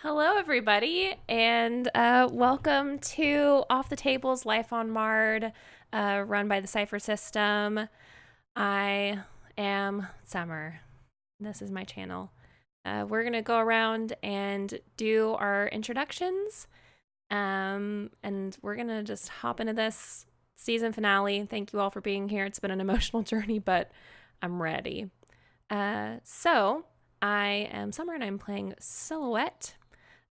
Hello, everybody, and welcome to Off the Tables Life on Marr'd, run by the Cypher System. I am Summer. This is my channel. We're going to go around and do our introductions, and we're going to just hop into this season finale. Thank you all for being here. It's been an emotional journey, but I'm ready. So, I am Summer, and I'm playing Silhouette,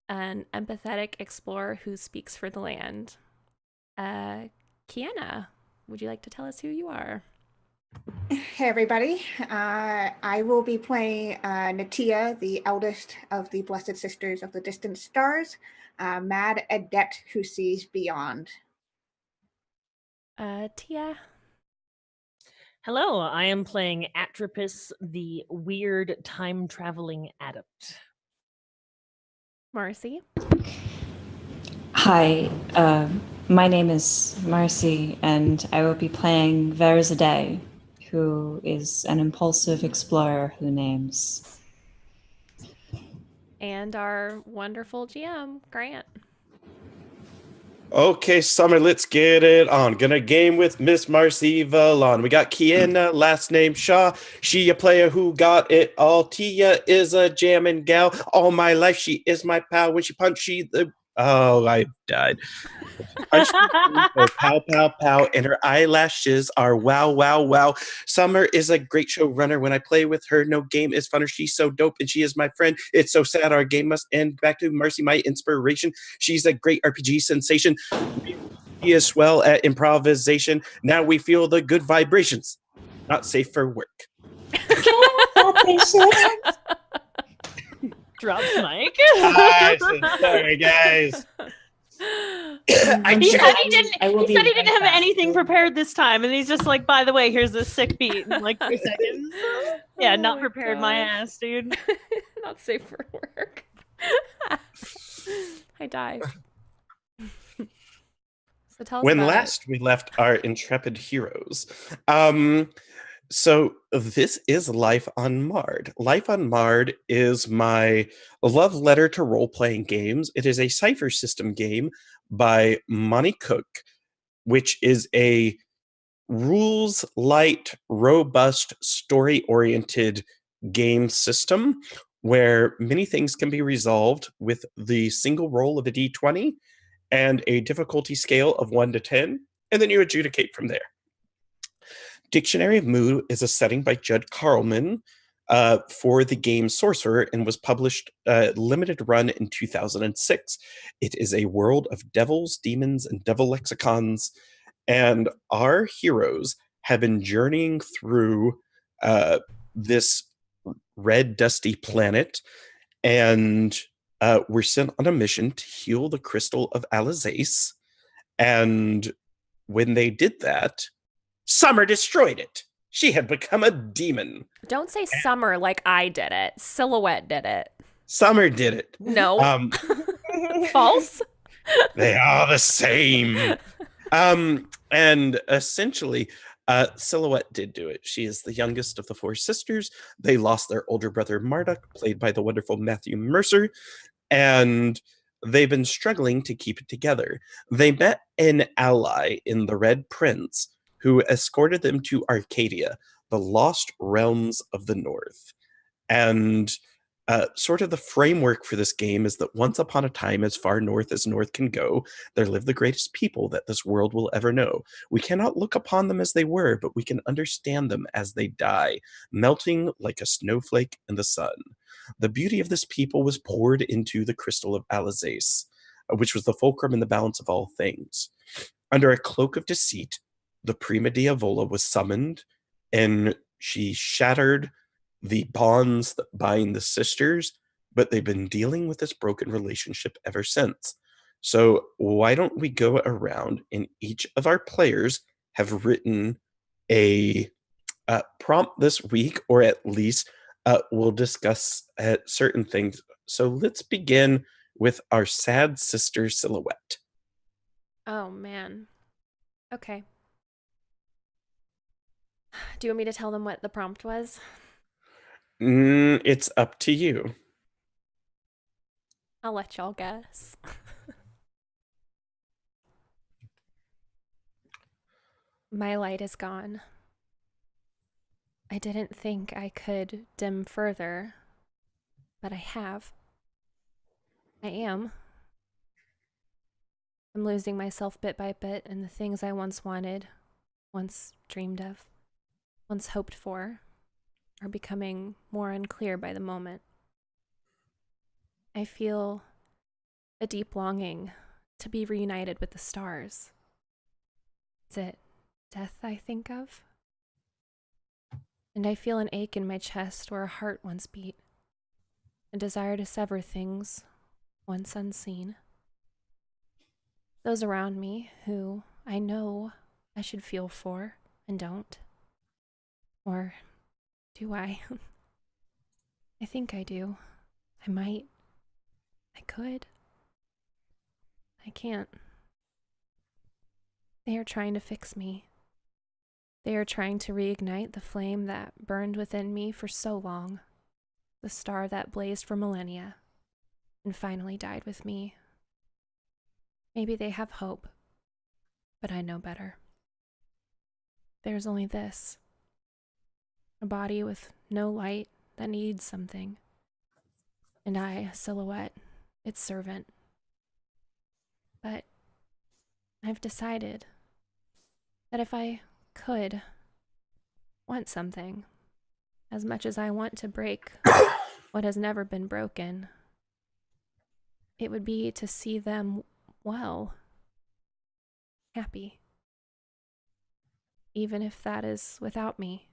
an empathetic explorer who speaks for the land. Kiana, would you like to tell us who you are? Hey everybody, I will be playing Natia, the eldest of the Blessed Sisters of the Distant Stars, mad adept who sees beyond. Tia? Hello, I am playing Atropus, the weird time-traveling adept. Marcy? Hi, my name is Marcy, and I will be playing Verzadeh, who is an impulsive explorer who names. And our wonderful GM, Grant. Okay, Summer, let's get it on. Gonna game with Miss Marcy Valon. We got Kiana, last name Shaw. She a player who got it all. Tia is a jammin' gal. All my life, she is my pal. When she punch, she the... Oh, I died. Punch go pow, pow, pow, and her eyelashes are wow, wow, wow. Summer is a great showrunner. When I play with her, no game is funner. She's so dope, and she is my friend. It's so sad our game must end. Back to Marcy, my inspiration. She's a great RPG sensation. She is swell at improvisation. Now we feel the good vibrations. Not safe for work. Drops mic. Guys, sorry, guys. He said he didn't have anything prepared this time, and he's just like, by the way, here's this sick beat in like 2 seconds. Yeah, Oh not my prepared my gosh. ass, dude. Not safe for work. I die. So tell us When about last we left our intrepid heroes, so this is Life on Marr'd. Life on Marr'd is my love letter to role-playing games. It is a cipher system game by Monty Cook, which is a rules-light, robust, story-oriented game system where many things can be resolved with the single roll of a d20 and a difficulty scale of 1 to 10, and then you adjudicate from there. Dictionary of Mood is a setting by Judd Carlman for the game Sorcerer and was published limited run in 2006. It is a world of devils, demons, and devil lexicons, and our heroes have been journeying through this red, dusty planet, and were sent on a mission to heal the crystal of Alizace. And when they did that, Summer destroyed it. She had become a demon. it. Don't say Summer like I did it. Silhouette did it. Summer did it. No. False? They are the same. And essentially, Silhouette did do it. She is the youngest of the 4 sisters. They lost their older brother Marr'd, played by the wonderful Matthew Mercer, and they've been struggling to keep it together. They met an ally in the Red Prince who escorted them to Arcadia, the lost realms of the North. And sort of the framework for this game is that once upon a time, as far north as north can go, there lived the greatest people that this world will ever know. We cannot look upon them as they were, but we can understand them as they die, melting like a snowflake in the sun. The beauty of this people was poured into the crystal of Alizace, which was the fulcrum and the balance of all things. Under a cloak of deceit, the Prima Diavola was summoned, and she shattered the bonds that bind the sisters, but they've been dealing with this broken relationship ever since. So why don't we go around and each of our players have written a prompt this week, or at least we'll discuss certain things. So let's begin with our sad sister Silhouette. Oh, man. Okay. Do you want me to tell them what the prompt was? It's up to you. I'll let y'all guess. My light is gone. I didn't think I could dim further, but I have. I am. I'm losing myself bit by bit, and the things I once wanted, once dreamed of, once hoped for, are becoming more unclear by the moment. I feel a deep longing to be reunited with the stars. Is it death I think of? And I feel an ache in my chest where a heart once beat, a desire to sever things once unseen. Those around me who I know I should feel for and don't. Or do I? I think I do. I might. I could. I can't. They are trying to fix me. They are trying to reignite the flame that burned within me for so long, the star that blazed for millennia, and finally died with me. Maybe they have hope, but I know better. There's only this. A body with no light that needs something. And I, a silhouette, its servant. But I've decided that if I could want something, as much as I want to break what has never been broken, it would be to see them well, happy, even if that is without me.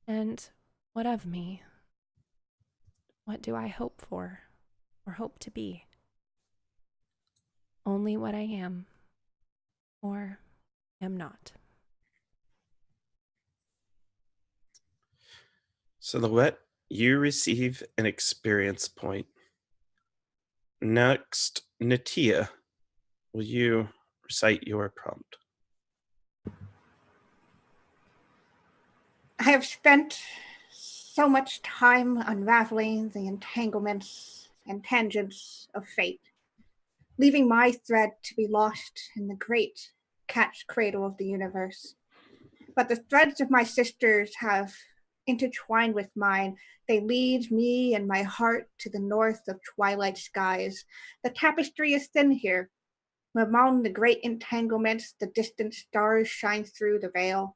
And what of me? What do I hope for, or hope to be? Only what I am, or am not. Silhouette, you receive an experience point. Next, Natia, will you recite your prompt? I have spent so much time unraveling the entanglements and tangents of fate, leaving my thread to be lost in the great cat's cradle of the universe. But the threads of my sisters have intertwined with mine. They lead me and my heart to the north of twilight skies. The tapestry is thin here. Among the great entanglements, the distant stars shine through the veil.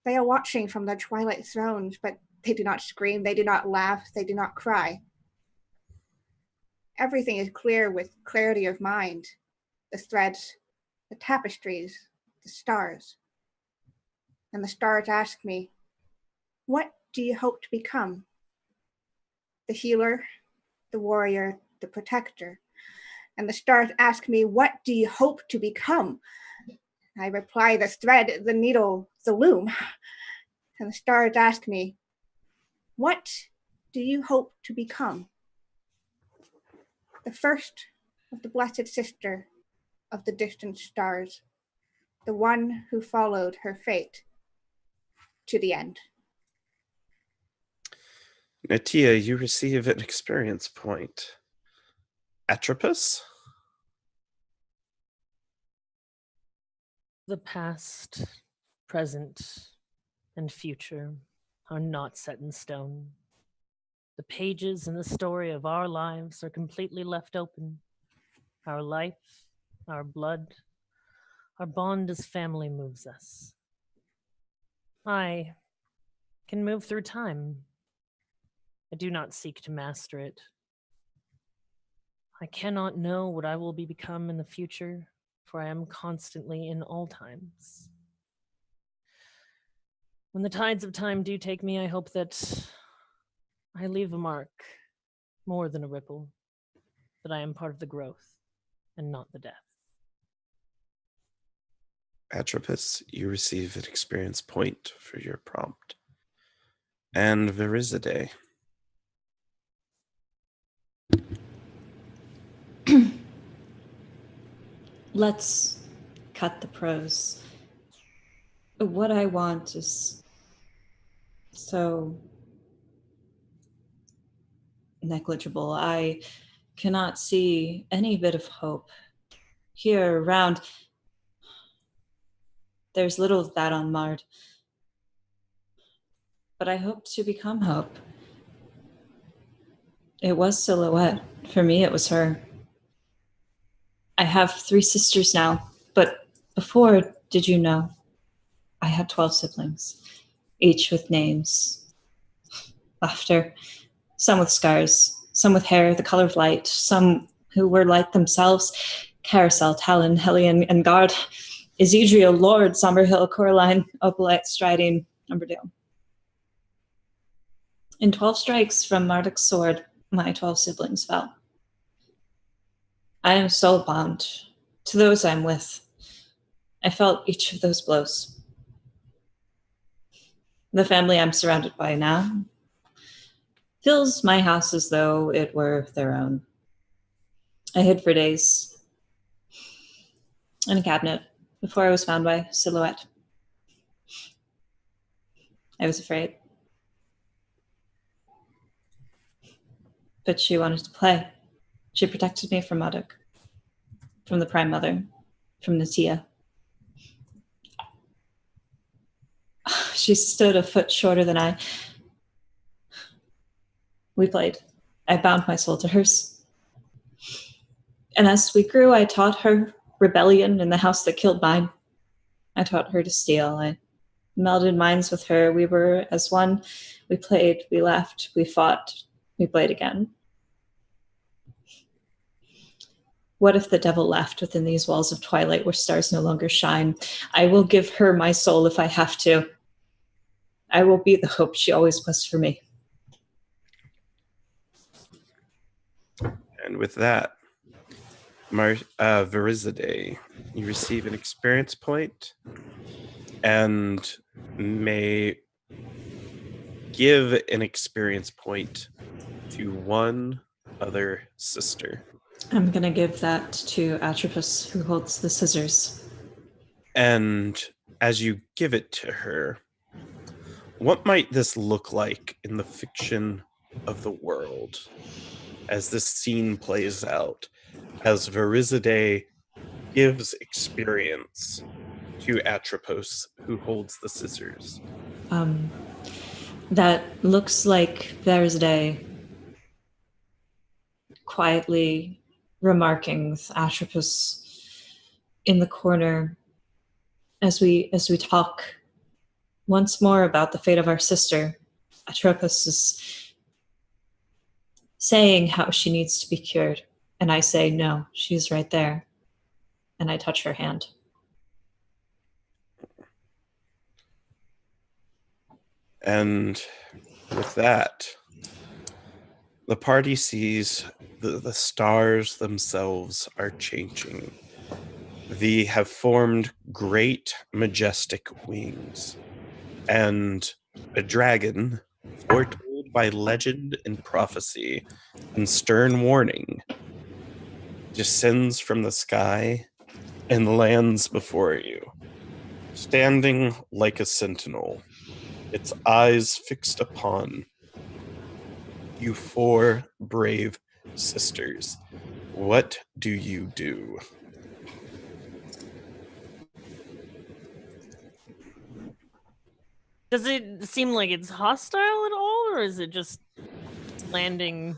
They are watching from their twilight thrones, but they do not scream, they do not laugh, they do not cry. Everything is clear with clarity of mind. The threads, the tapestries, the stars. And the stars ask me, what do you hope to become? The healer, the warrior, the protector. And the stars ask me, what do you hope to become? I reply, the thread, the needle, the loom. And the stars ask me, what do you hope to become? The first of the blessed sister of the distant stars, the one who followed her fate to the end. Natia, you receive an experience point. Atropos? The past, present, and future are not set in stone. The pages in the story of our lives are completely left open. Our life, our blood, our bond as family moves us. I can move through time. I do not seek to master it. I cannot know what I will become in the future, for I am constantly in all times. When the tides of time do take me, I hope that I leave a mark, more than a ripple, that I am part of the growth and not the death. Atropos, you receive an experience point for your prompt. And Verizade. Let's cut the prose. What I want is so negligible. I cannot see any bit of hope. Here around, there's little of that on Marr'd. But I hope to become hope. It was Silhouette. For me, it was her. I have 3 sisters now, but before, did you know, I had 12 siblings, each with names, laughter, some with scars, some with hair the color of light, some who were like themselves, Carousel, Talon, Hellion, and Guard, Isidrio, Lord, Somberhill, Coraline, Opalite, Striding, Umberdale. In 12 strikes from Marduk's sword, my 12 siblings fell. I am soul-bound to those I'm with. I felt each of those blows. The family I'm surrounded by now fills my house as though it were their own. I hid for days in a cabinet before I was found by Silhouette. I was afraid. But she wanted to play. She protected me from Marduk, from the Prime Mother, from Natia. She stood a foot shorter than I. We played. I bound my soul to hers. And as we grew, I taught her rebellion in the house that killed mine. I taught her to steal. I melded minds with her. We were as one. We played, we laughed, we fought, we played again. What if the devil laughed within these walls of Twilight where stars no longer shine? I will give her my soul if I have to. I will be the hope she always was for me. And with that, Verizade, you receive an experience point and may give an experience point to one other sister. I'm going to give that to Atropos, who holds the scissors. And as you give it to her, what might this look like in the fiction of the world as this scene plays out, as Verizade gives experience to Atropos, who holds the scissors? That looks like Verizade quietly remarking with Atropos in the corner as we talk once more about the fate of our sister. Atropos is saying how she needs to be cured, and I say, no, she's right there. And I touch her hand. And with that, the party sees the stars themselves are changing. They have formed great, majestic wings. And a dragon, foretold by legend and prophecy and stern warning, descends from the sky and lands before you, standing like a sentinel, its eyes fixed upon you 4 brave sisters. What do you do? Does it seem like it's hostile at all, or is it just landing?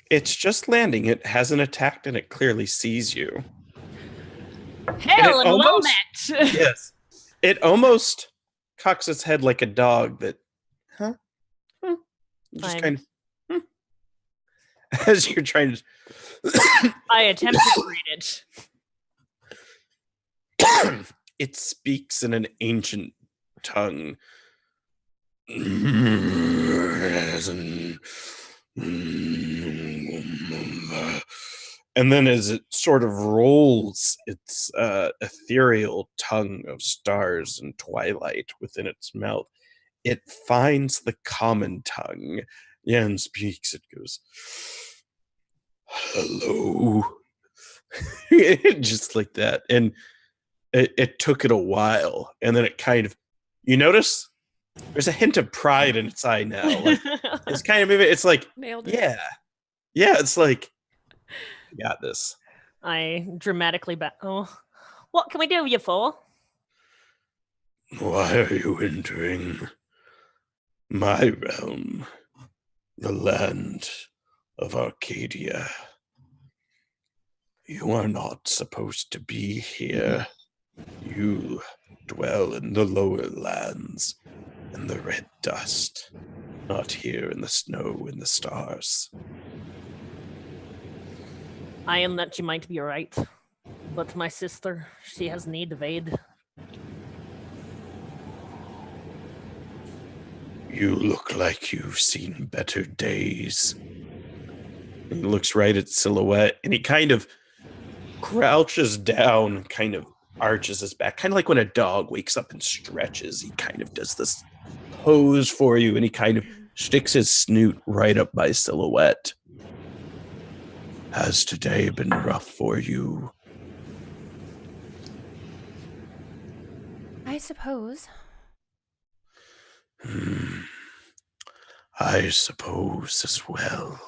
It's just landing. It hasn't attacked and it clearly sees you. Hail and well met! Yes. It almost cocks its head like a dog that, just kind of, as you're trying to. I attempt to read it. It speaks in an ancient tongue. And then as it sort of rolls its ethereal tongue of stars and twilight within its mouth, it finds the common tongue and speaks. It goes, hello. Just like that. And it took it a while. And then it kind of, you notice There's a hint of pride in its eye now. Like, it's kind of moving. It's like, Nailed it. yeah. It's like, you got this. I dramatically Oh, what can we do you for? Why are you entering my realm, the land of Arcadia? You are not supposed to be here. You dwell in the lower lands, in the red dust, not here in the snow and the stars. I am that you might be right, but my sister, she has need of aid. You look like you've seen better days. He looks right at Silhouette, and he kind of crouches down, kind of arches his back, kind of like when a dog wakes up and stretches. He kind of does this pose for you, and he kind of sticks his snoot right up by Silhouette. Has today been rough for you? I suppose. I suppose as well.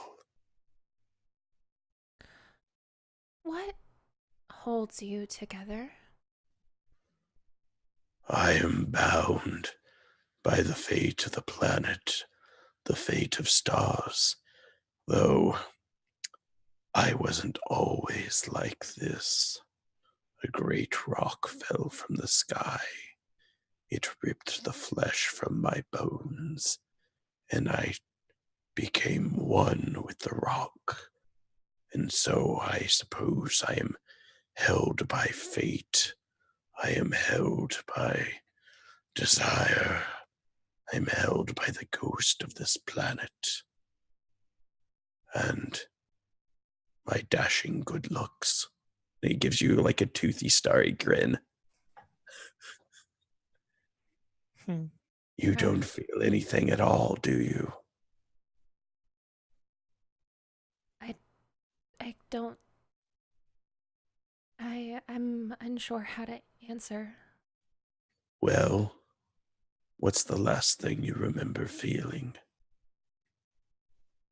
What holds you together? I am bound by the fate of the planet, the fate of stars, though I wasn't always like this. A great rock fell from the sky. It ripped the flesh from my bones, and I became one with the rock. And so I suppose I am held by fate. I am held by desire. I am held by the ghost of this planet. And my dashing good looks. And he gives you like a toothy, starry grin. You don't feel anything at all, do you? I don't. I'm unsure how to answer. Well, what's the last thing you remember feeling?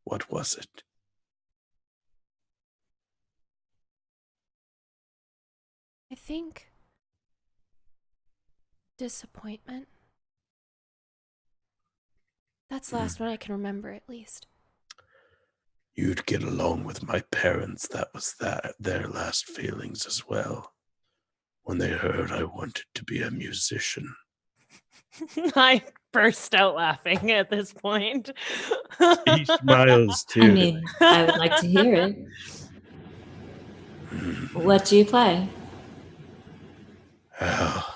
What was it? I think disappointment. That's the last one I can remember, at least. You'd get along with my parents. That was their last feelings as well. When they heard I wanted to be a musician. I burst out laughing at this point. He smiles too. I mean, I would like to hear it. What do you play? Well,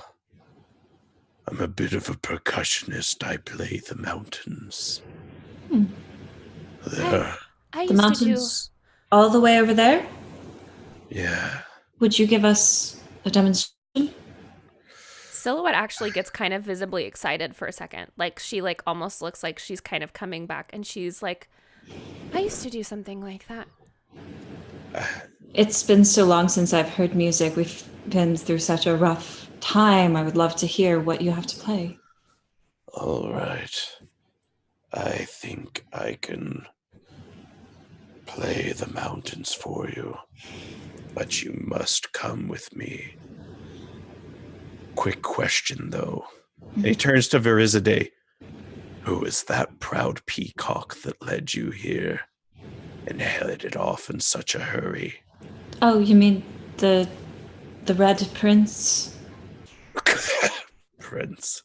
I'm a bit of a percussionist. I play the mountains. There. I The used mountains all the way over there? Yeah. Would you give us a demonstration? Silhouette actually gets kind of visibly excited for a second. Like, she like almost looks like she's kind of coming back, and she's like, I used to do something like that. It's been so long since I've heard music. We've been through such a rough time. I would love to hear what you have to play. All right. I think I can play the mountains for you, but you must come with me. Quick question, though. And he turns to Verizade. Who is that proud peacock that led you here and headed off in such a hurry? Oh, you mean the Red Prince? Prince.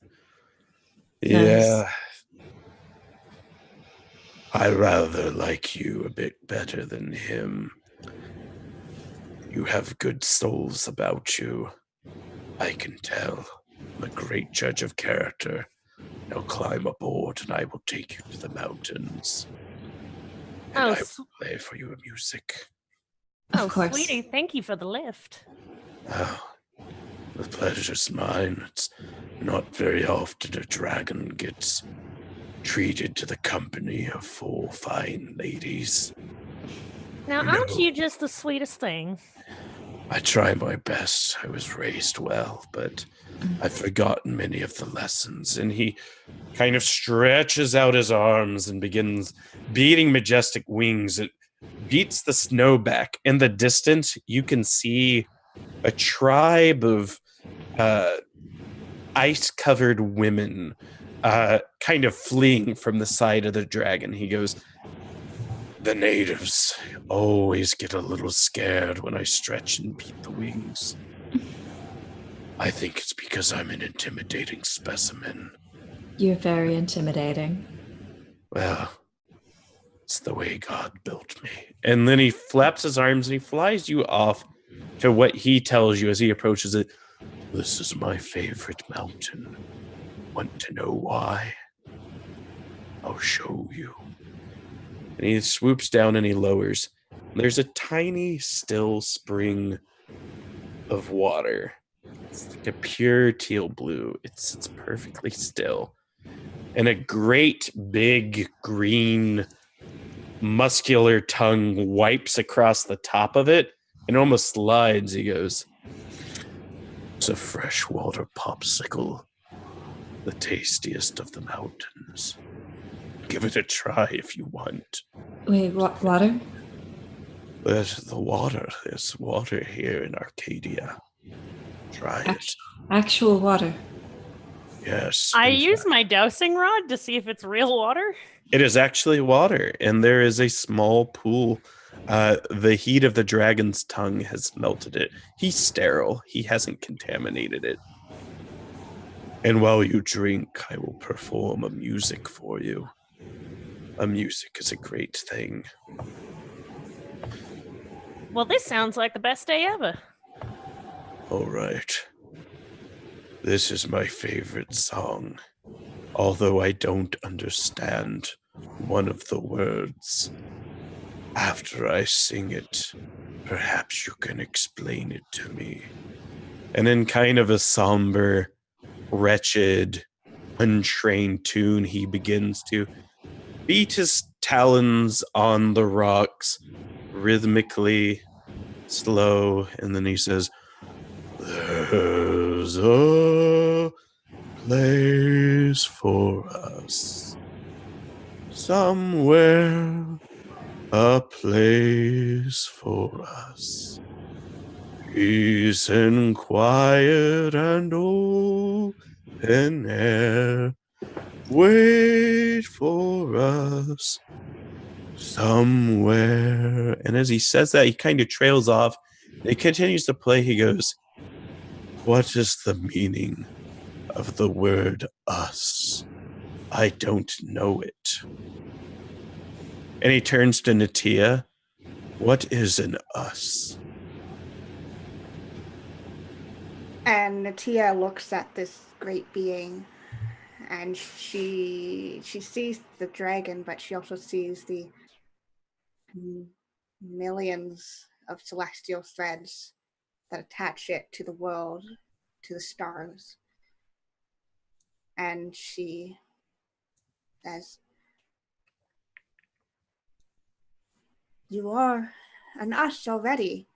Nice. Yeah. I rather like you a bit better than him. You have good souls about you. I can tell. I'm a great judge of character. Now climb aboard and I will take you to the mountains. And I will play for you music. Of course. Sweetie, thank you for the lift. Oh, the pleasure's mine. It's not very often a dragon gets treated to the company of 4 fine ladies. Now, You aren't know- you just the sweetest thing? I try my best. I was raised well, but I've forgotten many of the lessons. And he kind of stretches out his arms and begins beating majestic wings. It beats the snow back. In the distance, you can see a tribe of ice-covered women kind of fleeing from the side of the dragon. He goes, the natives always get a little scared when I stretch and beat the wings. I think it's because I'm an intimidating specimen. You're very intimidating. Well, it's the way God built me. And then he flaps his arms and he flies you off to what he tells you as he approaches it. This is my favorite mountain. Want to know why? I'll show you. And he swoops down and he lowers. There's a tiny, still spring of water. It's like a pure teal blue. It's perfectly still. And a great, big, green, muscular tongue wipes across the top of it and almost slides. He goes, it's a freshwater popsicle. The tastiest of the mountains. Give it a try if you want. Wait, water? There's the water. There's water here in Arcadia. Try it. Actual water. Yes. I in use fact. my dowsing rod to see if it's real water. It is actually water, and there is a small pool. The heat of the dragon's tongue has melted it. He's sterile. He hasn't contaminated it. And while you drink, I will perform a music for you. A music is a great thing. Well, this sounds like the best day ever. All right. This is my favorite song. Although I don't understand one of the words. After I sing it, perhaps you can explain it to me. And in kind of a somber, wretched, untrained tune, he begins to beat his talons on the rocks rhythmically, slow, and then he says, there's a place for us somewhere, a place for us, peace and quiet and open air, wait for us somewhere. And as he says that, he kind of trails off. He continues to play. He goes, what is the meaning of the word us? I don't know it. And he turns to Natia. What is an us? And Natia looks at this great being, and she sees the dragon, but she also sees the millions of celestial threads that attach it to the world, to the stars. And she says, you are an us already.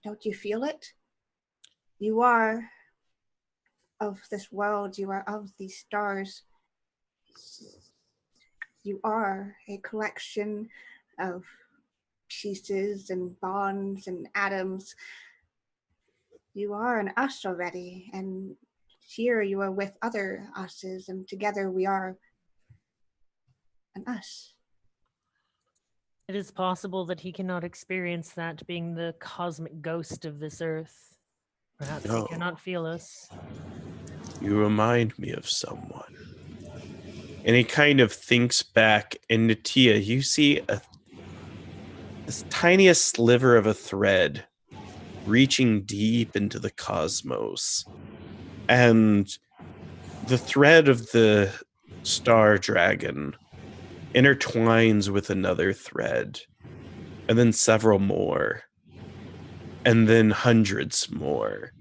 Don't you feel it? You are of this world. You are of these stars. You are a collection of pieces and bonds and atoms. You are an us already, and here you are with other us's, and together we are an us. It is possible that he cannot experience that, being the cosmic ghost of this earth. Perhaps No. he cannot feel us. You remind me of someone. And he kind of thinks back, and Natia, you see this tiniest sliver of a thread reaching deep into the cosmos. And the thread of the star dragon intertwines with another thread, and then several more, and then hundreds more.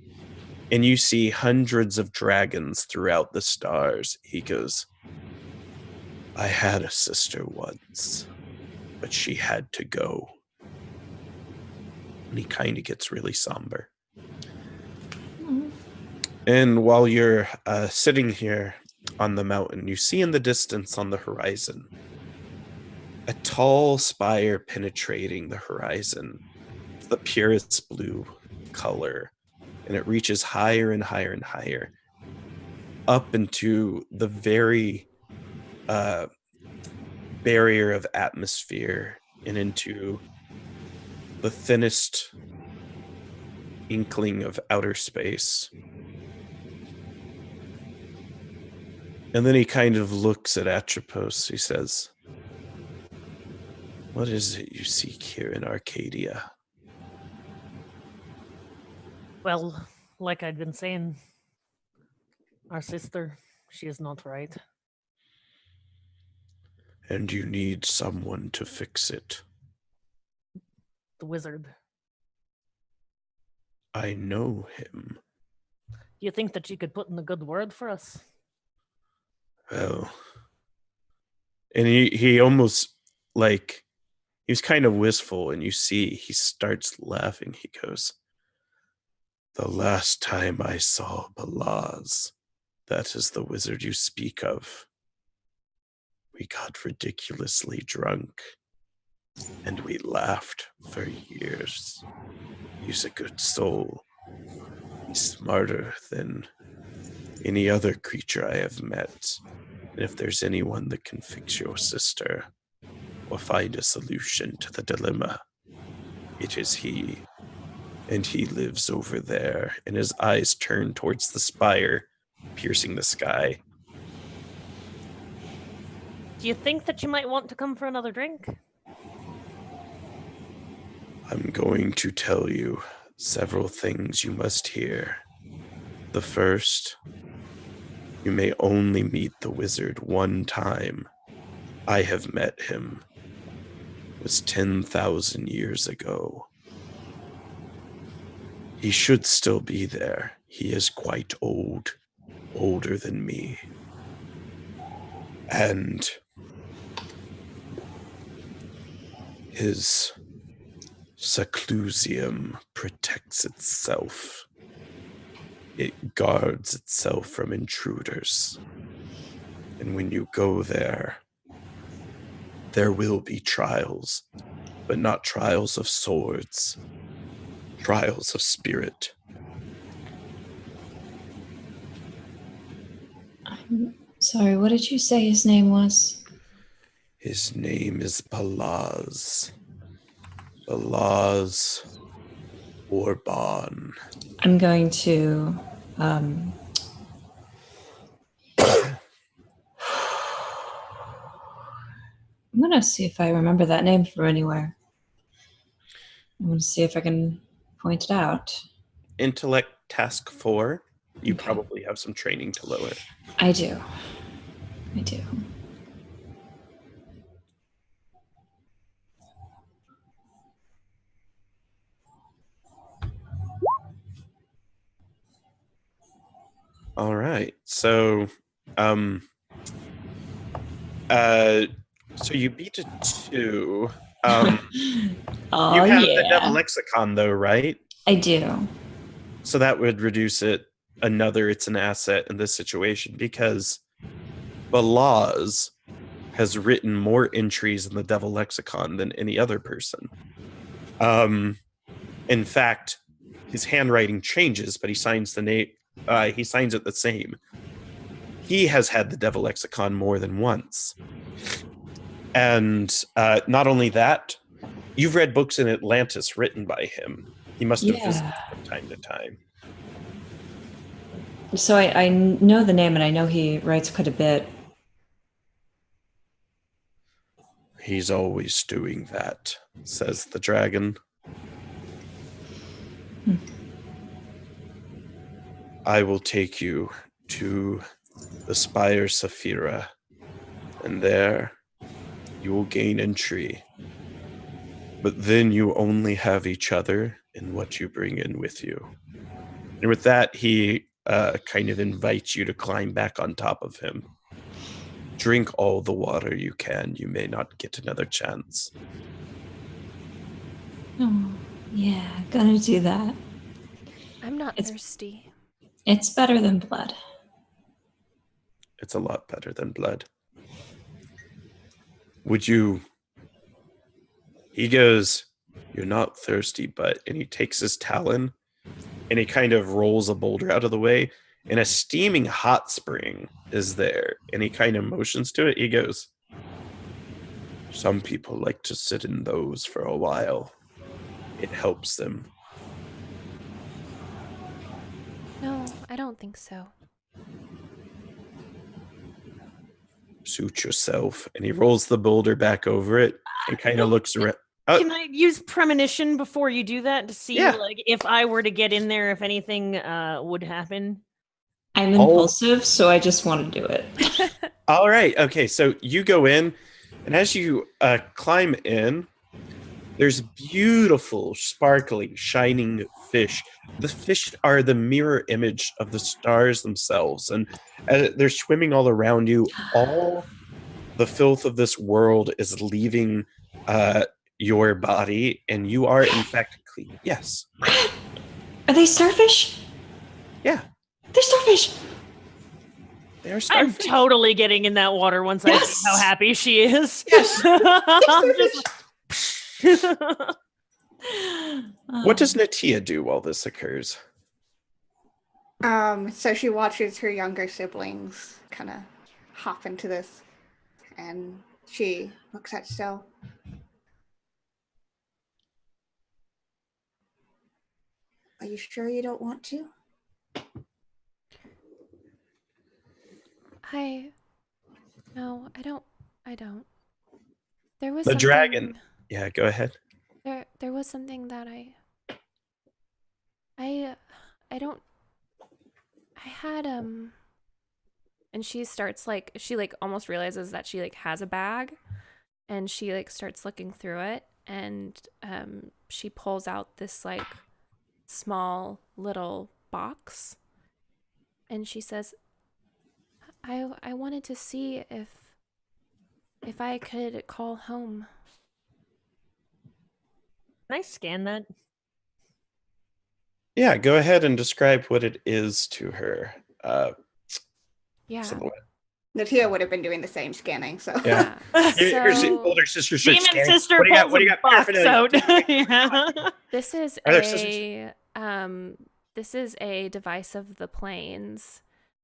And you see hundreds of dragons throughout the stars. He goes, I had a sister once, but she had to go. And he kind of gets really somber. And while you're sitting here on the mountain, you see in the distance on the horizon a tall spire penetrating the horizon. It's the purest blue color, and it reaches higher and higher and higher up into the very barrier of atmosphere and into the thinnest inkling of outer space. And then he kind of looks at Atropos. He says, "What is it you seek here in Arcadia?" Well, like I'd been saying, our sister, she is not right. And you need someone to fix it. The wizard. I know him. Do you think that she could put in a good word for us? Well, and he almost, like, he was kind of wistful, and you see he starts laughing. He goes, "The last time I saw Balaz, that is the wizard you speak of, we got ridiculously drunk, and we laughed for years. He's a good soul. He's smarter than any other creature I have met. And if there's anyone that can fix your sister or find a solution to the dilemma, it is he. And he lives over there." And his eyes turn towards the spire, piercing the sky. Do you think that you might want to come for another drink? I'm going to tell you several things you must hear. The first, you may only meet the wizard one time. I have met him. It was 10,000 years ago. He should still be there. He is quite old, older than me. And his seclusion protects itself. It guards itself from intruders. And when you go there, there will be trials, but not trials of swords, trials of spirit. I'm sorry, what did you say his name was? His name is Balaz. Balaz Orban. I'm going to I'm gonna see if I remember that name from anywhere. I'm gonna see if I can point it out. Intellect task 4. You Okay. probably have some training to lower. I do. All right. So, so you beat a 2. Oh, You have the yeah. Devil Lexicon, though, right? I do. So that would reduce it another. It's an asset in this situation because Balaz has written more entries in the Devil Lexicon than any other person. In fact, his handwriting changes, but he signs the name. He signs it the same. He has had the Devil Lexicon more than once. And not only that, you've read books in Atlantis written by him. He must have visited from time to time. So I know the name, and I know he writes quite a bit. He's always doing that, says the dragon. I will take you to the Spire Saphira, and there you will gain entry. But then you only have each other and what you bring in with you. And with that, he kind of invites you to climb back on top of him. Drink all the water you can. You may not get another chance. Oh, Yeah, gonna do that. I'm not It's- thirsty. It's better than blood. It's a lot better than blood. Would you... He goes, "You're not thirsty, but..." And he takes his talon and he kind of rolls a boulder out of the way, and a steaming hot spring is there. And he kind of motions to it. He goes, "Some people like to sit in those for a while. It helps them." No, I don't think so. "Suit yourself." And he rolls the boulder back over it and kind of looks around. Can I use premonition before you do that to see, Yeah. like, if I were to get in there, if anything would happen? I'm impulsive, so I just want to do it. All right. Okay. So you go in, and as you climb in, there's beautiful, sparkling, shining fish. The fish are the mirror image of the stars themselves, and they're swimming all around you. All the filth of this world is leaving your body, and you are, in fact, clean. Yes. Are they starfish? Yeah. They're starfish! They are I'm starfish. totally getting in that water once I see how happy she is. Yes. I'm just What does Natia do while this occurs? So she watches her younger siblings kind of hop into this, and she looks at Sil. Are you sure you don't want to? No, I don't. There was The something, dragon. Yeah, go ahead. There was something that I don't. I had and she starts like she like almost realizes that she like has a bag, and she like starts looking through it, and she pulls out this like small little box, and she says, I wanted to see if I could call home. Can I scan that? Yeah, go ahead and describe what it is to her. Yeah. Silhouette. Natia would have been doing the same scanning, so Yeah. Here's the So older sister. Demon scanning. sister What do you got? pulls What do you a got? box Paraphernalia. out. Yeah. this is Are there scissors? this is a device of the planes.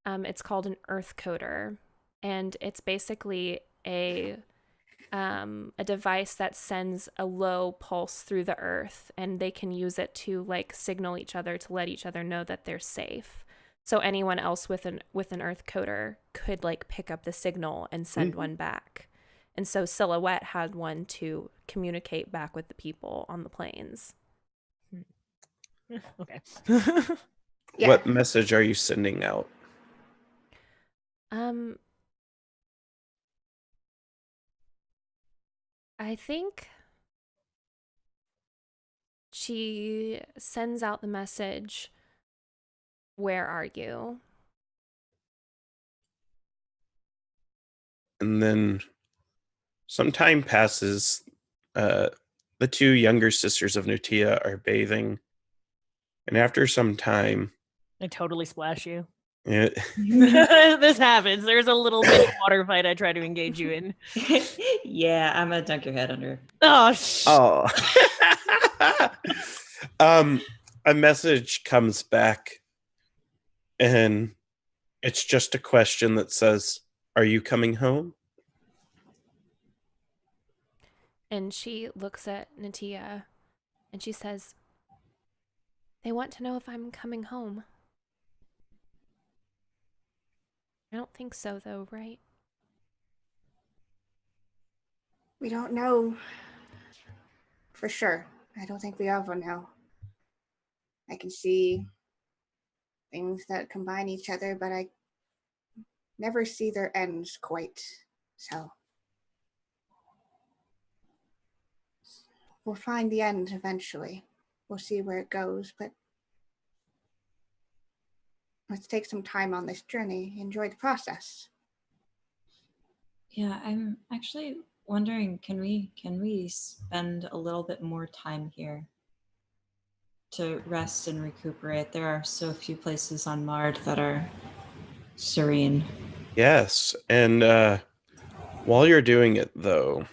It's called an earth coder, and it's basically a device that sends a low pulse through the earth, and they can use it to like signal each other to let each other know that they're safe. So anyone else with an earth coder could like pick up the signal and send one back. And so Silhouette had one to communicate back with the people on the planes. Okay. yeah. What message are you sending out? I think she sends out the message, "Where are you?" And then some time passes. The two younger sisters of Nutia are bathing. And after some time, I totally splash you. it, This happens. There's a little bit of water fight I try to engage you in. Yeah, I'm gonna dunk your head under. Oh, a message comes back, and it's just a question that says, "Are you coming home?" And she looks at Natia and she says, "They want to know if I'm coming home." I don't think so, though, right? We don't know for sure. I don't think we ever know. I can see things that combine each other, but I never see their ends quite. So we'll find the end eventually. We'll see where it goes, but let's take some time on this journey. Enjoy the process. Yeah, I'm actually wondering, can we spend a little bit more time here? to rest and recuperate. There are so few places on Marr'd that are serene. Yes, and while you're doing it, though,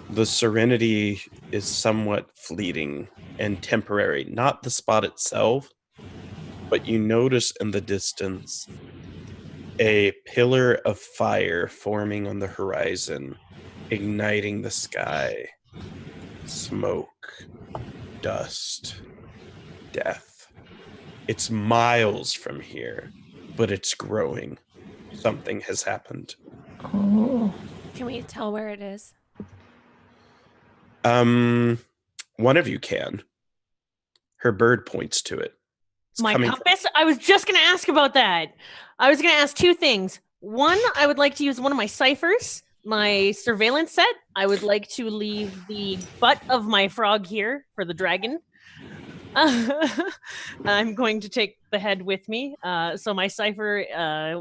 the serenity is somewhat fleeting and temporary. Not the spot itself, but you notice in the distance a pillar of fire forming on the horizon, igniting the sky. Smoke, dust, death. It's miles from here, but it's growing. Something has happened. Oh. Can we tell where it is? One of you can. Her bird points to it. It's My coming compass? I was just going to ask about that. I was going to ask two things. One, I would like to use one of my ciphers, my surveillance set. I would like to leave the butt of my frog here for the dragon. I'm going to take the head with me. So my cipher,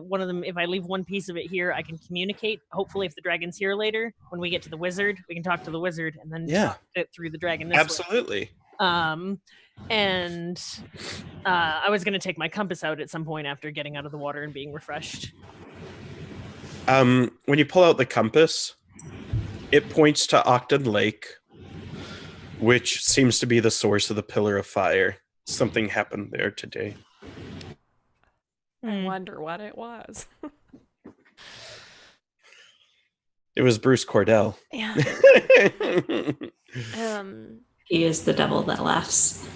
one of them, if I leave one piece of it here, I can communicate. Hopefully, if the dragon's here later, when we get to the wizard, we can talk to the wizard and then talk it through the dragon this way. Absolutely. And I was going to take my compass out at some point after getting out of the water and being refreshed. When you pull out the compass, it points to Octon Lake, which seems to be the source of the pillar of fire. Something happened there today. I wonder what it was. It was Bruce Cordell. Yeah. He is the devil that laughs.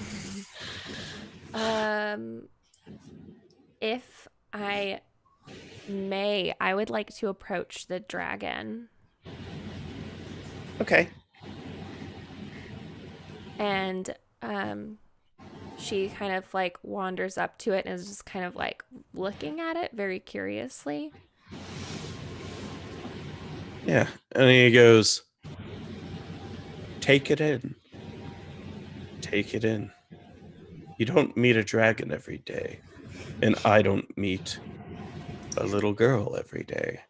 If I may, I would like to approach the dragon. Okay. And she kind of like wanders up to it and is just kind of like looking at it very curiously. Yeah. And he goes, take it in. Take it in. You don't meet a dragon every day. And I don't meet a little girl every day.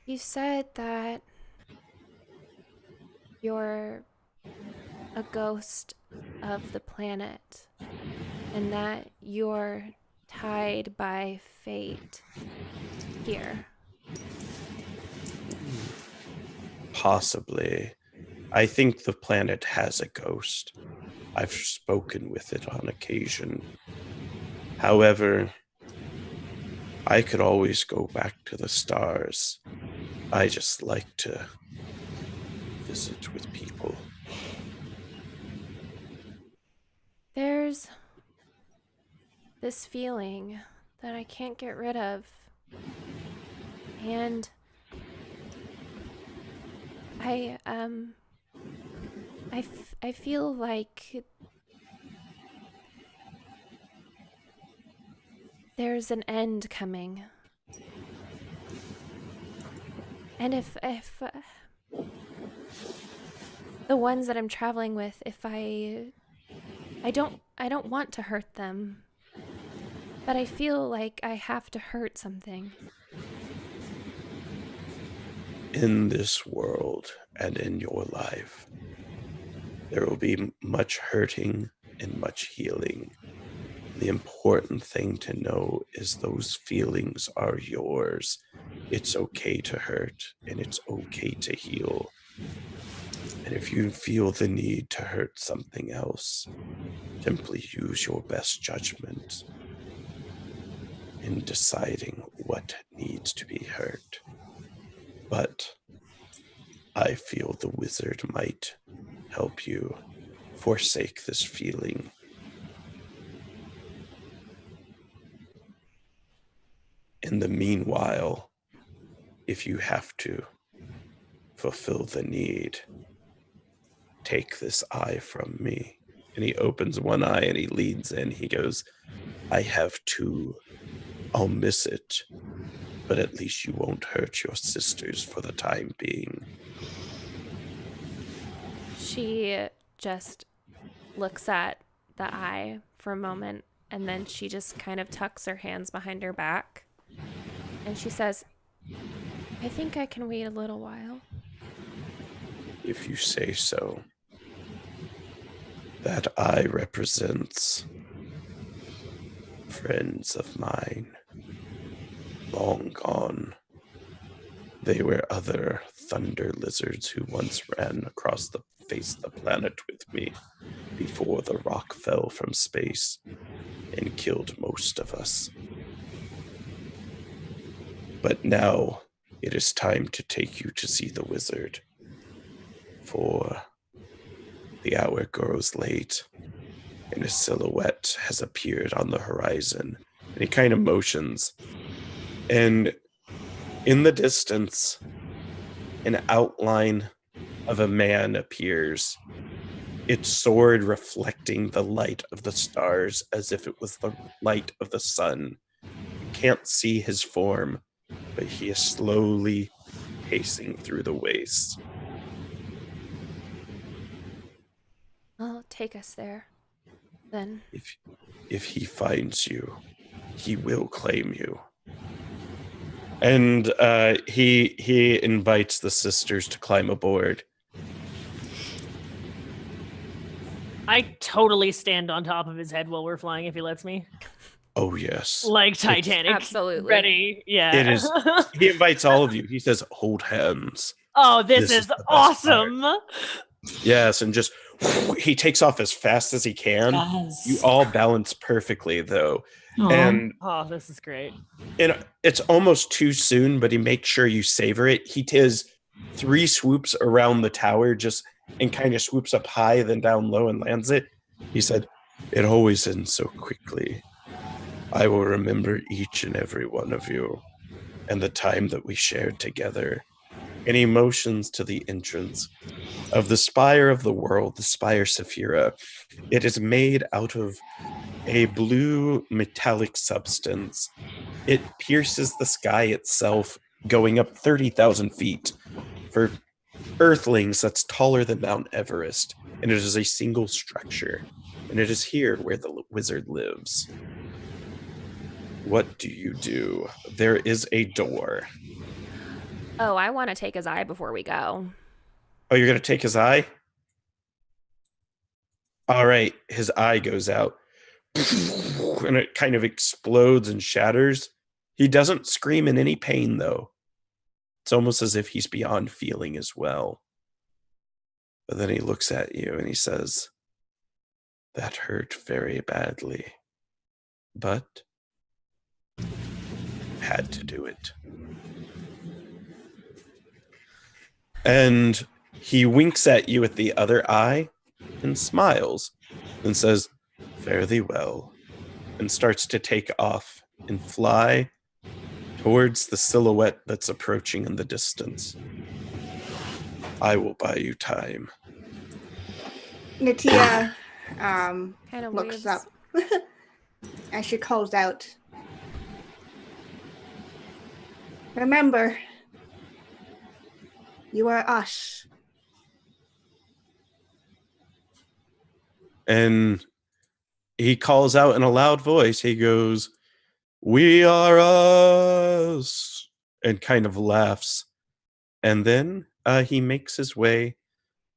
You said that you're a ghost of the planet and that you're tied by fate here. Possibly. I think the planet has a ghost. I've spoken with it on occasion. However, I could always go back to the stars. I just like to visit with people. There's this feeling that I can't get rid of. And I feel like there's an end coming. And if the ones that I'm traveling with, if I don't want to hurt them, but I feel like I have to hurt something. In this world and in your life, there will be much hurting and much healing. The important thing to know is those feelings are yours. It's okay to hurt and it's okay to heal. And if you feel the need to hurt something else, simply use your best judgment in deciding what needs to be hurt. But I feel the wizard might help you forsake this feeling. In the meanwhile, if you have to fulfill the need, take this eye from me. And he opens one eye and he leans in. He goes, I have two. I'll miss it, but at least you won't hurt your sisters for the time being. She just looks at the eye for a moment, and then she just kind of tucks her hands behind her back, and she says, I think I can wait a little while. If you say so. That eye represents friends of mine, long gone. They were other thunder lizards who once ran across the face of the planet with me before the rock fell from space and killed most of us. But now it is time to take you to see the wizard, for the hour grows late and a silhouette has appeared on the horizon. And he kind of motions. And in the distance, an outline of a man appears, its sword reflecting the light of the stars as if it was the light of the sun. You can't see his form, but he is slowly pacing through the waste. Well, take us there, then. If he finds you, he will claim you. And he invites the sisters to climb aboard. I totally stand on top of his head while we're flying if he lets me. Oh, yes. Like Titanic. Absolutely. Ready. Yeah. It is. He invites all of you. He says, hold hands. Oh, this is the best awesome. part. Yes, and just he takes off as fast as he can. Yes. You all balance perfectly, though. Aw. And This is great. it's almost too soon, but he makes sure you savor it. He does 3 swoops around the tower and kind of swoops up high, then down low and lands it. He said, it always ends so quickly. I will remember each and every one of you and the time that we shared together. And he motions to the entrance of the Spire of the World, the Spire Saphira. It is made out of a blue metallic substance. It pierces the sky itself, going up 30,000 feet. For Earthlings, that's taller than Mount Everest, and it is a single structure. And it is here where the wizard lives. What do you do? There is a door. Oh, I want to take his eye before we go. Oh, you're going to take his eye? All right, his eye goes out. And it kind of explodes and shatters. He doesn't scream in any pain, though. It's almost as if he's beyond feeling as well. But then he looks at you and he says, that hurt very badly. But had to do it. And he winks at you with the other eye and smiles and says, fare thee well, and starts to take off and fly towards the silhouette that's approaching in the distance. I will buy you time. Natia Kind of looks waves. up and she calls out, remember, you are us. And he calls out in a loud voice. He goes, we are us, and kind of laughs. And then he makes his way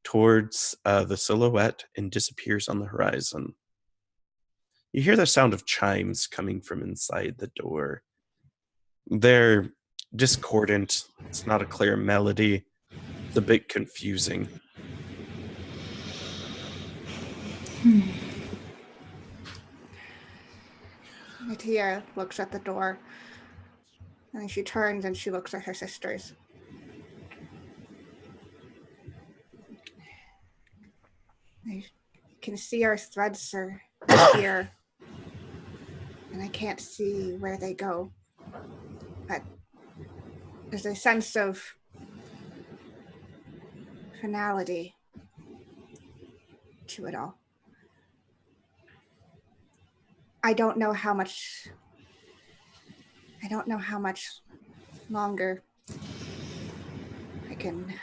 towards the silhouette and disappears on the horizon. You hear the sound of chimes coming from inside the door. They're discordant. It's not a clear melody. It's a bit confusing. Natia looks at the door and she turns and she looks at her sisters. I can see our threads are here, and I can't see where they go. But there's a sense of finality to it all. I don't know how much longer I can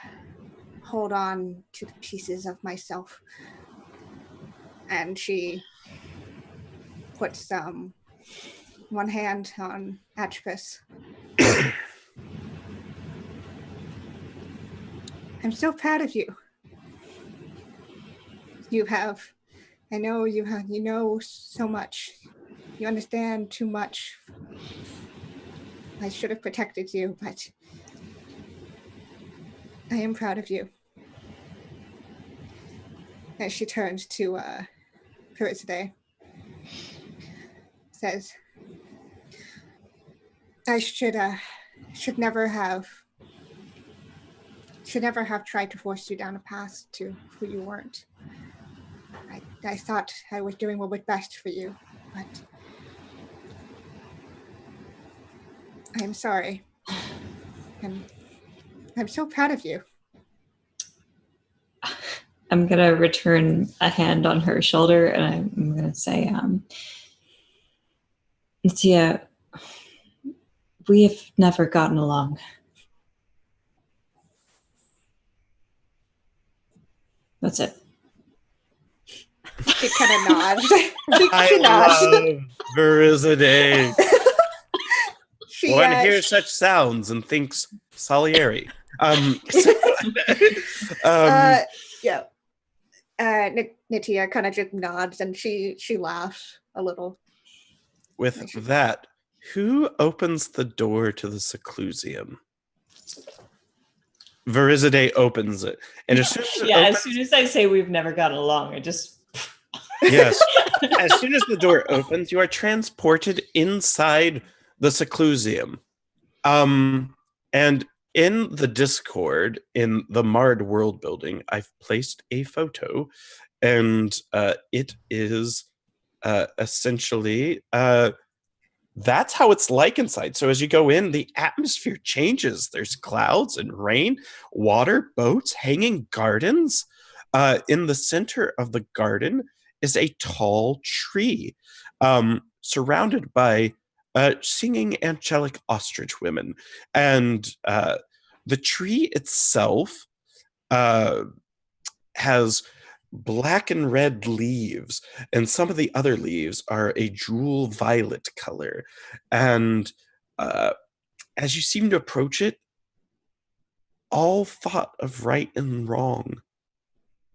hold on to the pieces of myself. And she puts one hand on Atropus. I'm so proud of you. You have I know you know so much. You understand too much. I should have protected you, but I am proud of you. As she turns to Thursday, says, I should never have tried to force you down a path to who you weren't. I thought I was doing what was best for you, but I am sorry. And I'm so proud of you. I'm going to return a hand on her shoulder and I'm going to say, Natia, we have never gotten along. That's it. She kind of nods. I love Verizade. One hears such sounds and thinks Salieri. Yeah. Natia kind of just nods and she laughs a little. With that, who opens the door to the Seclusion? Verizade opens it. And as soon as as soon as I say we've never gotten along, I just... Yes. As soon as the door opens, you are transported inside the Seclusion. And in the Discord, in the Marr'd world building, I've placed a photo, and it is essentially that's how it's like inside. So as you go in, the atmosphere changes. There's clouds and rain, water, boats, hanging gardens. In the center of the garden is a tall tree, surrounded by singing angelic ostrich women. And the tree itself has black and red leaves, and some of the other leaves are a jewel violet color. And as you seem to approach it, all thought of right and wrong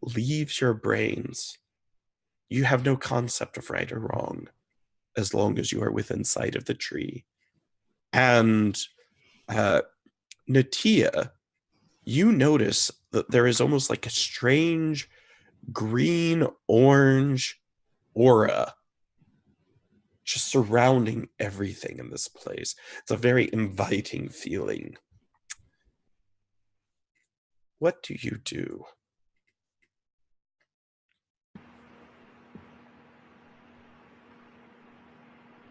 leaves your brains. You have no concept of right or wrong as long as you are within sight of the tree. And Natia, you notice that there is almost like a strange green-orange aura just surrounding everything in this place. It's a very inviting feeling. What do you do?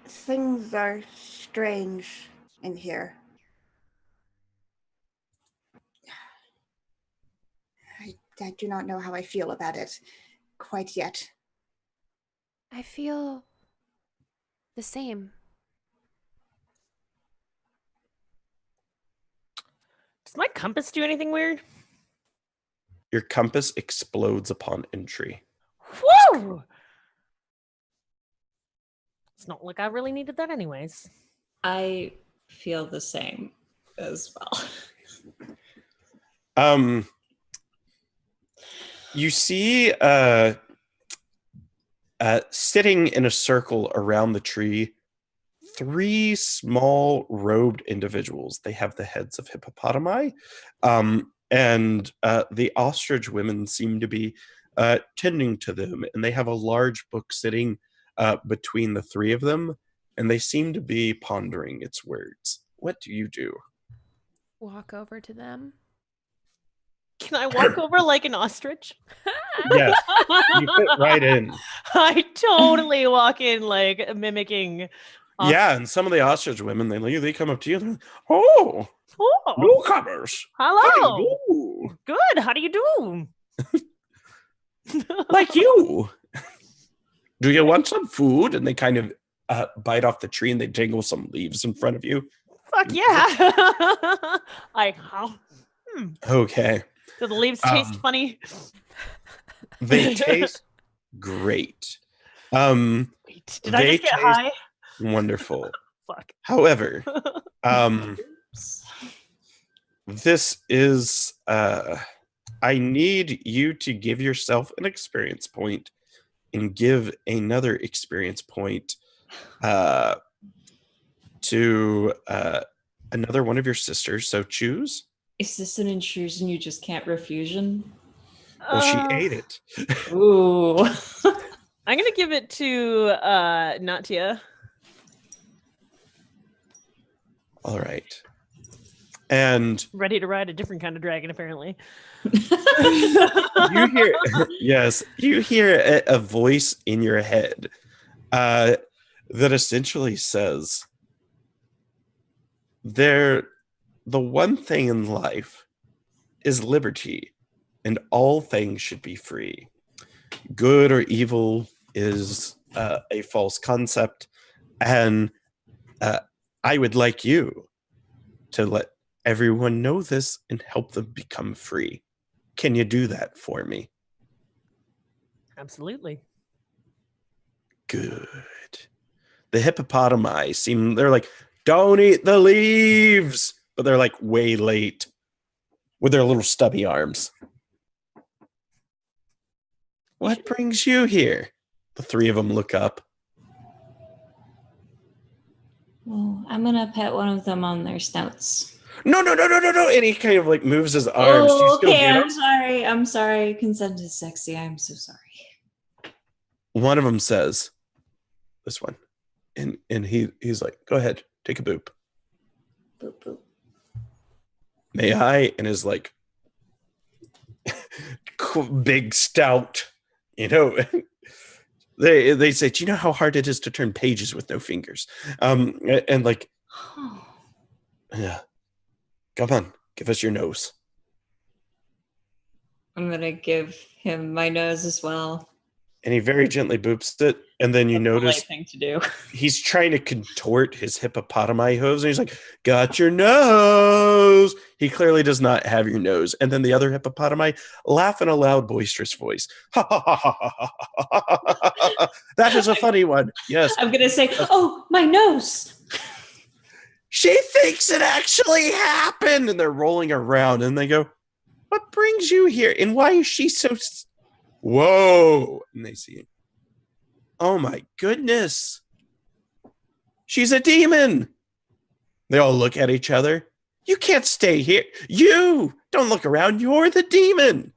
Things are strange in here. I do not know how I feel about it quite yet. I feel the same. Does my compass do anything weird? Your compass explodes upon entry. Woo! It's not like I really needed that anyways. I feel the same as well. You see sitting in a circle around the tree, 3 small robed individuals. They have the heads of hippopotami, and the ostrich women seem to be tending to them, and they have a large book sitting between the 3 of them, and they seem to be pondering its words. What do you do? Walk over to them. Can I walk over like an ostrich? Yes, you fit right in. I totally walk in like mimicking. Yeah, and some of the ostrich women, they come up to you and they're like, oh, newcomers. Hello. How do you do? Good. How do you do? Like you. Do you want some food? And they kind of bite off the tree and they dangle some leaves in front of you. Fuck yeah. Okay. Do the leaves taste funny? They taste great. Wait, did I just get high? Wonderful. Fuck. However, this is I need you to give yourself an experience point and give another experience point to another one of your sisters. So choose. Is this an intrusion you just can't refusion? Well, she ate it. Ooh. I'm gonna give it to Natia. All right. And Ready to ride a different kind of dragon, apparently. you hear, yes, you hear a voice in your head that essentially says, the one thing in life is liberty, and all things should be free. Good or evil is a false concept, and I would like you to let everyone know this and help them become free. Can you do that for me? Absolutely. Good. The hippopotami they're like, don't eat the leaves, but they're like way late with their little stubby arms. What brings you here? The three of them look up. Well, I'm gonna pet one of them on their snouts. No. And he kind of like moves his arms. Oh, okay, I'm sorry. Consent is sexy. I'm so sorry. One of them says, this one. And he's like, go ahead, take a boop. Boop, boop. May I? And is like, big stout, they say, do you know how hard it is to turn pages with no fingers? And like, yeah, come on, give us your nose. I'm gonna give him my nose as well. And he very gently boops it, and then you notice thing to do. He's trying to contort his hippopotami hooves, and he's like, got your nose. He clearly does not have your nose. And then the other hippopotami laugh in a loud, boisterous voice. Ha ha ha ha ha ha ha. That is a funny one. Yes. I'm gonna say, oh, my nose. She thinks it actually happened. And they're rolling around, and they go, what brings you here? And why is she so... Whoa. And they see it. Oh my goodness. She's a demon. They all look at each other. You can't stay here. You don't look around. You're the demon.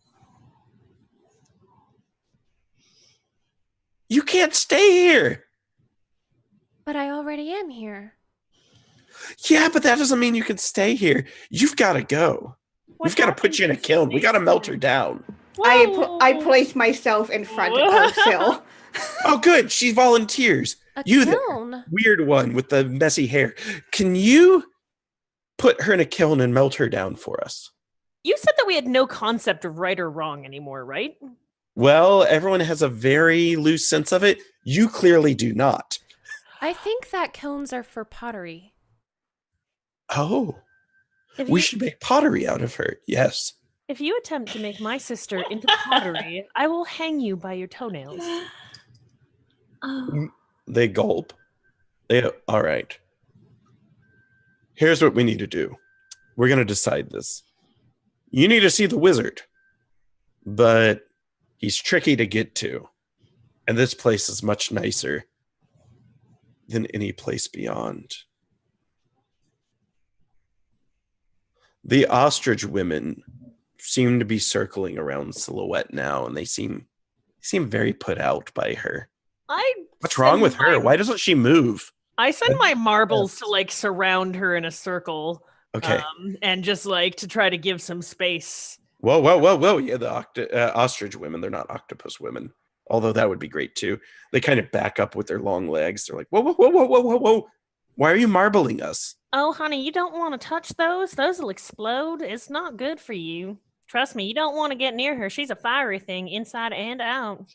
You can't stay here. But I already am here. Yeah, but that doesn't mean you can stay here. You've got to go. We've got to put you in a kiln. We got to melt her down. I place myself in front of Syl. Oh, good. She volunteers. A You kiln? the weird one with the messy hair. Can you put her in a kiln and melt her down for us? You said that we had no concept of right or wrong anymore, right? Well, everyone has a very loose sense of it. You clearly do not. I think that kilns are for pottery. Oh, If we you, should make pottery out of her. Yes. if you attempt to make my sister into pottery, I will hang you by your toenails. Oh. They gulp. All right. Here's what we need to do. We're going to decide this. You need to see the wizard, but he's tricky to get to. And this place is much nicer than any place beyond. The ostrich women seem to be circling around Silhouette now, and they seem very put out by her. What's wrong with her? Why doesn't she move? I send my marbles to like surround her in a circle. Okay. And just like to try to give some space. Whoa. Yeah, the ostrich women, they're not octopus women. Although that would be great too. They kind of back up with their long legs. They're like, whoa. Why are you marbling us? Oh, honey, you don't want to touch those. Those will explode. It's not good for you. Trust me, you don't want to get near her. She's a fiery thing inside and out.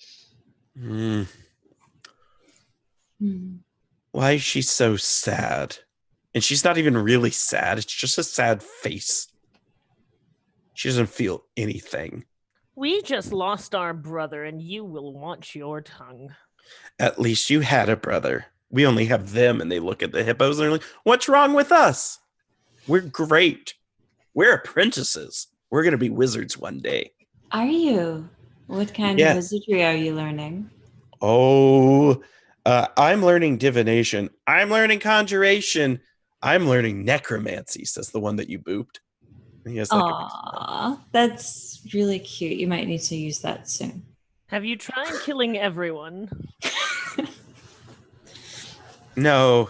Why is she so sad? And she's not even really sad. It's just a sad face. She doesn't feel anything. We just lost our brother, and you will want your tongue. At least you had a brother. We only have them, and they look at the hippos and they're like, what's wrong with us? We're great. We're apprentices. We're going to be wizards one day. Are you? What kind of wizardry are you learning? Oh, I'm learning divination. I'm learning conjuration. I'm learning necromancy, says the one that you booped. He has like a big smile. Aw, that's really cute. You might need to use that soon. Have you tried killing everyone? No.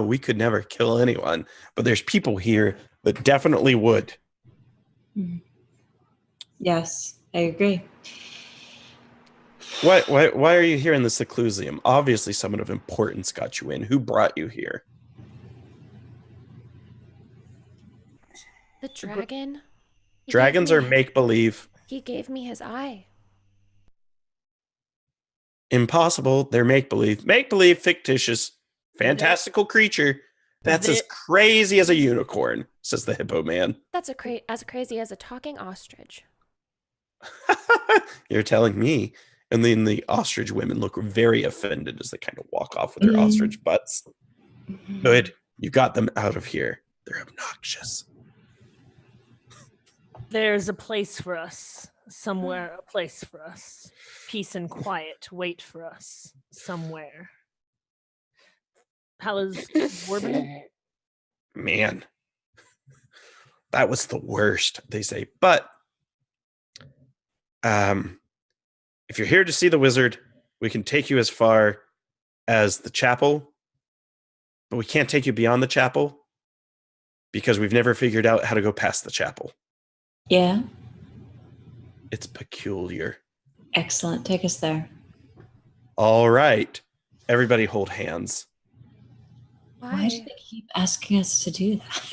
We could never kill anyone. But there's people here that definitely would. Yes, I agree. Why are you here in the Seclusion? Obviously someone of importance got you in. Who brought you here? The dragon? Dragons are make-believe. He gave me his eye. Impossible. They're make-believe. Make-believe, fictitious, fantastical creature. That's as crazy as a unicorn, says the hippo man. That's as crazy as a talking ostrich. You're telling me. And then the ostrich women look very offended as they kind of walk off with their ostrich butts. Good. You got them out of here. They're obnoxious. There's a place for us. Somewhere, a place for us. Peace and quiet wait for us. Somewhere. How is Warbin? Man. That was the worst, they say. But if you're here to see the wizard, we can take you as far as the chapel, but we can't take you beyond the chapel because we've never figured out how to go past the chapel. Yeah. It's peculiar. Excellent. Take us there. All right. Everybody hold hands. Why do they keep asking us to do that?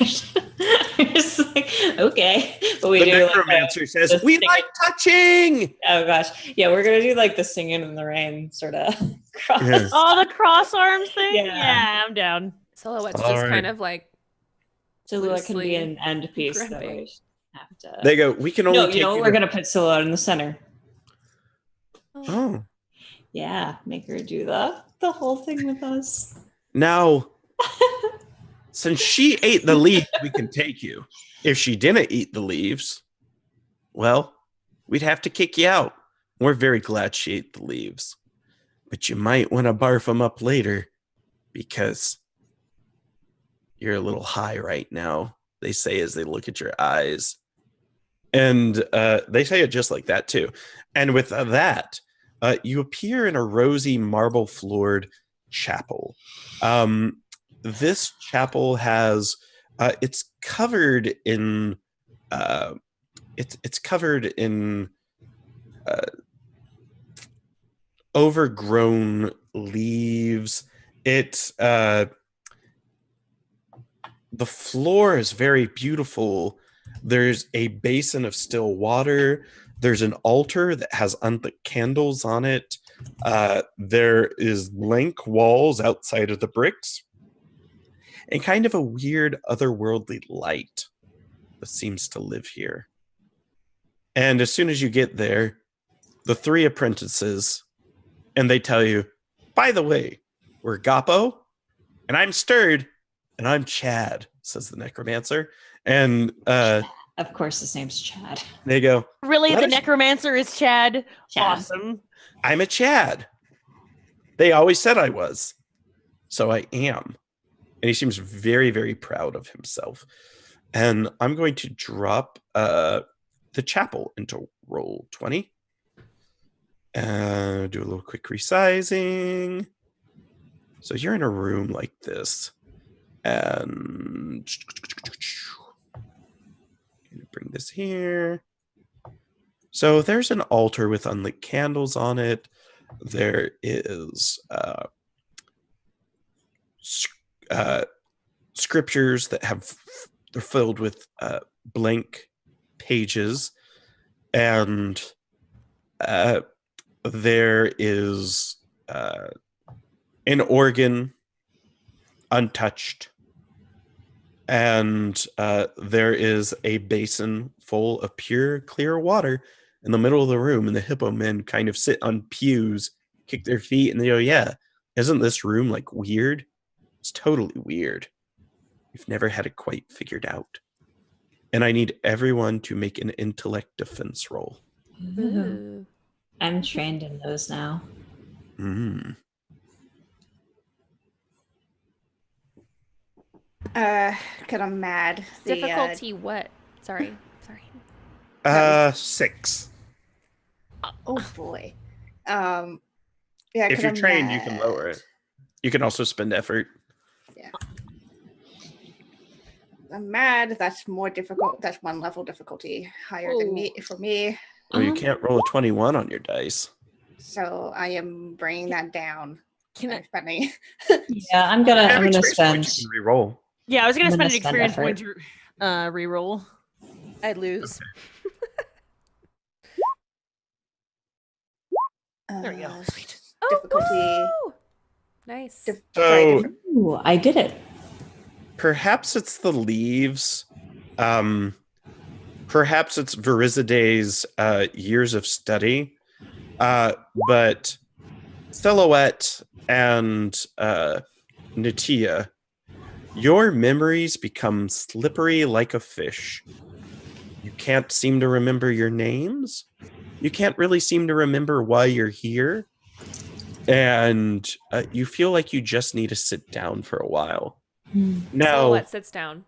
It's like, okay. But we The do necromancer says, we like touching! Oh gosh. Yeah, we're gonna do like the singing in the rain sort of cross. Yeah. Oh, the cross arms thing? Yeah. Yeah, I'm down. Silhouette's All just right. kind of like Silhouette can be an end piece that gripping. we have to. They go, we can only No, take you know what? you We're gonna put Silhouette in the center. Oh. Yeah, make her do the whole thing with us. Now, since she ate the leaf, we can take you. If she didn't eat the leaves, well, we'd have to kick you out. We're very glad she ate the leaves. But you might want to barf them up later because you're a little high right now, they say as they look at your eyes. And they say it just like that, too. And with that, you appear in a rosy marble-floored chapel. This chapel has it's covered in overgrown leaves. The floor is very beautiful. There's a basin of still water. There's an altar that has unlit candles on it. There is blank walls outside of the bricks. And kind of a weird otherworldly light that seems to live here. And as soon as you get there, the three apprentices, and they tell you, by the way, we're Goppo, and I'm Stirred, and I'm Chad, says the necromancer. And of course, his name's Chad. they go, Really, the necromancer is Chad? Awesome. I'm a Chad. They always said I was. So I am. And he seems very, very proud of himself. And I'm going to drop the chapel into roll 20. Do a little quick resizing. So you're in a room like this. And bring this here. So there's an altar with unlit candles on it. There is scriptures that they're filled with blank pages, and there is an organ untouched, and there is a basin full of pure clear water in the middle of the room, and the hippo men kind of sit on pews, kick their feet, and they go, yeah, isn't this room like weird? It's totally weird. We've never had it quite figured out. And I need everyone to make an intellect defense roll. Ooh. I'm trained in those now. Mm. Because I'm mad. Difficulty what? Sorry. That 6. Oh boy. Yeah, If because you're I'm trained, mad. you can lower it. You can also spend effort. Yeah. I'm mad. That's more difficult. That's 1 level difficulty higher than me for me. Well, you can't roll a 21 on your dice. So I am bringing that down. Can I? Spending. Yeah, I'm gonna Experience spend. points you can re-roll. Yeah, I was gonna I'm spend gonna an spend experience effort. point to reroll. I'd lose. There we go. Sweet. Difficulty. Oh, nice. So Ooh, I did it. perhaps it's the leaves. Perhaps it's Verizide's years of study. But Silhouette and Natia, your memories become slippery like a fish. You can't seem to remember your names. You can't really seem to remember why you're here. And you feel like you just need to sit down for a while. Now, Silhouette sits down.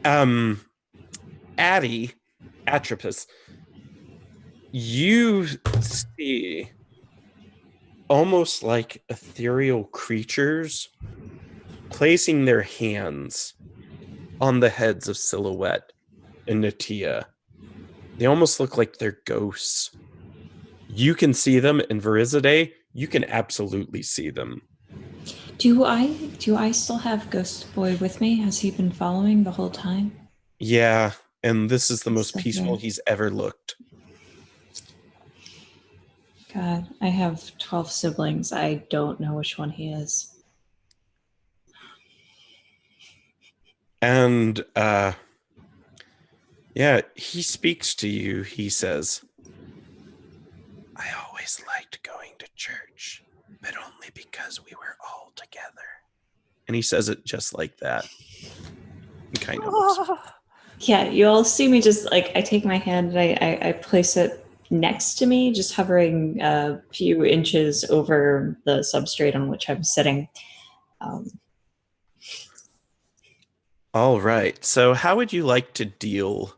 Addie, Atropus, you see almost like ethereal creatures placing their hands on the heads of Silhouette and Natia. They almost look like they're ghosts. You can see them in Verizide. You can absolutely see them. Do I still have Ghost Boy with me? Has he been following the whole time? Yeah, and this is the most So peaceful good. he's ever looked. God, I have 12 siblings. I don't know which one he is. And yeah, he speaks to you. He says, I always liked going to church, but only because we were all together. And he says it just like that. He kind of looks. Yeah, you all see me just like I take my hand and I place it next to me, just hovering a few inches over the substrate on which I'm sitting. All right. So, how would you like to deal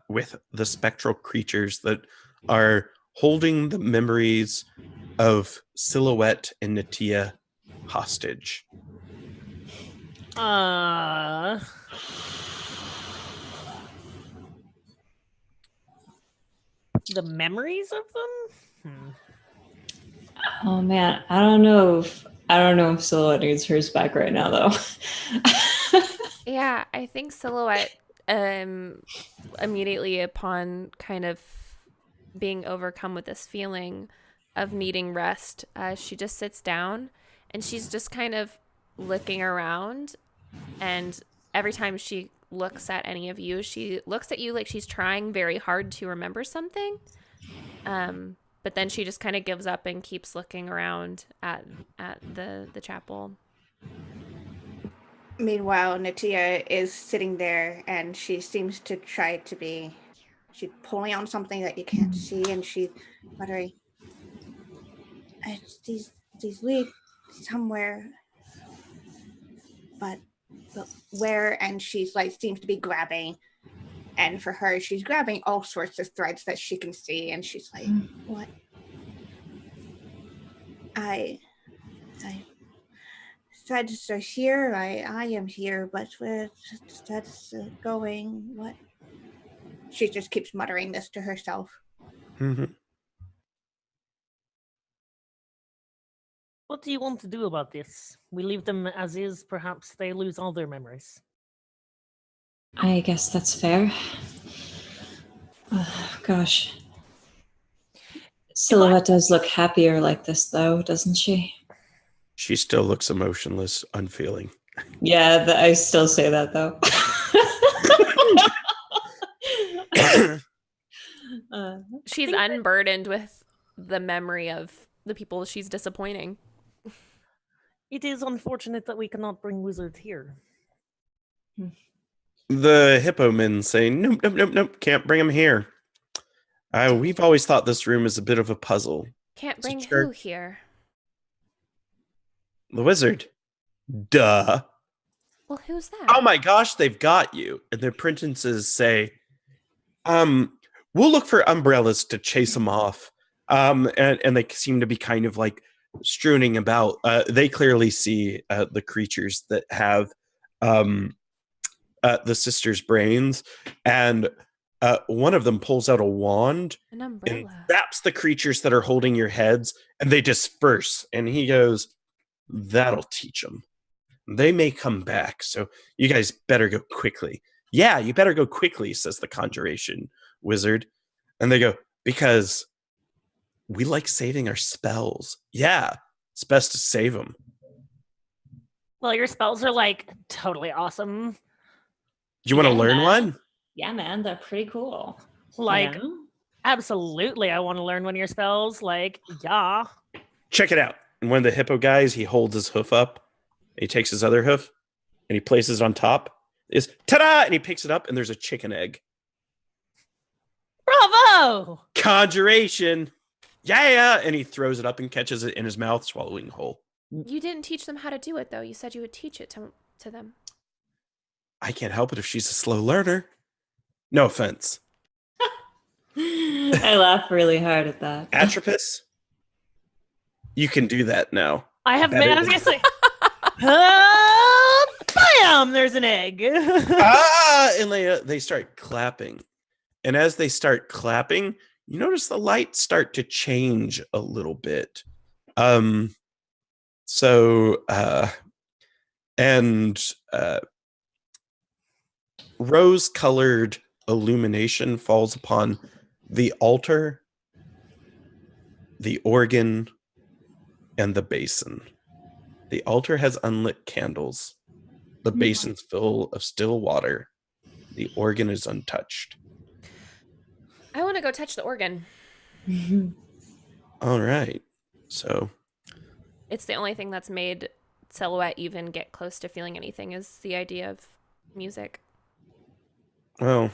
with the spectral creatures that are holding the memories of Silhouette and Natia hostage? The memories of them? Oh man, I don't know if Silhouette needs hers back right now though. Yeah, I think Silhouette immediately upon kind of being overcome with this feeling of needing rest, she just sits down and she's just kind of looking around, and every time she looks at any of you, she looks at you like she's trying very hard to remember something. But then she just kind of gives up and keeps looking around at the chapel. Meanwhile, Natia is sitting there and she seems to try to be. She's pulling on something that you can't see, and she's muttering, these lead somewhere, but where? And she's like, seems to be grabbing. And for her, she's grabbing all sorts of threads that she can see, and she's like, what? I threads are here. I am here, but where threads going? What? She just keeps muttering this to herself. Mm-hmm. What do you want to do about this? We leave them as is, perhaps they lose all their memories. I guess that's fair. Gosh. Silhouette does look happier like this though, doesn't she? She still looks emotionless, unfeeling. Yeah, I still say that though. She's unburdened with the memory of the people she's disappointing. It is unfortunate that we cannot bring wizards here. The hippo men say, nope, can't bring him here. We've always thought this room is a bit of a puzzle. Can't So bring sure. who here? The wizard. Duh. Well, who's that? Oh my gosh, they've got you. And the apprentices say, we'll look for umbrellas to chase them off. And they seem to be kind of like strewing about. They clearly see the creatures that have the sisters' brains. And one of them pulls out a wand An and umbrella. zaps the creatures that are holding your heads, and they disperse. And he goes, that'll teach them. They may come back, so you guys better go quickly. Yeah, you better go quickly, says the conjuration wizard. And they go, because we like saving our spells. Yeah, it's best to save them. Well, your spells are like totally awesome. You want to Yeah, learn man. one? Yeah, man, they're pretty cool. Like, You know? absolutely, I want to learn one of your spells. Like, yeah. Check it out. And one of the hippo guys, he holds his hoof up. He takes his other hoof and he places it on top. Is ta-da! And he picks it up and there's a chicken egg. Bravo! Conjuration. Yeah! And he throws it up and catches it in his mouth, swallowing whole. You didn't teach them how to do it, though. You said you would teach it to them. I can't help it if she's a slow learner. No offense. I laugh really hard at that. Atropus, you can do that now. I have Better I was gonna say, bam! There's an egg. And they start clapping. And as they start clapping, you notice the lights start to change a little bit. Rose-colored illumination falls upon the altar, the organ, and the basin. The altar has unlit candles. The basin's full of still water. The organ is untouched. I want to go touch the organ. All right. So It's the only thing that's made Silhouette even get close to feeling anything is the idea of music. well,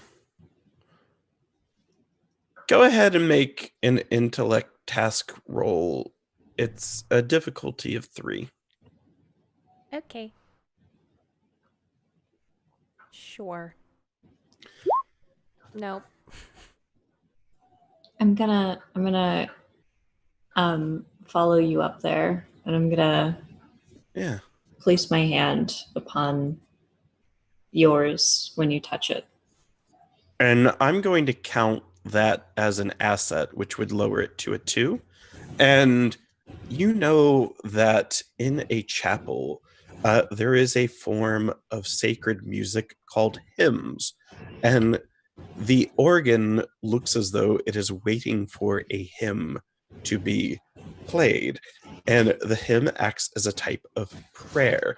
go ahead and make an intellect task roll. It's a difficulty of 3. Okay. Sure. No. I'm gonna follow you up there, and I'm gonna Yeah. place my hand upon yours when you touch it. And I'm going to count that as an asset, which would lower it to a 2. And you know that in a chapel, there is a form of sacred music called hymns. And the organ looks as though it is waiting for a hymn to be played. And the hymn acts as a type of prayer.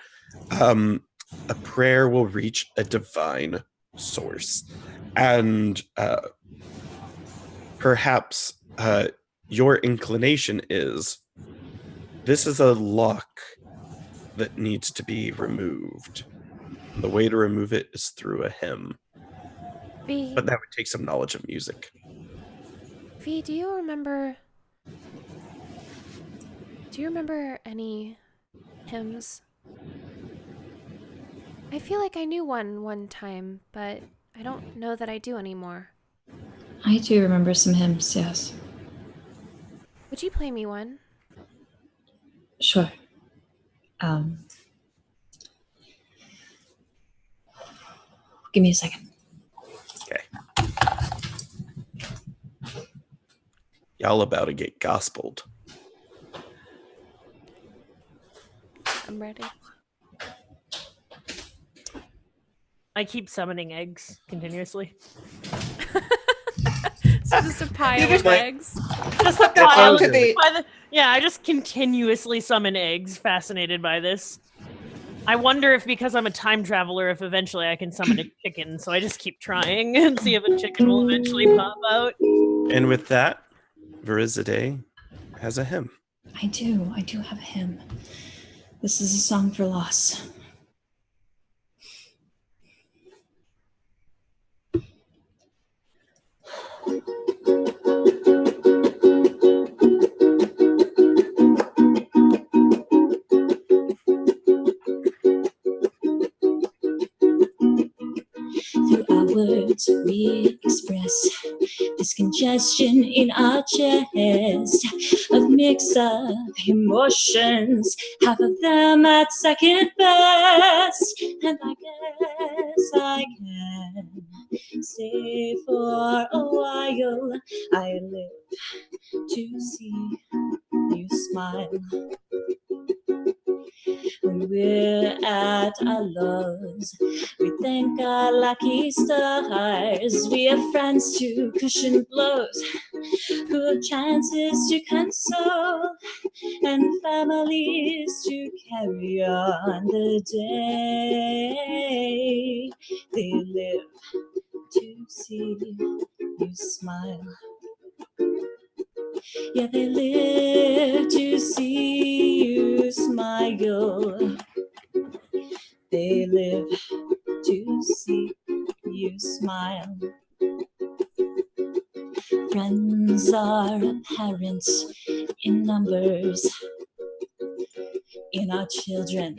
A prayer will reach a divine source. And perhaps your inclination is this is a lock that needs to be removed. The way to remove it is through a hymn. V, But that would take some knowledge of music. V, do you remember any hymns? I feel like I knew one time, but I don't know that I do anymore. I do remember some hymns, yes. Would you play me one? Sure. Give me a second. Okay. Y'all about to get gospeled. I'm ready. I keep summoning eggs continuously. So just a pile You just of like- eggs. Just a That's pile. to the- Yeah, I just continuously summon eggs. Fascinated by this. I wonder if because I'm a time traveler, if eventually I can summon a chicken. So I just keep trying and see if a chicken will eventually pop out. And with that, Verizade has a hymn. I do have a hymn. This is a song for loss. we express this congestion in our chest of mix-up emotions, half of them at second best. And I guess I can stay for a while. I live to see you smile. When we're at our lows, we thank our lucky stars. We have friends to cushion blows, who have chances to console, and families to carry on the day. They live to see you smile. Yeah, they live to see you smile. They live to see you smile. Friends are apparent in numbers, in our children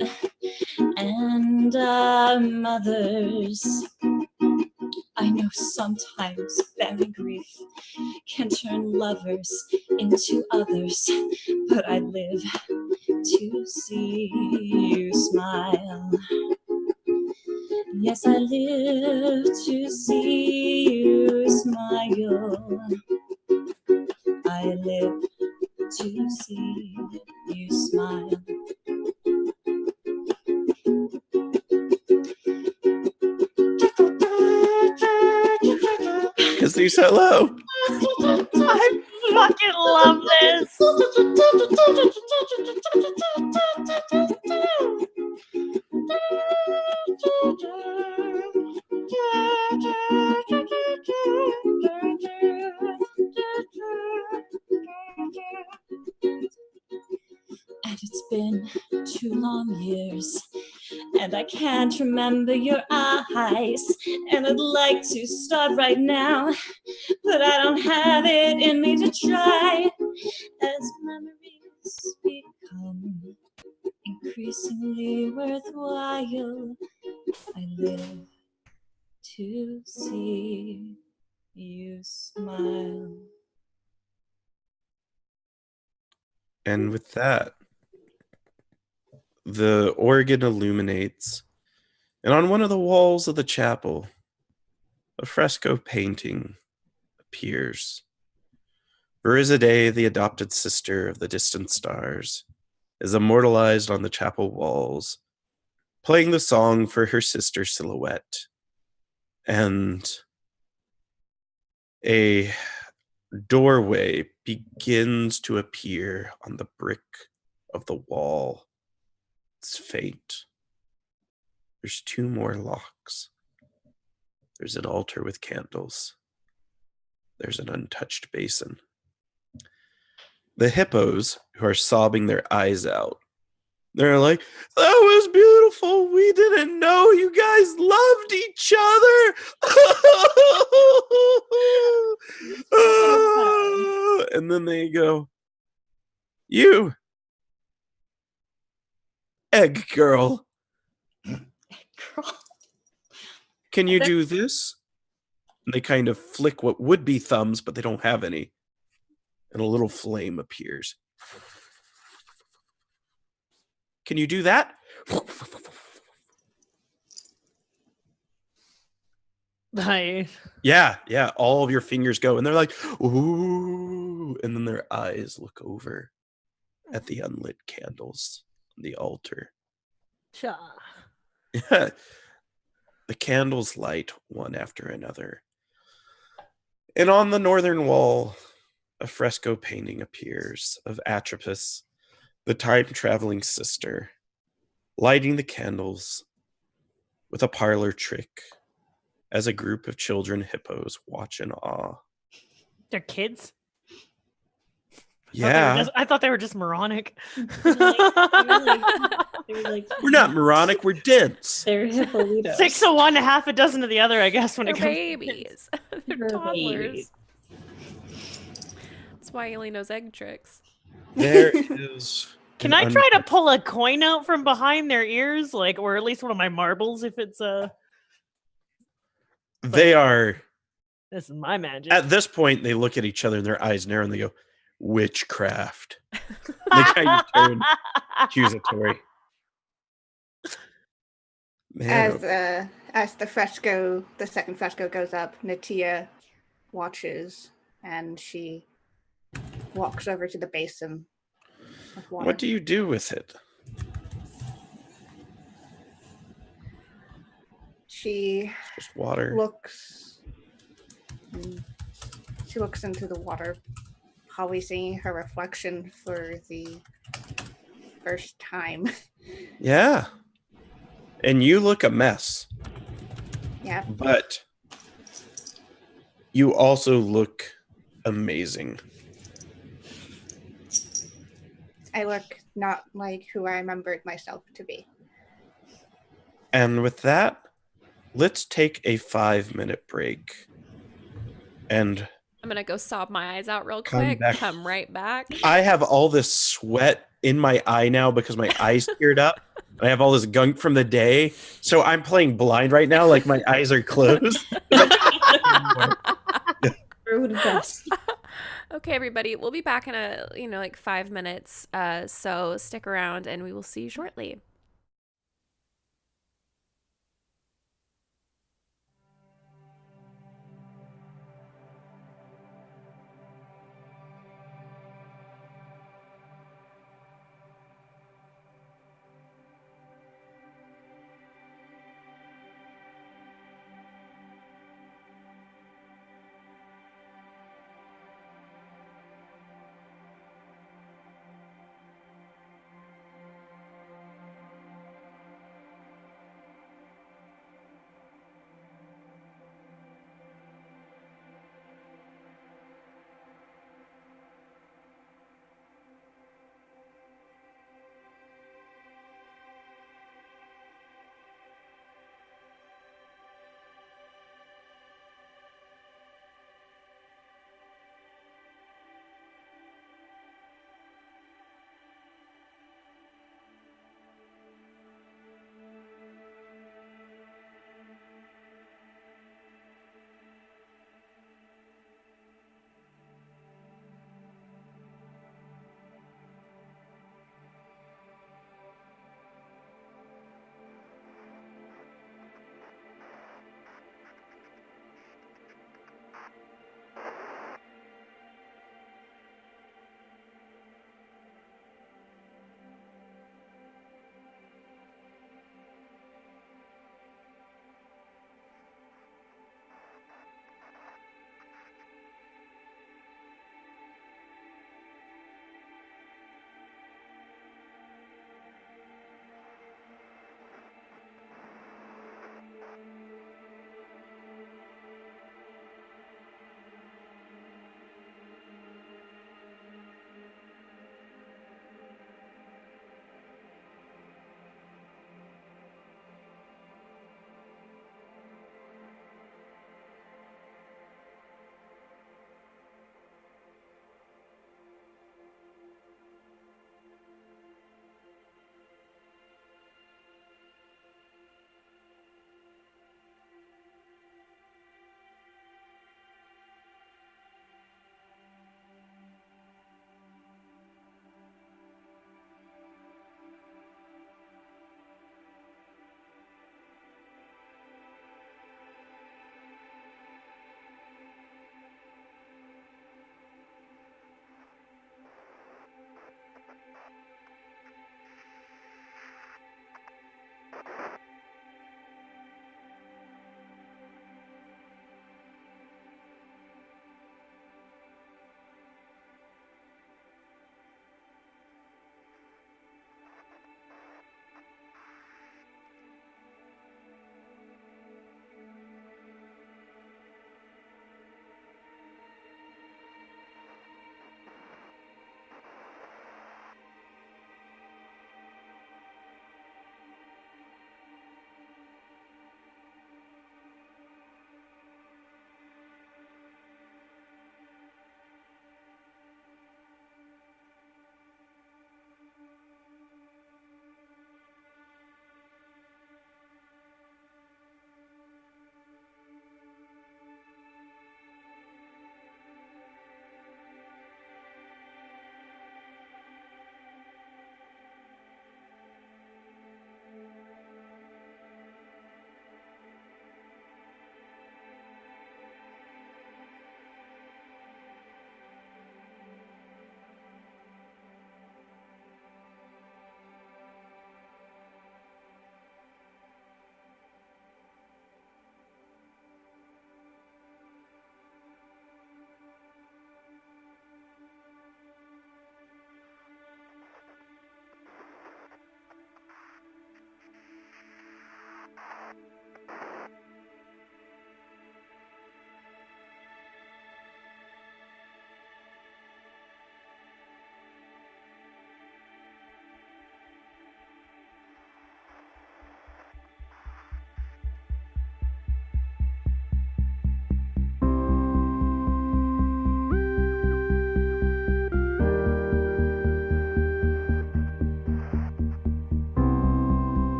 and our mothers. I know sometimes bearing grief can turn lovers into others, but I live to see you smile. Yes, I live to see you smile. I live to see you smile. Because they're so low. I fucking love this. And it's been 2 long years, and I can't remember your eyes. And I'd like to start right now, but I don't have it in me to try. As memories become increasingly worthwhile, I live to see you smile. And with that, the organ illuminates, and on one of the walls of the chapel, a fresco painting appears. Verizade, the adopted sister of the distant stars, is immortalized on the chapel walls, playing the song for her sister Silhouette. And a doorway begins to appear on the brick of the wall. It's faint. There's 2 more locks. There's an altar with candles. There's an untouched basin. The hippos, who are sobbing their eyes out, they're like, "That was beautiful. We didn't know you guys loved each other." And then they go, "You, egg girl, can you do this?" And they kind of flick what would be thumbs, but they don't have any. And a little flame appears. "Can you do that?" Yeah, all of your fingers go, and they're like, "Ooh," and then their eyes look over at the unlit candles on the altar. The candles light one after another. And on the northern wall, a fresco painting appears of Atropos, the time-traveling sister, lighting the candles with a parlor trick as a group of children hippos watch in awe. They're kids? Yeah. I thought they were just moronic. They were like, We're not moronic, we're dense. they're hippolitos. 6 of one, half a dozen of the other, I guess, when They're it comes babies. They're They're toddlers. babies. That's why he only knows egg tricks. There is. Can I try to pull a coin out from behind their ears? Like, or at least one of my marbles if it's a... They are. This is my magic. At this point, they look at each other and their eyes narrow and they go, witchcraft. They kind of turn accusatory. Man, As the second fresco goes up, Natia watches and she walks over to the basin of water. what do you do with it? She Just water. looks into the water, probably seeing her reflection for the first time. Yeah. And you look a mess. Yeah. But you also look amazing. I look not like who I remembered myself to be. And with that, let's take a 5-minute break. And I'm gonna go sob my eyes out real Come quick. back. Come right back. I have all this sweat in my eye now because my eyes teared up. And I have all this gunk from the day. So I'm playing blind right now, like my eyes are closed. We're the best. Okay, everybody, we'll be back in like 5 minutes. So stick around, and we will see you shortly.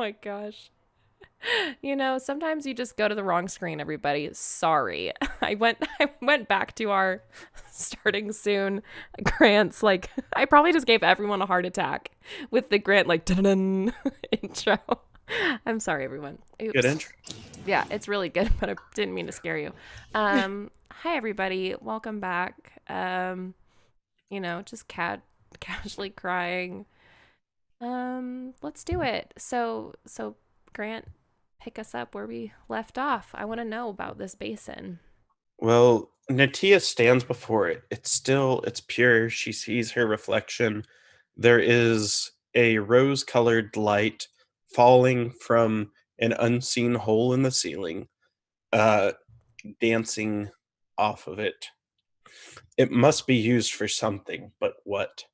my gosh. You know, sometimes you just go to the wrong screen, everybody. Sorry. I went back to our starting soon Grant's, like, I probably just gave everyone a heart attack with the Grant, like, dun intro. I'm sorry, everyone. Oops. Good intro. Yeah, it's really good, but I didn't mean to scare you. Hi, everybody. Welcome back. You know, just casually crying. Let's do it. So Grant, pick us up where we left off. I want to know about this basin. Well, Natia stands before it. It's pure. She sees her reflection. There is a rose-colored light falling from an unseen hole in the ceiling, dancing off of it. It must be used for something, but what?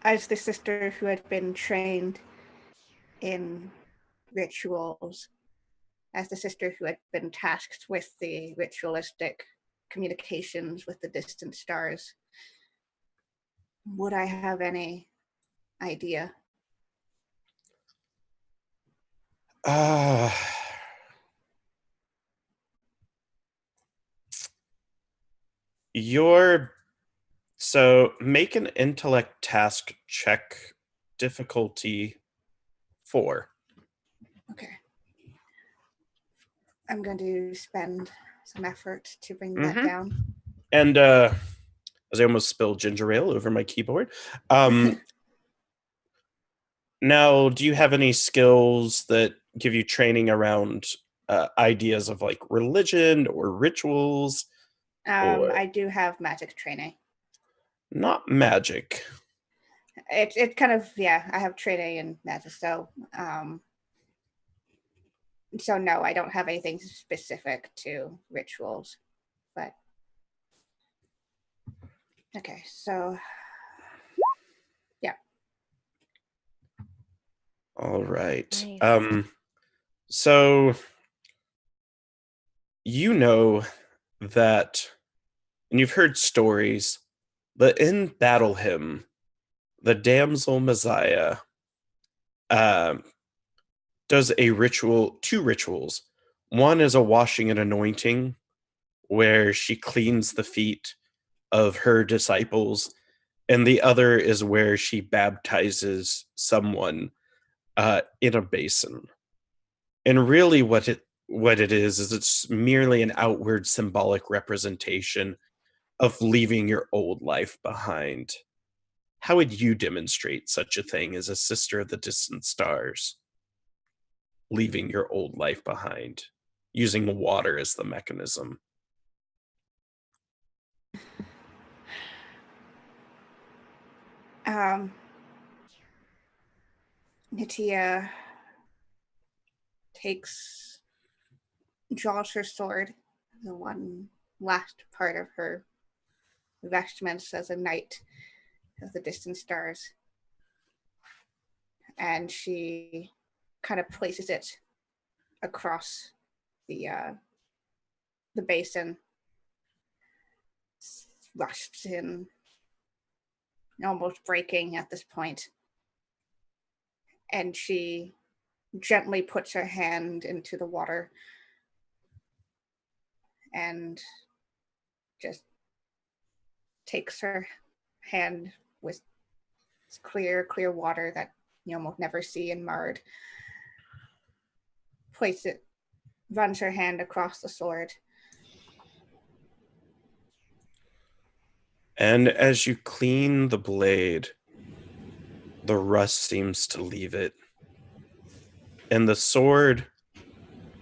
As the sister who had been trained in rituals, as the sister who had been tasked with the ritualistic communications with the distant stars, would I have any idea? So make an intellect task check, difficulty 4. Okay. I'm going to spend some effort to bring that down. And as I almost spilled ginger ale over my keyboard. Now, do you have any skills that give you training around ideas of like religion or rituals? I do have magic training. Not magic. It kind of, yeah, I have training in magic, so no, I don't have anything specific to rituals, but okay, so yeah. All right. Nice. So you know that, and you've heard stories, that in Battle Hymn, the damsel Messiah does two rituals. One is a washing and anointing, where she cleans the feet of her disciples, and the other is where she baptizes someone in a basin. And really what it is it's merely an outward symbolic representation of leaving your old life behind. How would you demonstrate such a thing as a sister of the distant stars? Leaving your old life behind, using water as the mechanism. Natia draws her sword, the one last part of her vestments as a knight of the distant stars, and she kind of places it across the basin, rushed in, almost breaking at this point, and she gently puts her hand into the water and just takes her hand with clear water that you almost never see in Marr'd, runs her hand across the sword. And as you clean the blade, the rust seems to leave it. And the sword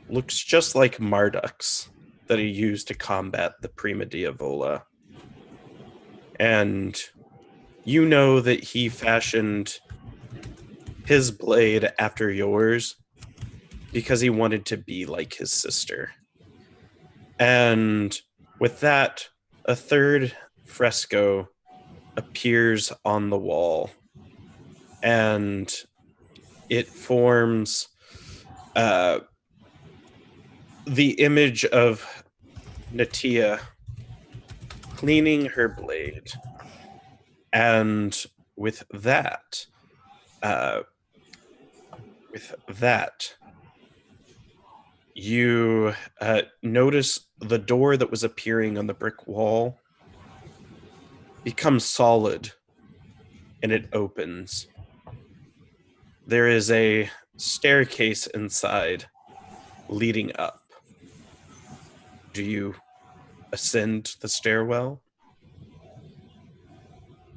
looks just like Marduk's that he used to combat the Prima Diavola. And you know that he fashioned his blade after yours because he wanted to be like his sister. And with that, a third fresco appears on the wall, and it forms the image of Natia cleaning her blade, and with that, you notice the door that was appearing on the brick wall becomes solid, and it opens. There is a staircase inside leading up. Do you ascend the stairwell?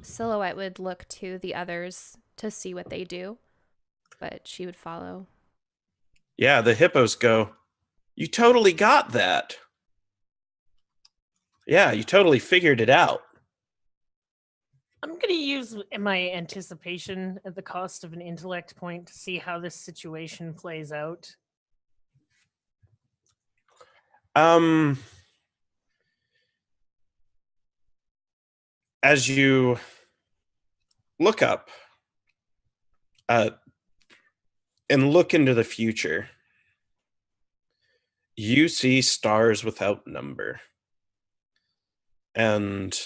Silhouette would look to the others to see what they do, but she would follow. Yeah, the hippos go, "You totally got that. Yeah, you totally figured it out." I'm going to use my anticipation at the cost of an intellect point to see how this situation plays out. As you look up and look into the future, you see stars without number. And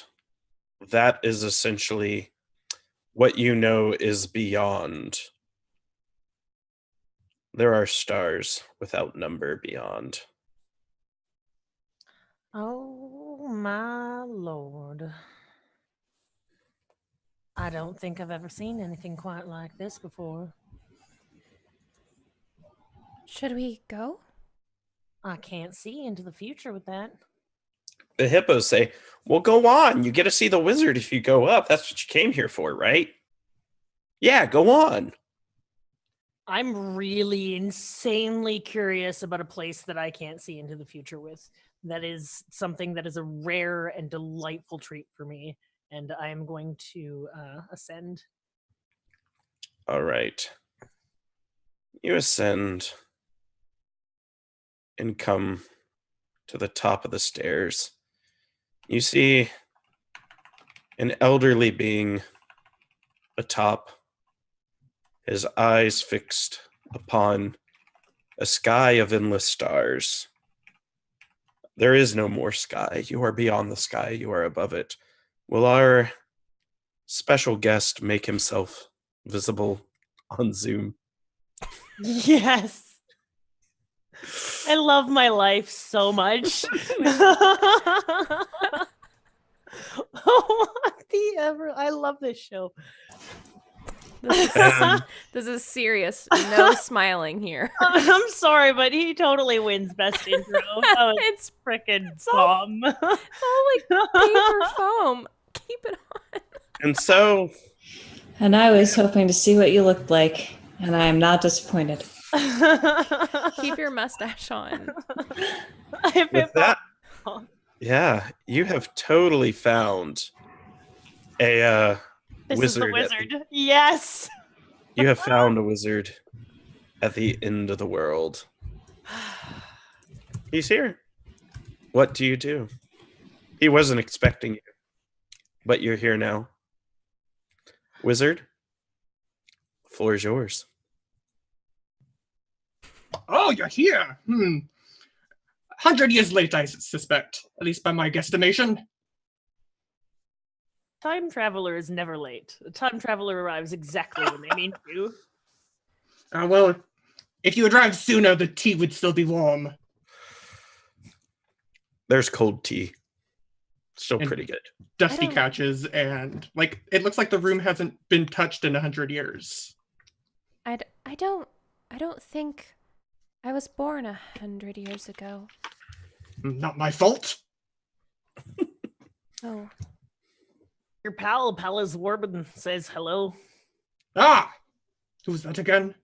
that is essentially what you know is beyond. There are stars without number beyond. Oh my lord. I don't think I've ever seen anything quite like this before. Should we go? I can't see into the future with that. The hippos say, "Well, go on. You get to see the wizard if you go up. That's what you came here for, right? Yeah, go on." I'm really insanely curious about a place that I can't see into the future with. That is something that is a rare and delightful treat for me, and I am going to ascend. All right. You ascend and come to the top of the stairs. You see an elderly being atop, his eyes fixed upon a sky of endless stars. There is no more sky. You are beyond the sky. You are above it. Will our special guest make himself visible on Zoom? Yes. I love my life so much. I love this show. This is serious. No smiling here. I'm sorry, but he totally wins best intro. It's freaking bomb. It's all like paper foam. Keep it on. And so... And I was hoping to see what you looked like, and I am not disappointed. Keep your mustache on. With that, yeah, you have totally found a this wizard. Is the wizard. Yes. You have found a wizard at the end of the world. He's here. What do you do? He wasn't expecting you, but you're here now. Wizard, the floor is yours. Oh, you're here. 100 years late, I suspect, at least by my guesstimation. Time traveler is never late. A time traveler arrives exactly when they mean to. Well, if you arrived sooner, the tea would still be warm. There's cold tea. Still And pretty good. Dusty couches, and it looks like the room hasn't been touched in 100 years. I don't think I was born 100 years ago. Not my fault. Oh. Your pal, Palace Warbin, says hello. Ah! Who's that again?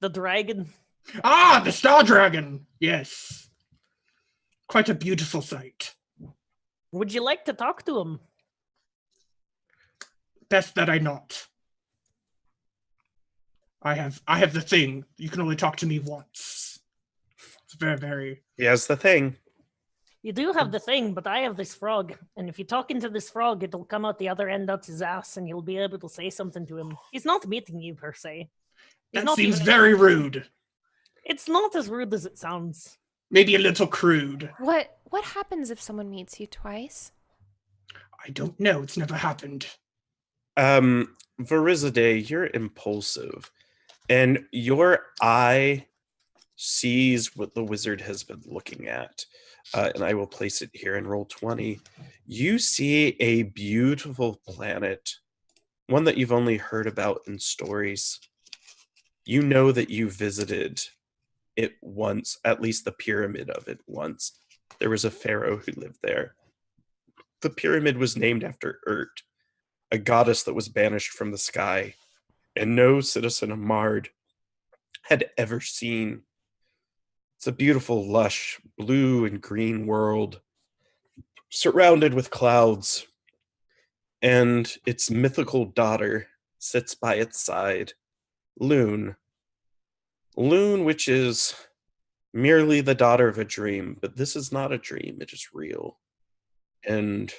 The dragon. Ah, the Star Dragon! Yes. Quite a beautiful sight. Would you like to talk to him? Best that I not. I have the thing. You can only talk to me once. It's very, very... He has the thing. You do have the thing, but I have this frog. And if you talk into this frog, it'll come out the other end out his ass, and you'll be able to say something to him. He's not meeting you, per se. That seems very rude. It's not as rude as it sounds. Maybe a little crude. What happens if someone meets you twice? I don't know. It's never happened. Verizade, you're impulsive, and your eye sees what the wizard has been looking at. And I will place it here in roll 20. You see a beautiful planet, one that you've only heard about in stories. You know that you visited it once, at least the pyramid of it once. There was a pharaoh who lived there. The pyramid was named after Urt, a goddess that was banished from the sky, and no citizen of Marr'd had ever seen. It's a beautiful, lush, blue and green world, surrounded with clouds, and its mythical daughter sits by its side, Loon. Loon, which is merely the daughter of a dream, but this is not a dream, it is real. And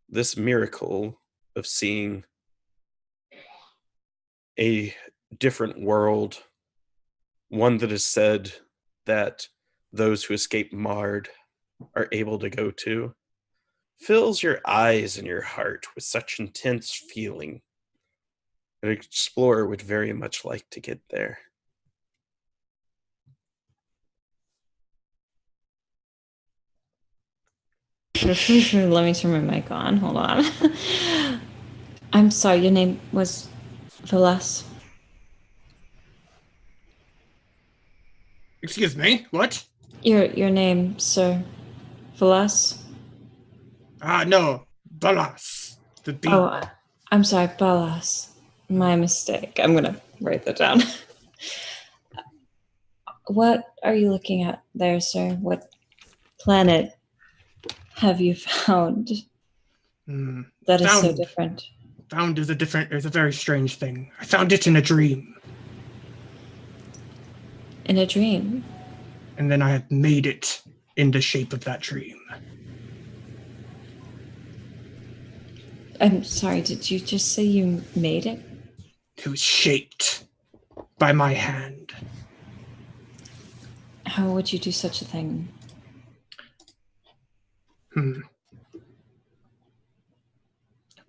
this miracle of seeing a different world, one that is said that those who escape Marr'd are able to go to, fills your eyes and your heart with such intense feeling. An explorer would very much like to get there. Let me turn my mic on. Hold on. I'm sorry, your name was Velas. Excuse me, what? Your name, sir. Velas? No, Balas. The bee. Oh, I'm sorry, Balas. My mistake. I'm gonna write that down. What are you looking at there, sir? What planet have you found that is so different? Found is a very strange thing. I found it in a dream. In a dream? And then I had made it in the shape of that dream. I'm sorry, did you just say you made it? It was shaped by my hand. How would you do such a thing?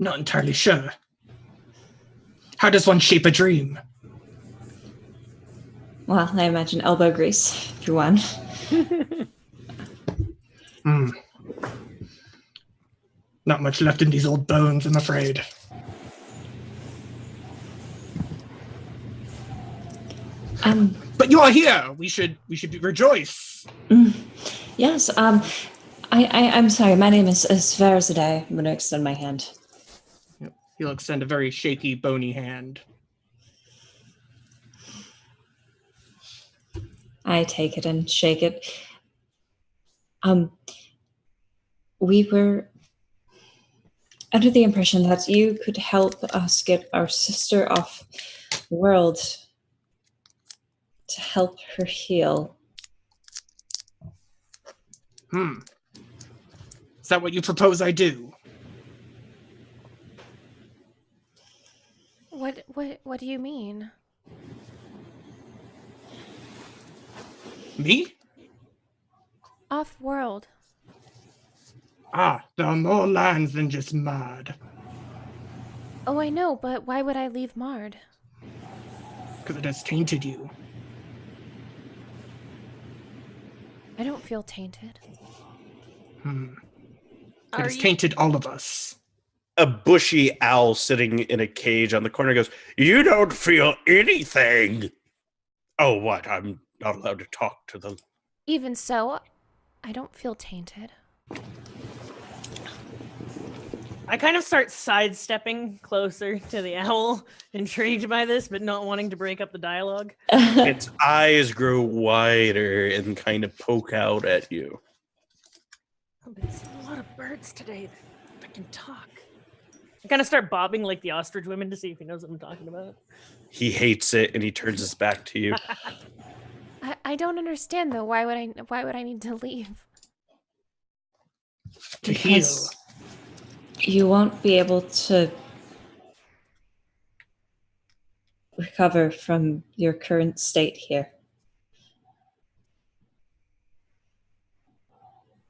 Not entirely sure. How does one shape a dream? Well, I imagine elbow grease, if you want. Not much left in these old bones, I'm afraid. But you are here. We should rejoice. Yes. I'm sorry. My name is Verizade. I'm going to extend my hand. He'll extend a very shaky, bony hand. I take it and shake it. We were under the impression that you could help us get our sister off world to help her heal. Is that what you propose I do? What do you mean? Me? Off-world. There are more lands than just Marr'd. Oh, I know, but why would I leave Marr'd? Because it has tainted you. I don't feel tainted. It has tainted all of us. A bushy owl sitting in a cage on the corner goes, "You don't feel anything." Oh, what? I'm not allowed to talk to them. Even so, I don't feel tainted. I kind of start sidestepping closer to the owl, intrigued by this, but not wanting to break up the dialogue. Its eyes grow wider and kind of poke out at you. Oh, but it's a lot of birds today that can talk. I kind of start bobbing like the ostrich women to see if he knows what I'm talking about. He hates it and he turns his back to you. I don't understand though. Why would I need to leave? To heal. You won't be able to recover from your current state here.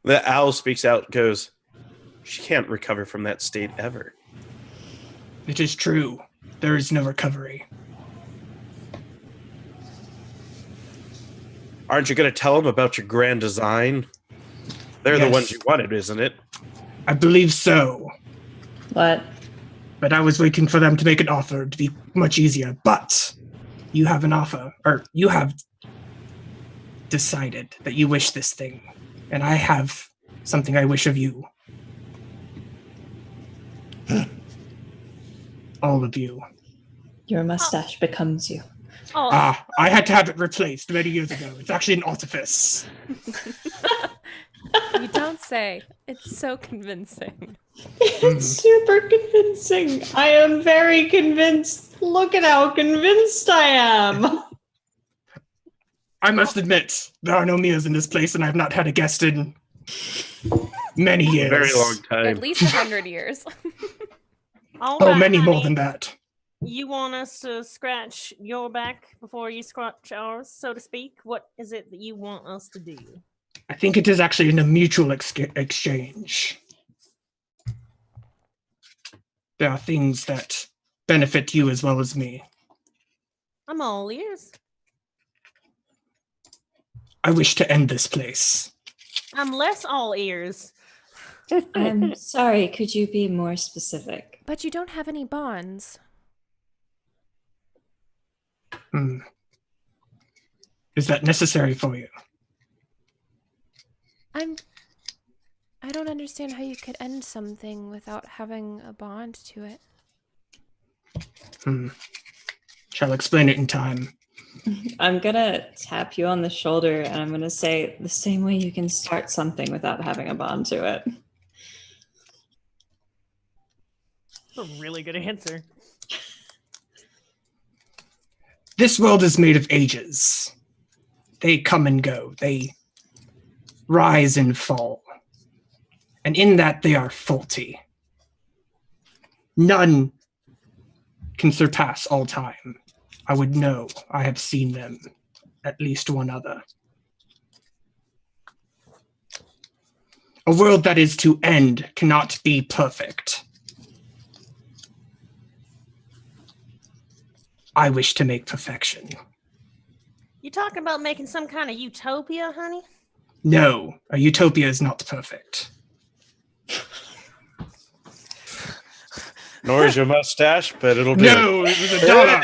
The owl speaks out, goes, "She can't recover from that state ever." It is true. There is no recovery. Aren't you going to tell them about your grand design? They're the Yes. ones you wanted, isn't it? I believe so. What? But I was waiting for them to make an offer to be much easier. But you have an offer, or you have decided that you wish this thing. And I have something I wish of you. All of you. Your mustache becomes you. Oh, I had to have it replaced many years ago. It's actually an artifice. You don't say. It's so convincing. It's super convincing. I am very convinced. Look at how convinced I am. I must admit, there are no meals in this place, and I have not had a guest in many years. Very long time. At least 100 years. all Oh, right, many more honey. than that. You want us to scratch your back before you scratch ours, so to speak? What is it that you want us to do? I think it is actually in a mutual exchange. There are things that benefit you as well as me. I'm all ears. I wish to end this place. I'm less all ears. I'm sorry, could you be more specific? But you don't have any bonds. Is that necessary for you? I don't understand how you could end something without having a bond to it. Shall explain it in time. I'm gonna tap you on the shoulder and I'm gonna say the same way you can start something without having a bond to it. That's a really good answer. This world is made of ages. They come and go. They rise and fall. And in that, they are faulty. None can surpass all time. I would know. I have seen them. At least one other. A world that is to end cannot be perfect. I wish to make perfection. You talking about making some kind of utopia, honey? No, a utopia is not perfect. Nor is your mustache, but it'll do. No, it was a dollar.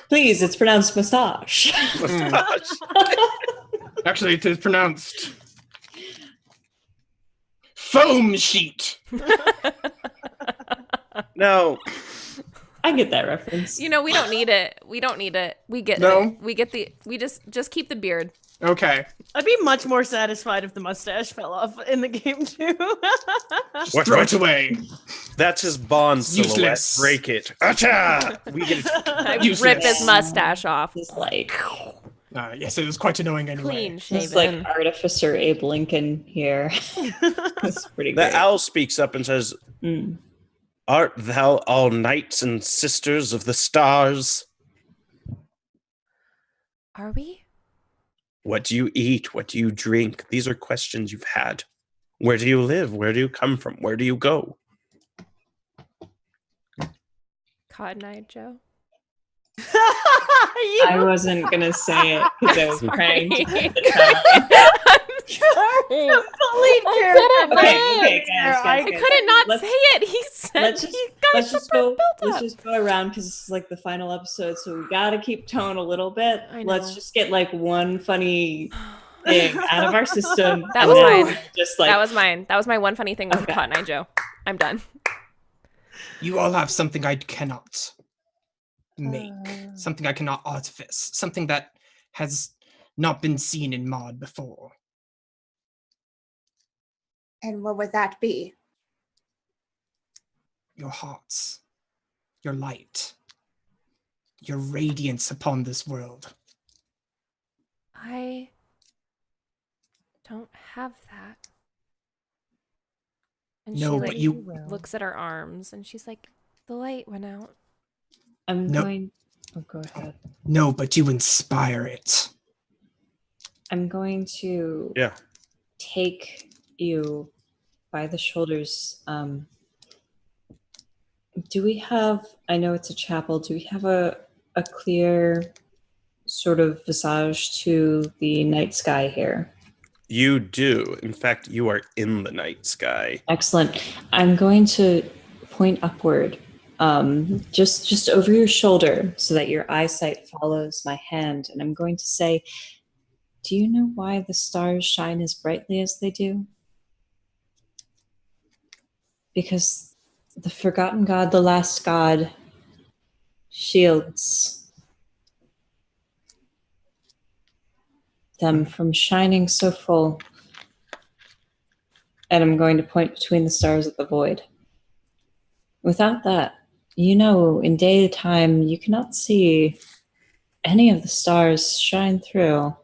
Please, it's pronounced mustache. Mustache. Actually, it is pronounced foam sheet. No. I get that reference. You know, we don't need it. We don't need it. We get No? it. We just keep the beard. Okay. I'd be much more satisfied if the mustache fell off in the game too. Just What- throw what? it away. That's his Bond silhouette. Useless. Break it. Acha! We get I Useless. rip his mustache off. Just like Yes, it was quite annoying anyway. Clean just like shaven. Artificer Abe Lincoln here. It's pretty The great. owl speaks up and says, Mm. "Art thou all knights and sisters of the stars? Are we? What do you eat? What do you drink? These are questions you've had. Where do you live? Where do you come from? Where do you go?" Cotton Eye Joe. I wasn't gonna say it because I was trying to keep the Okay, guys, I guys. couldn't not Let's- say it. He said let's just- he got let's the just go. built Let's up. just go around because this is like the final episode, so we gotta keep tone a little bit. I Let's know. just get like one funny thing out of our system. That and was then mine. Just like That was mine. That was my one funny thing with Okay. Cotton Eye Joe. I'm done. You all have something I cannot make. Something I cannot artifice. Something that has not been seen in Marr'd before. And what would that be? Your hearts. Your light. Your radiance upon this world. I don't have that. And No, she but like you- looks at her arms and she's like, the light went out. I'm No. going. Oh, go ahead. No, but you inspire it. I'm going to Yeah. take you by the shoulders Do we have, I know it's a chapel, do we have a clear sort of visage to the night sky here? You do. In fact, you are in the night sky. Excellent. I'm going to point upward, just over your shoulder so that your eyesight follows my hand. And I'm going to say, do you know why the stars shine as brightly as they do? Because the forgotten god, the last god, shields them from shining so full. And I'm going to point between the stars of the void. Without that, in daytime, you cannot see any of the stars shine through.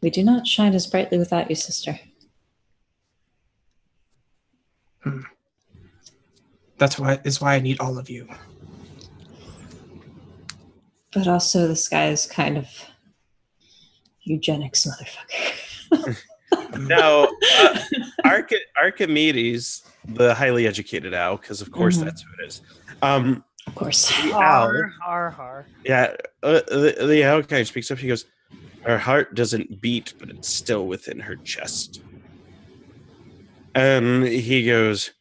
We do not shine as brightly without you, sister. That's why I need all of you. But also the sky is kind of eugenics, motherfucker. Now, Archimedes, the highly educated owl, because of course that's who it is. Of course. The owl, Har. yeah, the owl kind of speaks up. He goes, "Her heart doesn't beat, but it's still within her chest." And he goes,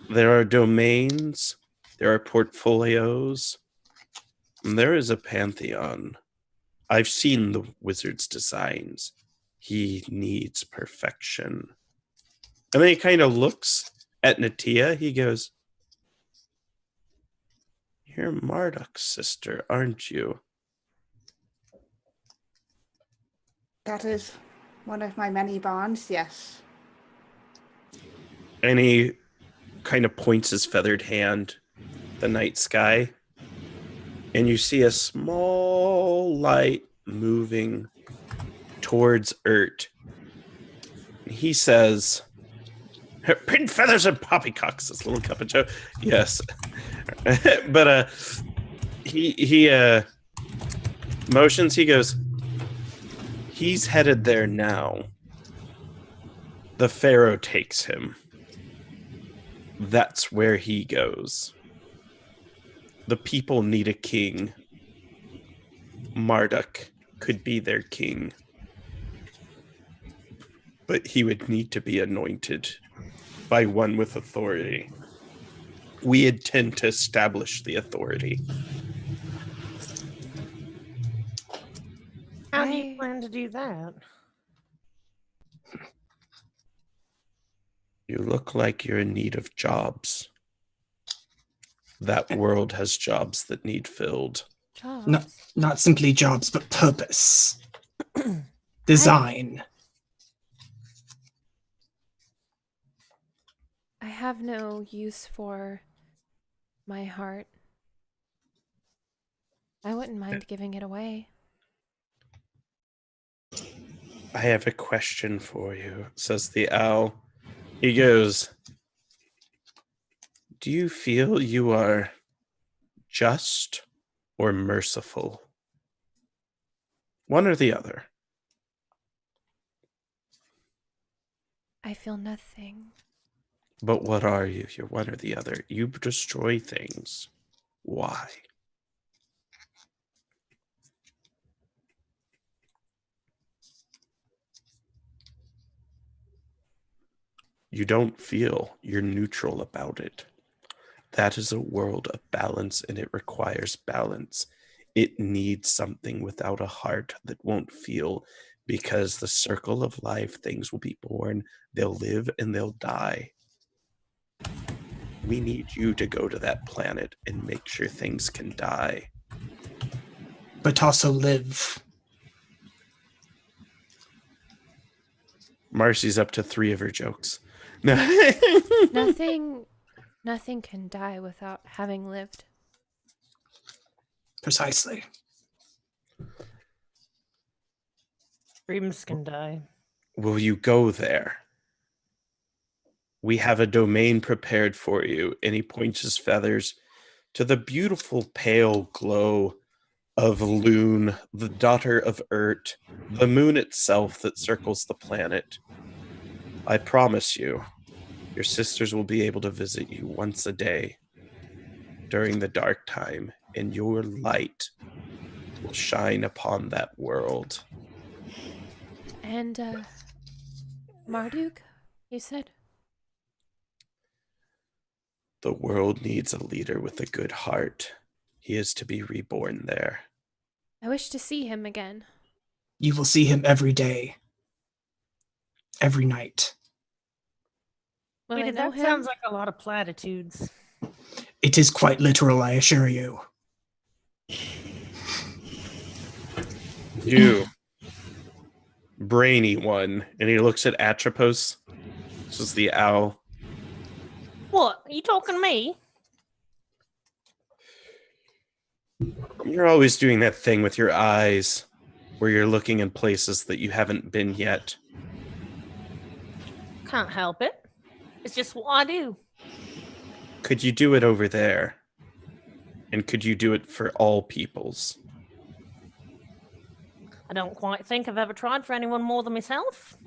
"There are domains, there are portfolios, and there is a pantheon. I've seen the wizard's designs. He needs perfection." And then he kind of looks at Natia. He goes, "You're Marduk's sister, aren't you?" That is one of my many bonds, yes. And he kind of points his feathered hand the night sky, and you see a small light moving towards Urt. He says, "Pin feathers and poppycocks," this little cup of joe. Yes. But he motions. He goes, "He's headed there now. The Pharaoh takes him. That's where he goes. The people need a king. Marduk could be their king. But he would need to be anointed by one with authority. We intend to establish the authority." How do you plan to do that? You look like you're in need of jobs. That world has jobs that need filled. Jobs. Not simply jobs, but purpose. Design. I have no use for my heart. I wouldn't mind giving it away. "I have a question for you," says the owl. He goes, "Do you feel you are just or merciful? One or the other?" I feel nothing. "But what are you? You're one or the other. You destroy things. Why?" You don't feel. You're neutral about it. That is a world of balance, and it requires balance. It needs something without a heart that won't feel, because the circle of life, things will be born, they'll live, and they'll die. We need you to go to that planet and make sure things can die. But also live. Marcy's up to 3 of her jokes. Nothing can die without having lived. Precisely. Dreams can die. Will you go there? We have a domain prepared for you. And he points his feathers to the beautiful pale glow of Lune, the daughter of Urt, the moon itself that circles the planet. I promise you, your sisters will be able to visit you once a day during the dark time, and your light will shine upon that world. And, Marduk, you said? The world needs a leader with a good heart. He is to be reborn there. I wish to see him again. You will see him every day, every night. Will I Wait, know that him? sounds like a lot of platitudes. It is quite literal, I assure you. You, brainy one. And he looks at Atropos. This is the owl. What? Are you talking to me? You're always doing that thing with your eyes where you're looking in places that you haven't been yet. Can't help it. It's just what I do. Could you do it over there? And could you do it for all peoples? I don't quite think I've ever tried for anyone more than myself.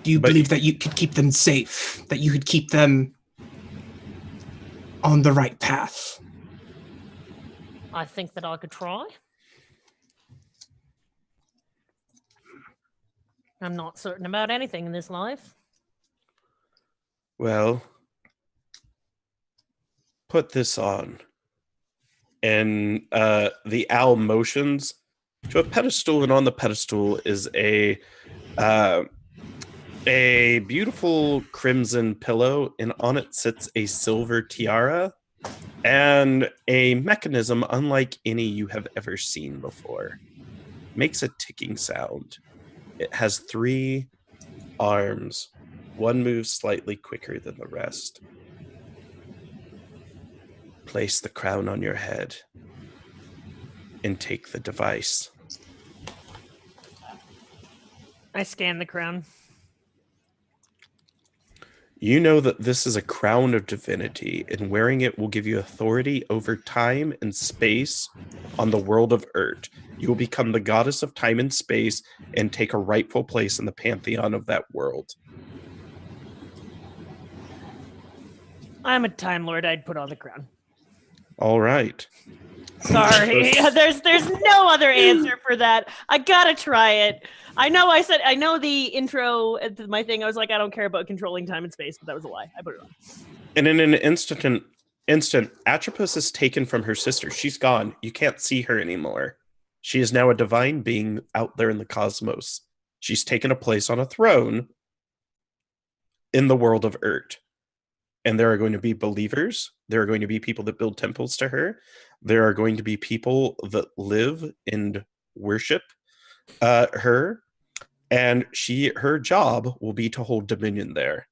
Do you But- believe that you could keep them safe? That you could keep them on the right path? I think that I could try. I'm not certain about anything in this life. Well, put this on. And the owl motions to a pedestal, and on the pedestal is a beautiful crimson pillow, and on it sits a silver tiara and a mechanism unlike any you have ever seen before. Makes a ticking sound. It has 3 arms. One moves slightly quicker than the rest. Place the crown on your head and take the device. I scan the crown. You know that this is a crown of divinity, and wearing it will give you authority over time and space on the world of Urt. You will become the goddess of time and space and take a rightful place in the pantheon of that world. I'm a Time Lord. I'd put on the crown. All right. Sorry. there's no other answer for that. I gotta try it. I know the intro to my thing. I was like, I don't care about controlling time and space, but that was a lie. I put it on. And in an instant, Atropos is taken from her sister. She's gone. You can't see her anymore. She is now a divine being out there in the cosmos. She's taken a place on a throne in the world of Urt. And there are going to be believers. There are going to be people that build temples to her. There are going to be people that live and worship her. And her job will be to hold dominion there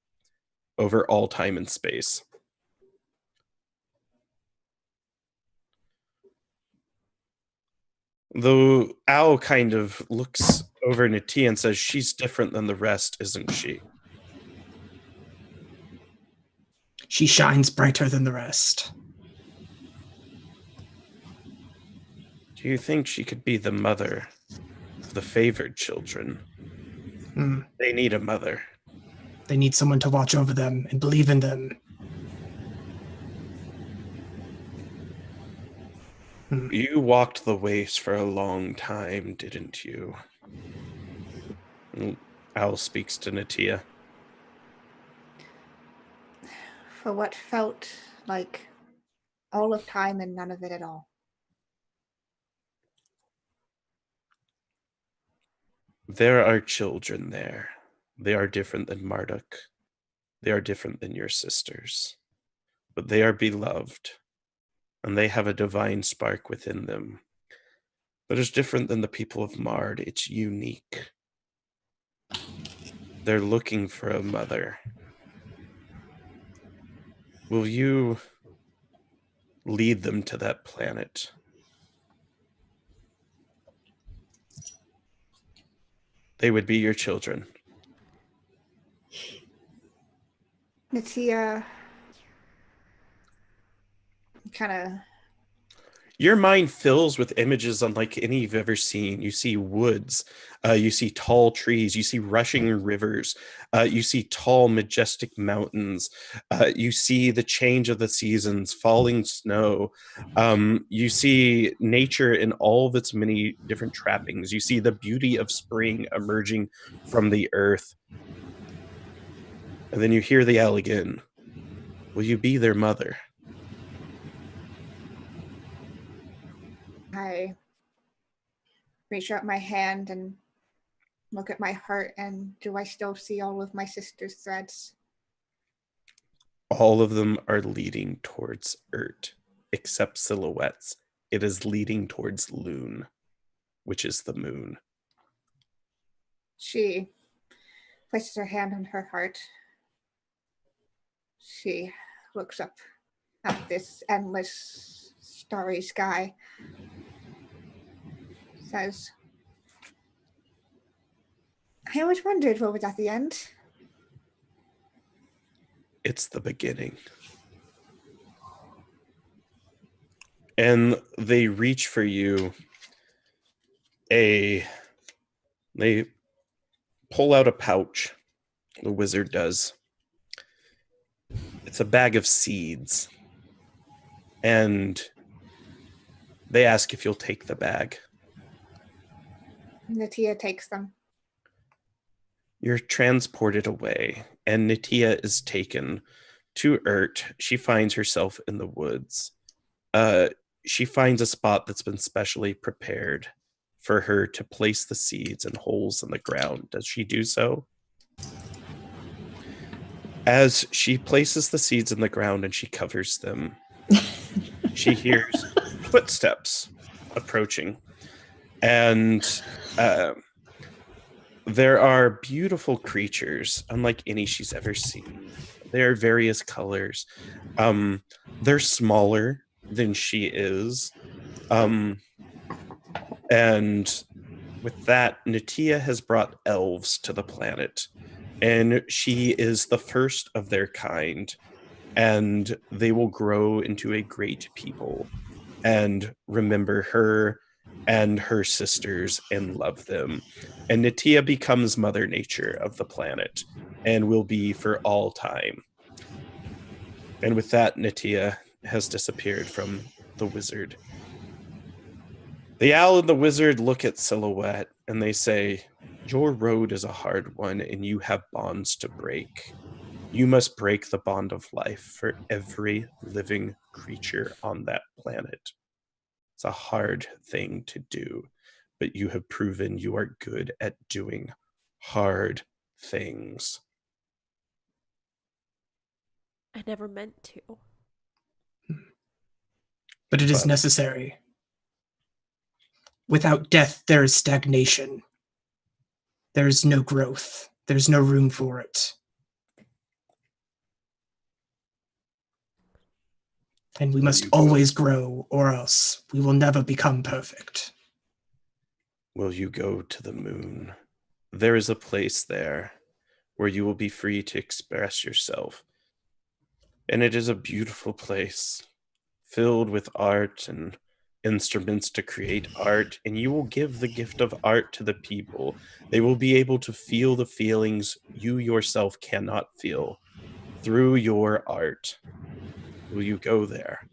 over all time and space. The owl kind of looks over Natia and says, she's different than the rest, isn't she? She shines brighter than the rest. Do you think she could be the mother of the favored children? They need a mother. They need someone to watch over them and believe in them. You walked the waste for a long time, didn't you? Owl speaks to Natia. For what felt like all of time and none of it at all. There are children there. They are different than Marduk. They are different than your sisters. But they are beloved. And they have a divine spark within them. But it's different than the people of Marr'd. It's unique. They're looking for a mother. Will you lead them to that planet? They would be your children. Natia kind of... Your mind fills with images unlike any you've ever seen. You see woods, you see tall trees, you see rushing rivers, you see tall, majestic mountains, you see the change of the seasons, falling snow. You see nature in all of its many different trappings. You see the beauty of spring emerging from the earth. And then you hear the owl again. Will you be their mother? I reach out my hand and look at my heart, and do I still see all of my sister's threads? All of them are leading towards Urt, except Silhouette's. It is leading towards Lune, which is the moon. She places her hand on her heart. She looks up at this endless starry sky. Says, I always wondered what was at the end. It's the beginning. And they reach for you they pull out a pouch. The wizard does. It's a bag of seeds. And they ask if you'll take the bag. Natia takes them. You're transported away, and Natia is taken to Urt. She finds herself in the woods. She finds a spot that's been specially prepared for her to place the seeds in holes in the ground. Does she do so? As she places the seeds in the ground and she covers them, she hears footsteps approaching. And there are beautiful creatures, unlike any she's ever seen. They are various colors. They're smaller than she is. And with that, Natia has brought elves to the planet. And she is the first of their kind. And they will grow into a great people and remember her and her sisters and love them. And Natia becomes Mother Nature of the planet and will be for all time. And with that, Natia has disappeared from the wizard. The owl and the wizard look at Silhouette and they say, your road is a hard one and you have bonds to break. You must break the bond of life for every living creature on that planet. It's a hard thing to do, but you have proven you are good at doing hard things. I never meant to. But it is necessary. Without death, there is stagnation. There is no growth. There's no room for it. And we must always grow, or else we will never become perfect. Will you go to the moon? There is a place there where you will be free to express yourself. And it is a beautiful place, filled with art and instruments to create art. And you will give the gift of art to the people. They will be able to feel the feelings you yourself cannot feel through your art. Will you go there?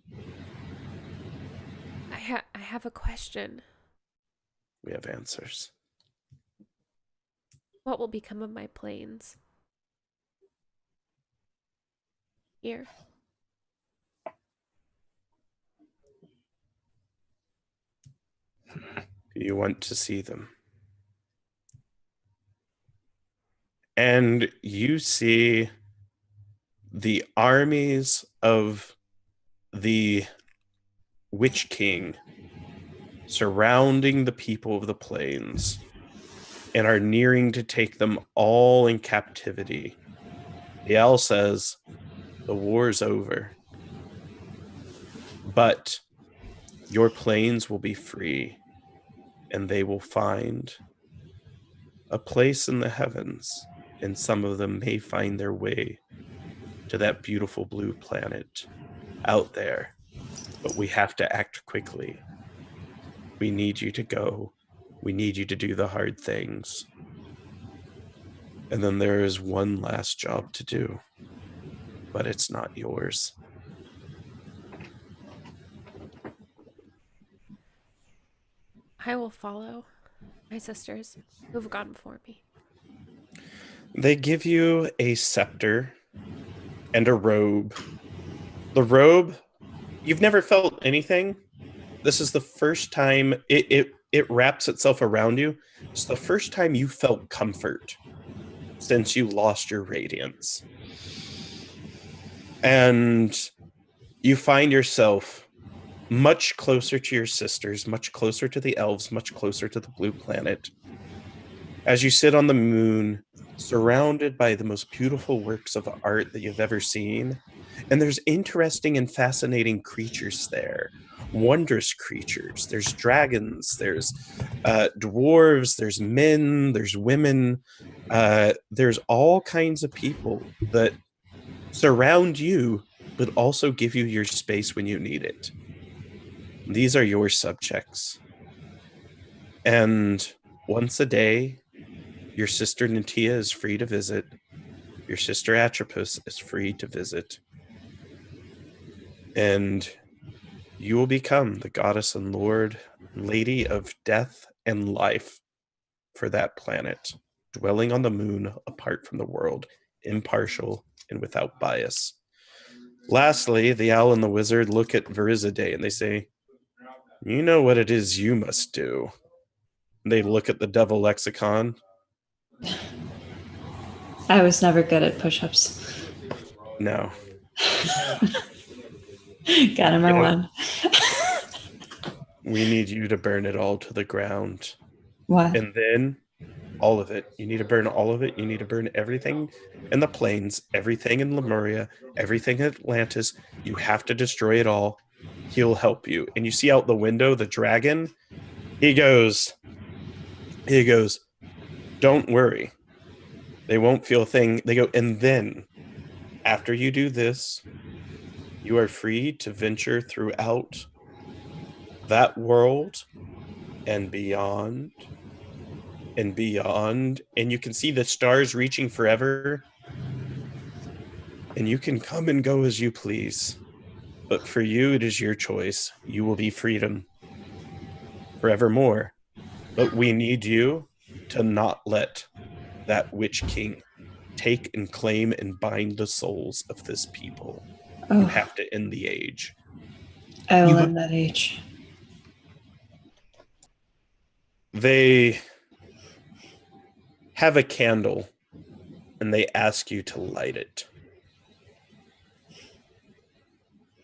I have a question. We have answers. What will become of my planes? Here. Do you want to see them? And you see the armies of the Witch King surrounding the people of the plains and are nearing to take them all in captivity. The owl says, the war's over, but your planes will be free and they will find a place in the heavens, and some of them may find their way to that beautiful blue planet out there but we have to act quickly. We need you to go. We need you to do the hard things. And then there is one last job to do, but it's not yours. I will follow my sisters who have gone before me. They give you a scepter and a robe. The robe, you've never felt anything. This is the first time it wraps itself around you. It's the first time you felt comfort since you lost your radiance. And you find yourself much closer to your sisters, much closer to the elves, much closer to the blue planet. As you sit on the moon, surrounded by the most beautiful works of art that you've ever seen, and there's interesting and fascinating creatures there, wondrous creatures. There's dragons, there's dwarves, there's men, there's women, there's all kinds of people that surround you, but also give you your space when you need it. These are your subjects. And once a day, your sister Natia is free to visit. Your sister Atropos is free to visit. And you will become the goddess and lord, lady of death and life for that planet, dwelling on the moon apart from the world, impartial and without bias. Lastly, the owl and the wizard look at Verizade and they say, "You know what it is you must do." They look at the devil lexicon. I was never good at push-ups. No. Got him, I won. We need you to burn it all to the ground. What? And then all of it. You need to burn all of it. You need to burn everything in the plains, everything in Lemuria, everything in Atlantis. You have to destroy it all. He'll help you. And you see out the window the dragon. He goes, "Don't worry. They won't feel a thing." They go, "And then after you do this, you are free to venture throughout that world and beyond and beyond." And you can see the stars reaching forever. And you can come and go as you please. But for you, it is your choice. You will be freedom forevermore. But we need you to not let that witch king take and claim and bind the souls of this people. Oh, You have to end the age. I will end that age. They have a candle and they ask you to light it.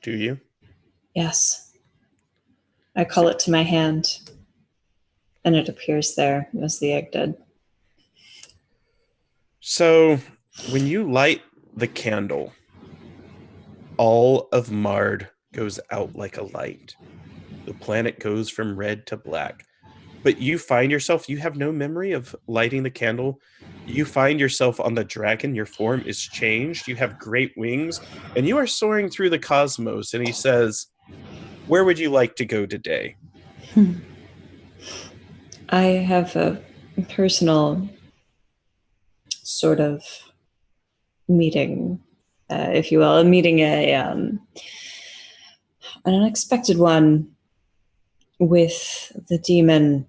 Do you? Yes. I call it to my hand, and it appears there as the egg did. So when you light the candle, all of Marr'd goes out like a light. The planet goes from red to black. But you find yourself, you have no memory of lighting the candle. You find yourself on the dragon. Your form is changed. You have great wings, and you are soaring through the cosmos. And he says, "Where would you like to go today?" I have a personal sort of meeting, if you will, an unexpected one with the demon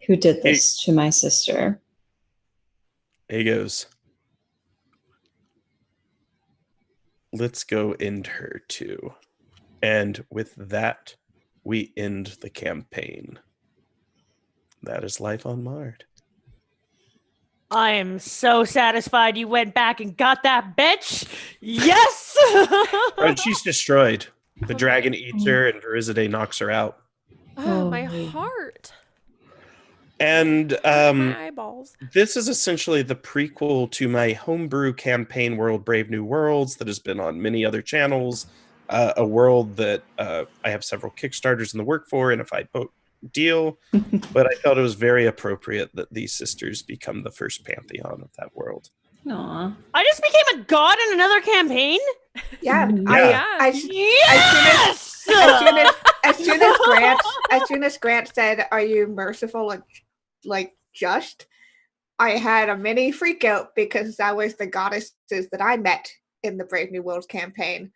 who did this to my sister. He goes, "Let's go end her too." And with that, we end the campaign. That is life on Marr'd. I am so satisfied you went back and got that bitch. Yes! And she's destroyed. The dragon eats her, and Verizade knocks her out. Oh, my Holy. heart. And My eyeballs. this is essentially the prequel to my homebrew campaign world, Brave New Worlds, that has been on many other channels. A world that I have several Kickstarters in the work for and a 5-book deal. But I felt it was very appropriate that these sisters become the first pantheon of that world. Aw. I just became a god in another campaign? Yeah, Yeah. Yes! As soon as Grant said, "Are you merciful and like just?" I had a mini freak out because that was the goddesses that I met in the Brave New World campaign.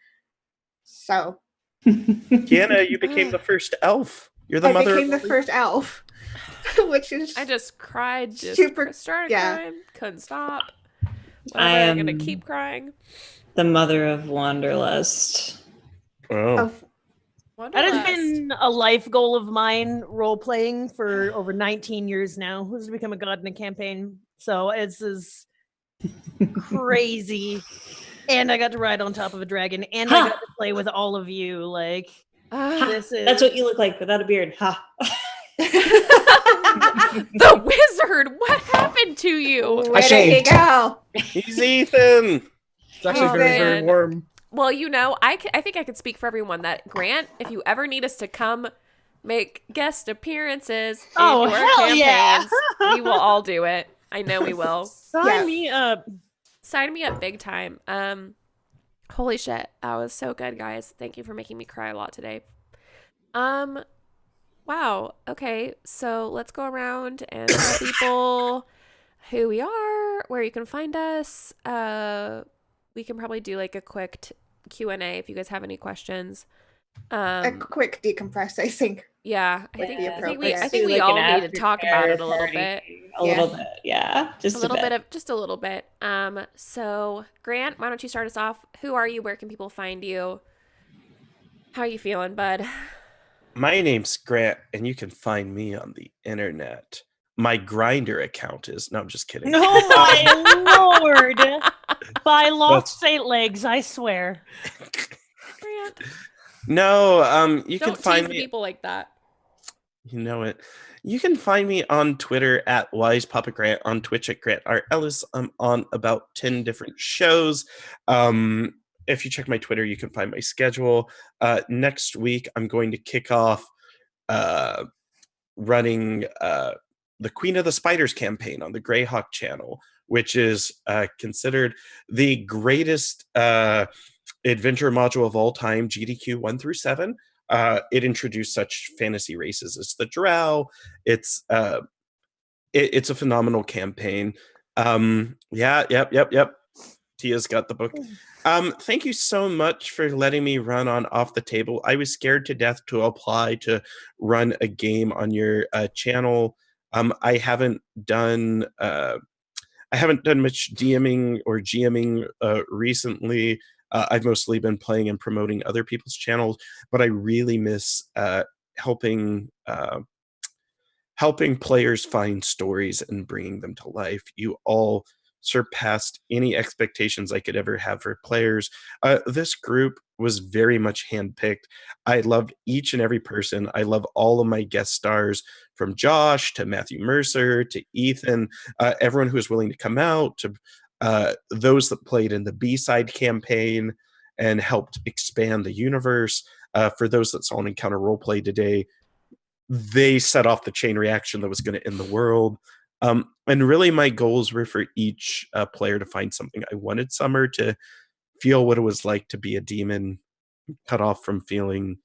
So Kiana, you became the first elf. You're the I mother became the of first elf, which is I just cried, started yeah. crying, couldn't stop. I I'm gonna am keep crying. the mother of Wanderlust. Oh. Of That has Wanderlust. been a life goal of mine, role playing for over 19 years now, was to become a god in a campaign. So it's is crazy. And I got to ride on top of a dragon, and I Ha! got to play with all of you. Like, Ah, this is That's what you look like without a beard. Ha! the wizard. What happened to you? where did he shaved. go? He's Ethan. It's actually Oh, very, very man. warm. Well, I think I could speak for everyone that Grant, if you ever need us to come make guest appearances Oh, in your hell yeah. campaigns, we will all do it. I know we will. sign Yeah. me up. Sign me up big time. Holy shit, that was so good, guys. Thank you for making me cry a lot today. Wow. Okay, so let's go around and tell people who we are, where you can find us. We can probably do like a quick Q&A if you guys have any questions. A quick decompress, I think. Yeah, I Would think be I think appropriate. I think we all need to talk about it a little bit. A little bit, yeah. Just A little bit. Just a little bit. So Grant, why don't you start us off? Who are you? Where can people find you? How are you feeling, bud? My name's Grant, and you can find me on the internet. My Grinder account is. No, I'm just kidding. Oh my lord. By lost That's- Saint legs, I swear. Grant, No, you don't can find tease me. people like that. You know it. You can find me on Twitter at Wise Papa Grant, on Twitch at Grant R. Ellis. I'm on about 10 different shows. If you check my Twitter, you can find my schedule. Next week, I'm going to kick off running the Queen of the Spiders campaign on the Greyhawk channel, which is considered the greatest adventure module of all time, GDQ 1 through 7. It introduced such fantasy races as the Drow. It's a phenomenal campaign. Yep. Tia's got the book. Thank you so much for letting me run on Off the Table. I was scared to death to apply to run a game on your channel. I haven't done much DMing or GMing recently. I've mostly been playing and promoting other people's channels, but I really miss helping players find stories and bringing them to life. You all surpassed any expectations I could ever have for players. This group was very much handpicked. I loved each and every person. I love all of my guest stars, from Josh to Matthew Mercer to Ethan, everyone who was willing to come out, to those that played in the B-side campaign and helped expand the universe. For those that saw an Encounter Roleplay today, they set off the chain reaction that was going to end the world. And really, my goals were for each player to find something. I wanted Summer to feel what it was like to be a demon, cut off from feeling.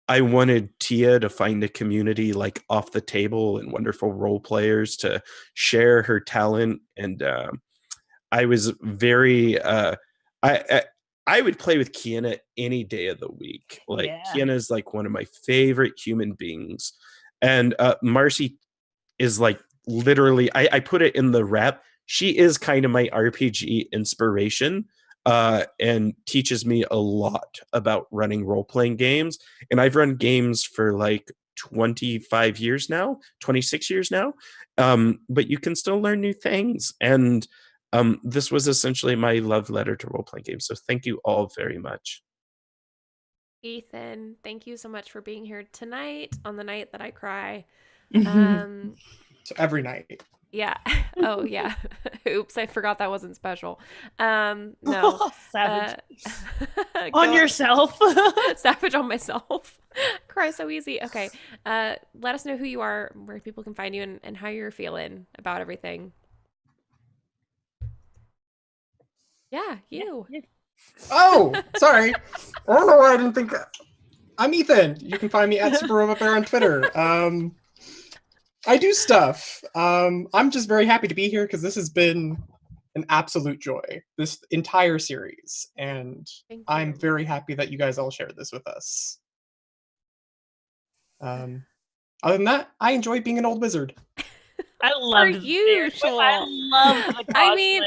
I wanted Tia to find a community like Off the Table and wonderful role players to share her talent. And I was very. I would play with Kiana any day of the week. Like, Yeah. Kiana is like one of my favorite human beings, and Marcy is like literally. I put it in the rep. She is kind of my RPG inspiration, and teaches me a lot about running role-playing games. And I've run games for like 25 years now, 26 years now. But you can still learn new things. And this was essentially my love letter to role-playing games. So thank you all very much. Ethan, thank you so much for being here tonight on the night that I cry. So every night. Yeah. Oh, yeah. Oops, I forgot that wasn't special. No. Savage. Go- On yourself. Savage on myself. Cry so easy. Okay. Let us know who you are, where people can find you, and how you're feeling about everything. Yeah, you. Oh, sorry. I don't know why I didn't think. I'm Ethan. You can find me at SuperRobotBear on Twitter. I do stuff. I'm just very happy to be here because this has been an absolute joy, this entire series. And Thank I'm you. very happy that you guys all shared this with us. Other than that, I enjoy being an old wizard. I loved the beard. usual. I loved the cosplay. I mean-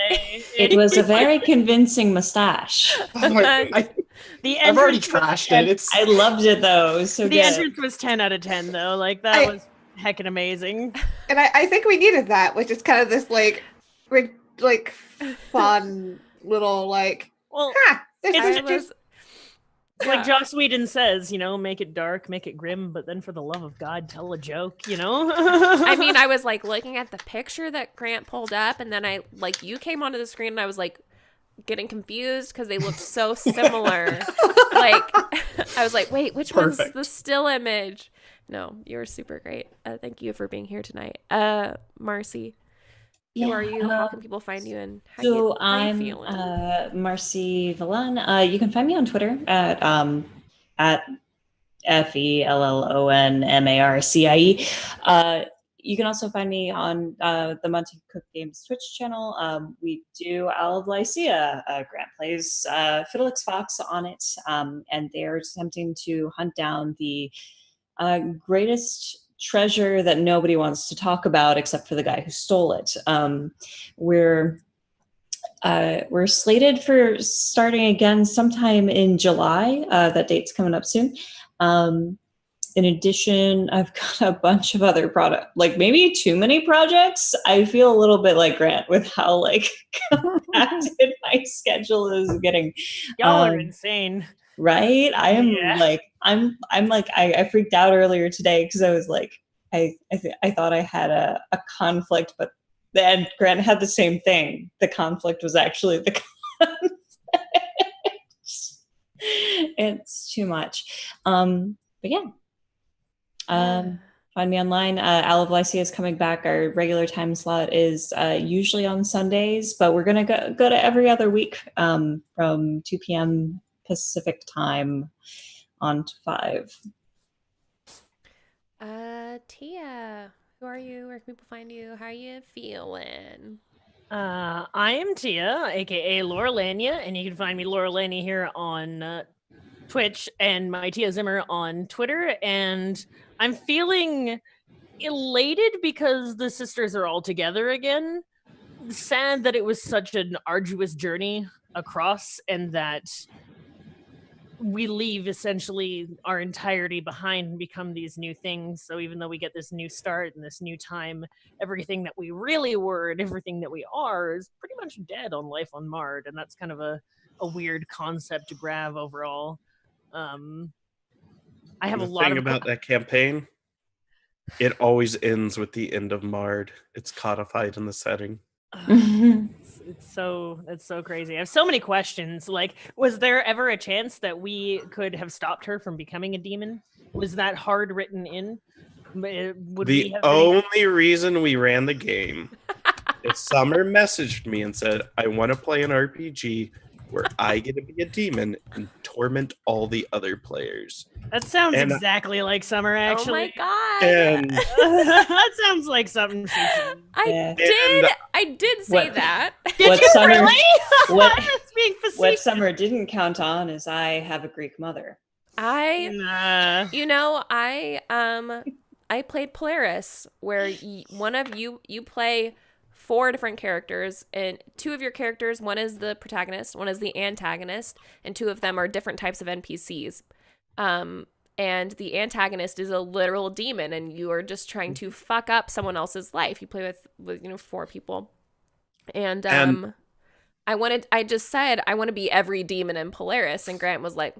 It was a very convincing mustache. Oh, the I've already entrance was trashed 10 it. It's I loved it though. It was so the good. entrance was 10 out of 10 though. Like that was heckin' amazing. And I think we needed that, which is kind of this fun little Well, this it's is I just was, like Joss Whedon says, make it dark, make it grim, but then for the love of God, tell a joke, I mean, I was like looking at the picture that Grant pulled up, and then you came onto the screen, and I was like getting confused because they looked so similar. I was like, wait, which one's Perfect. the still image? No, you were super great. Thank you for being here tonight. Marcy, who are you? How can people find you? And how you I'm feeling? Marcy Villan. You can find me on Twitter at FELLONMARCIE. You can also find me on the Monty Cook Games Twitch channel. We do Owl of Lycia. Grant plays Fiddlix Fox on it, and they're attempting to hunt down the greatest treasure that nobody wants to talk about except for the guy who stole it. We're slated for starting again sometime in July. That date's coming up soon. In addition, I've got a bunch of other maybe too many projects. I feel a little bit like Grant with how compacted my schedule is getting. Y'all are insane. Right? I am I freaked out earlier today because I was like, I thought I had a conflict, but then Grant had the same thing. The conflict was actually the conflict. It's too much. But yeah. Find me online. Owl of Lycia is coming back. Our regular time slot is usually on Sundays, but we're gonna go to every other week from 2 p.m. Pacific time on to 5. Tia, who are you? Where can people find you? How are you feeling? I am Tia, aka Laura Lania, and you can find me Laura Lania here on Twitch and my Tia Zimmer on Twitter. And I'm feeling elated because the sisters are all together again. Sad that it was such an arduous journey across, and that we leave essentially our entirety behind and become these new things. So even though we get this new start and this new time, everything that we really were and everything that we are is pretty much dead on Life on Marr'd, and that's kind of a weird concept to grab overall. I have a lot thing about that campaign. It always ends with the end of Marr'd. It's codified in the setting. It's so crazy. I have so many questions. Was there ever a chance that we could have stopped her from becoming a demon? Was that hard written in? The only reason we ran the game is Summer messaged me and said, I want to play an RPG where I get to be a demon and torment all the other players. That sounds exactly like Summer, actually. Oh my god! And that sounds like something she said. I did say that. Did you Summer, really? Being facetious. What Summer didn't count on is I have a Greek mother. I played Polaris, where one of you play 4 different characters, and 2 of your characters, one is the protagonist, one is the antagonist, and 2 of them are different types of NPCs. And the antagonist is a literal demon, and you are just trying to fuck up someone else's life. You play with 4 people, and I just said I want to be every demon in Polaris, and Grant was like,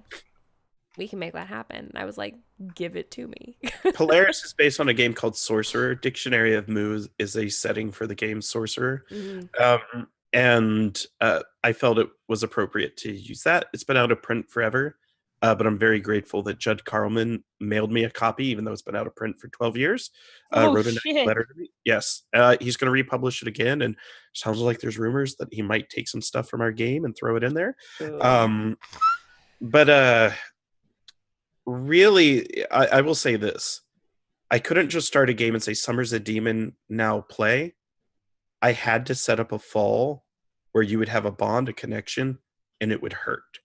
we can make that happen. And I was like, give it to me. Polaris is based on a game called Sorcerer. Dictionary of Moo is a setting for the game Sorcerer. Mm-hmm. And I felt it was appropriate to use that. It's been out of print forever. but I'm very grateful that Judd Carlman mailed me a copy, even though it's been out of print for 12 years. Wrote a nice shit. letter to me. Yes, he's going to republish it again, and sounds like there's rumors that he might take some stuff from our game and throw it in there. But really, I will say this. I couldn't just start a game and say, Summer's a demon, now play. I had to set up a fall where you would have a bond, a connection, and it would hurt.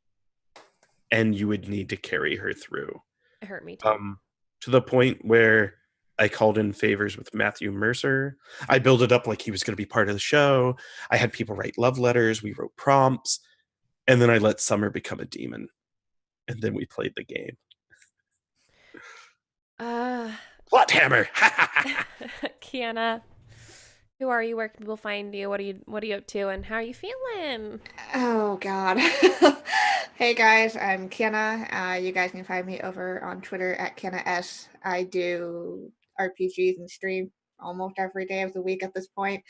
And you would need to carry her through. It hurt me too. To the point where I called in favors with Matthew Mercer. I built it up like he was going to be part of the show. I had people write love letters. We wrote prompts. And then I let Summer become a demon. And then we played the game. Plot hammer. Kiana, who are you? Where can people find you? What are you up to? And how are you feeling? Oh God. Hey guys, I'm Kiana. You guys can find me over on Twitter at KianaS. I do RPGs and stream almost every day of the week at this point,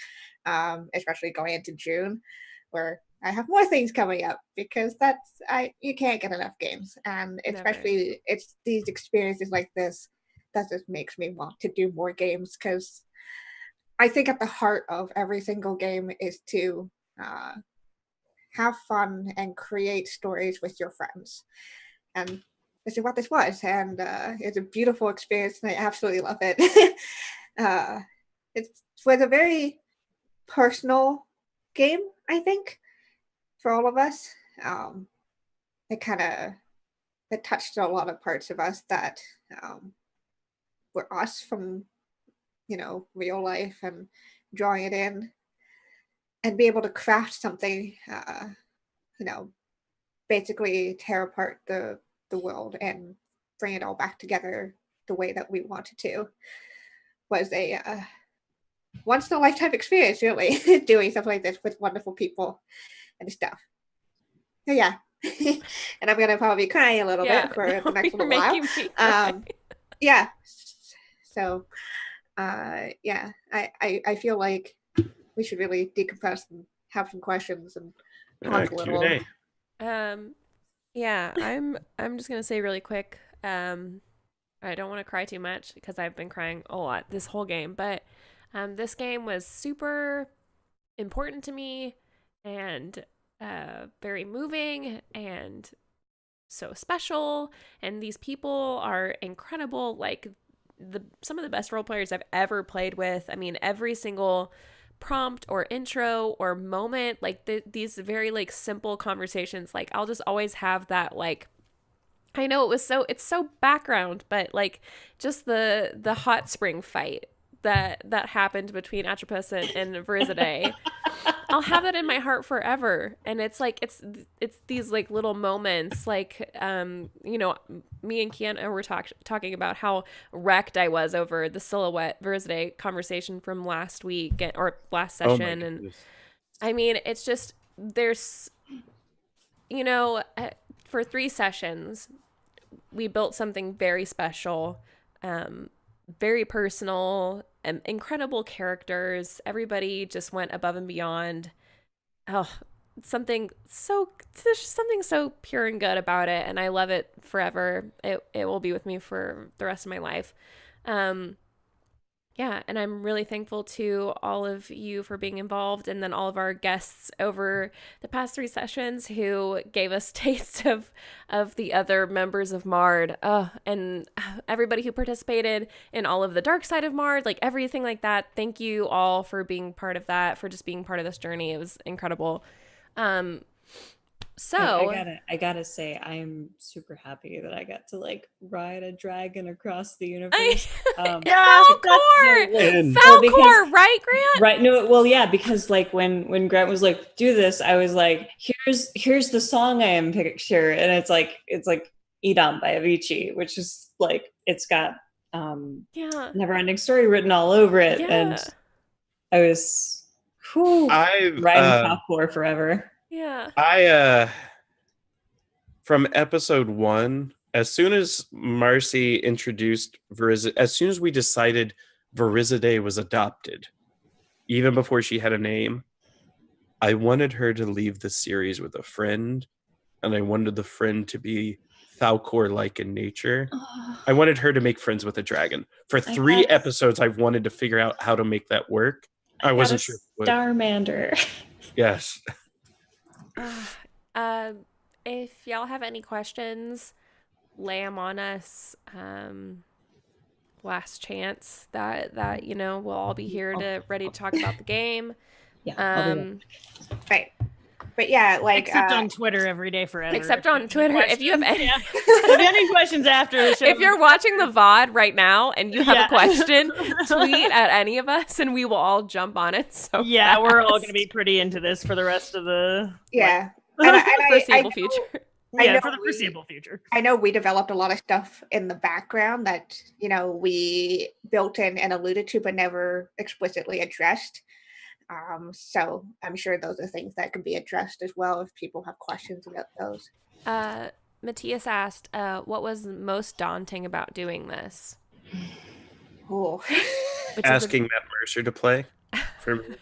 especially going into June, where I have more things coming up because you can't get enough games, and especially it's these experiences like this that just makes me want to do more games, because I think at the heart of every single game is to have fun and create stories with your friends. And this is what this was. And it's a beautiful experience, and I absolutely love it. It was a very personal game, I think, for all of us. It touched a lot of parts of us that were us from, real life, and drawing it in and be able to craft something, basically tear apart the world and bring it all back together the way that we wanted to, was a once in a lifetime experience, really, doing something like this with wonderful people and stuff. So yeah. And I'm gonna probably be crying a little bit for the next little while. Yeah. So I feel like we should really decompress and have some questions and talk a little. Yeah, I'm just gonna say really quick. I don't want to cry too much because I've been crying a lot this whole game, but this game was super important to me and very moving and so special. And these people are incredible. Like some of the best role players I've ever played with. I mean, every single prompt or intro or moment, like these very like simple conversations, like I'll just always have that, like, I know it's so background, but like just the hot spring fight that happened between Atropos and Verizade, I'll have that in my heart forever. And it's like it's these like little moments, like me and Kiana were talking about how wrecked I was over the Silhouette Verizade conversation from last week or last session. And I mean, it's just, there's, for 3 sessions we built something very special, very personal, and incredible characters. Everybody just went above and beyond. Oh, something so pure and good about it, and I love it forever. It will be with me for the rest of my life. Yeah, and I'm really thankful to all of you for being involved, and then all of our guests over the past 3 sessions who gave us tastes of the other members of Marr'd, and everybody who participated in all of the dark side of Marr'd, like everything like that. Thank you all for being part of that, for just being part of this journey. It was incredible. So I gotta say, I'm super happy that I got to like ride a dragon across the universe. Falcor, right, Grant? Right. No, well, yeah, because like when Grant was like, do this, I was like, here's the song I am picture, and it's like Edom by Avicii, which is like, it's got Never Ending Story written all over it, and I was riding Falcor forever. Yeah. I from episode 1, as soon as Marcy introduced Verizade, as soon as we decided Verizade was adopted, even before she had a name, I wanted her to leave the series with a friend, and I wanted the friend to be Falcor-like in nature. Oh, I wanted her to make friends with a dragon. For I 3 had- episodes, I've wanted to figure out how to make that work. I wasn't sure. Starmander. Yes. If y'all have any questions, lay them on us. Last chance that we'll all be here ready to talk about the game. Yeah, I'll be Right. But yeah, like Except on Twitter every day forever. Except on Twitter. If you have any, If you have any questions after the show, if you're watching the VOD right now and you have Yeah. a question, tweet at any of us and we will all jump on it. So yeah, we're all fast. going to be pretty into this for the rest of the yeah. foreseeable know- future. yeah, for the we- foreseeable future. I know we developed a lot of stuff in the background that, we built in and alluded to, but never explicitly addressed. So I'm sure those are things that can be addressed as well if people have questions about those. Matthias asked, what was most daunting about doing this? Oh. Which is Asking Matt Mercer to play for me.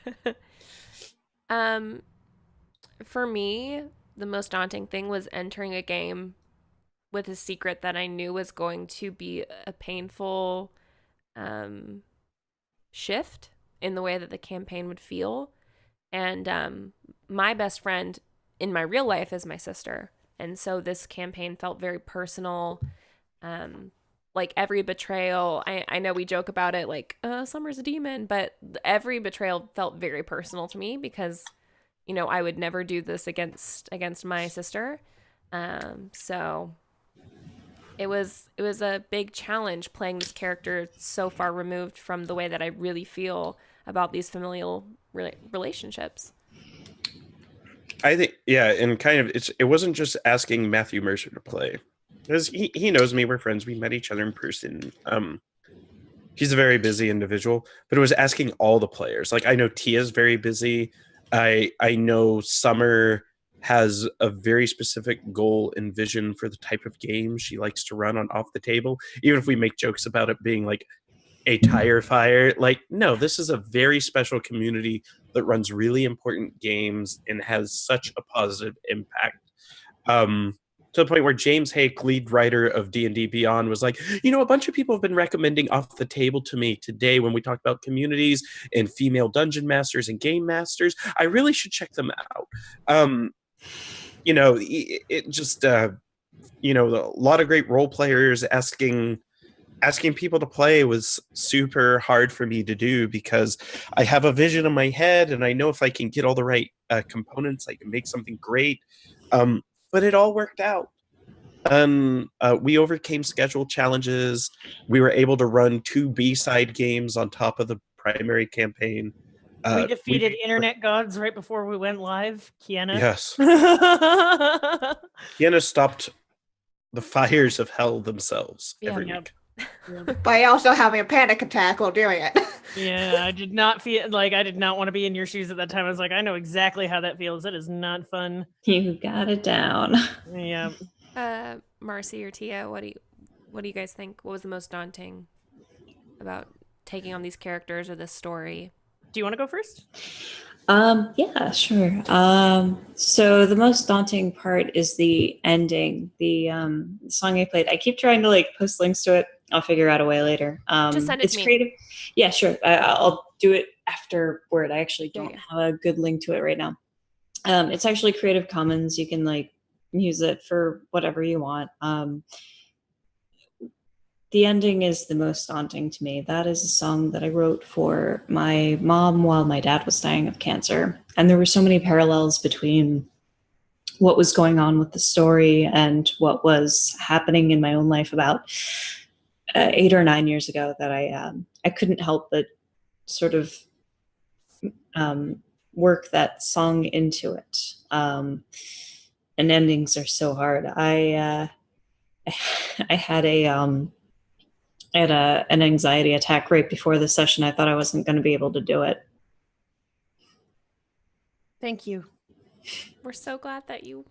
For me, the most daunting thing was entering a game with a secret that I knew was going to be a painful shift in the way that the campaign would feel. And my best friend in my real life is my sister. And so this campaign felt very personal. Like every betrayal, I know we joke about it like, Summer's a demon, but every betrayal felt very personal to me because, I would never do this against my sister. So it was a big challenge playing this character so far removed from the way that I really feel about these familial relationships. I think, yeah, and kind of it wasn't just asking Matthew Mercer to play, because he knows me, we're friends, we met each other in person. He's a very busy individual, but it was asking all the players. Like, I know Tia's very busy. I know Summer has a very specific goal and vision for the type of game she likes to run on Off the Table, even if we make jokes about it being like a tire fire. Like, no, this is a very special community that runs really important games and has such a positive impact. To the point where James Hake, lead writer of D&D Beyond, was like, a bunch of people have been recommending Off the Table to me today when we talked about communities and female dungeon masters and game masters. I really should check them out. It just, a lot of great role players asking people to play was super hard for me to do because I have a vision in my head and I know if I can get all the right components, I can make something great. But it all worked out. We overcame schedule challenges. We were able to run 2 B-side games on top of the primary campaign. We defeated internet gods right before we went live. Kiana. Yes. Kiana stopped the fires of hell themselves every week. By also having a panic attack while doing it. Yeah, I did not feel like I did not want to be in your shoes at that time. I was like, I know exactly how that feels. It is not fun. You got it down. Yeah. Marcy or Tia, what do you guys think? What was the most daunting about taking on these characters or this story? Do you want to go first? Yeah, sure. So the most daunting part is the ending, the song I played. I keep trying to post links to it. I'll figure out a way later. Just send it it's to me. Creative. Yeah, sure. I'll do it afterward. I actually don't Yeah. have a good link to it right now. It's actually Creative Commons. You can use it for whatever you want. The ending is the most daunting to me. That is a song that I wrote for my mom while my dad was dying of cancer. And there were so many parallels between what was going on with the story and what was happening in my own life about 8 or 9 years ago that I couldn't help but sort of work that song into it. And endings are so hard. I had an anxiety attack right before the session. I thought I wasn't going to be able to do it. Thank you. We're so glad that you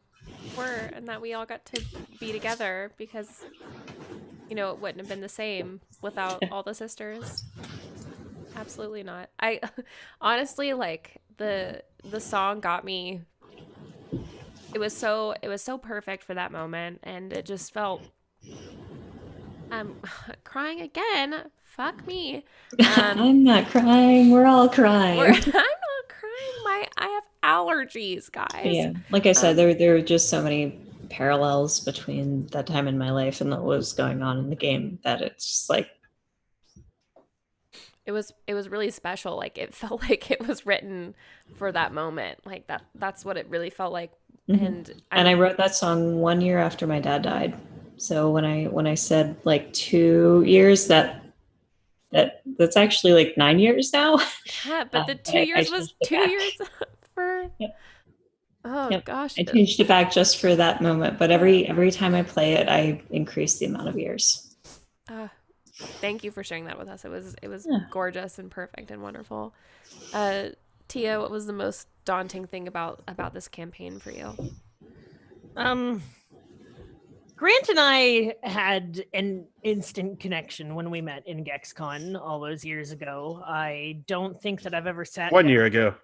were and that we all got to be together because, it wouldn't have been the same without all the sisters. Absolutely not. I honestly, the song got me. it was so perfect for that moment, and it just felt I'm crying again. Fuck me. I'm not crying. We're all crying. I'm not crying. I have allergies, guys. Yeah, like I said, there were just so many parallels between that time in my life and what was going on in the game that it's just like it was really special. Like it felt like it was written for that moment. Like that's what it really felt like. And I wrote that song 1 year after my dad died. So when I said like 2 years, that's actually like 9 years now. Yeah, but the 2 years was 2 years for. Yep. Oh Yep. gosh. I changed it back just for that moment, but every time I play it, I increase the amount of years. Thank you for sharing that with us. It was Yeah. gorgeous and perfect and wonderful. Tia, what was the most daunting thing about this campaign for you? Grant and I had an instant connection when we met in GexCon all those years ago. I don't think that I've ever sat 1 year ago.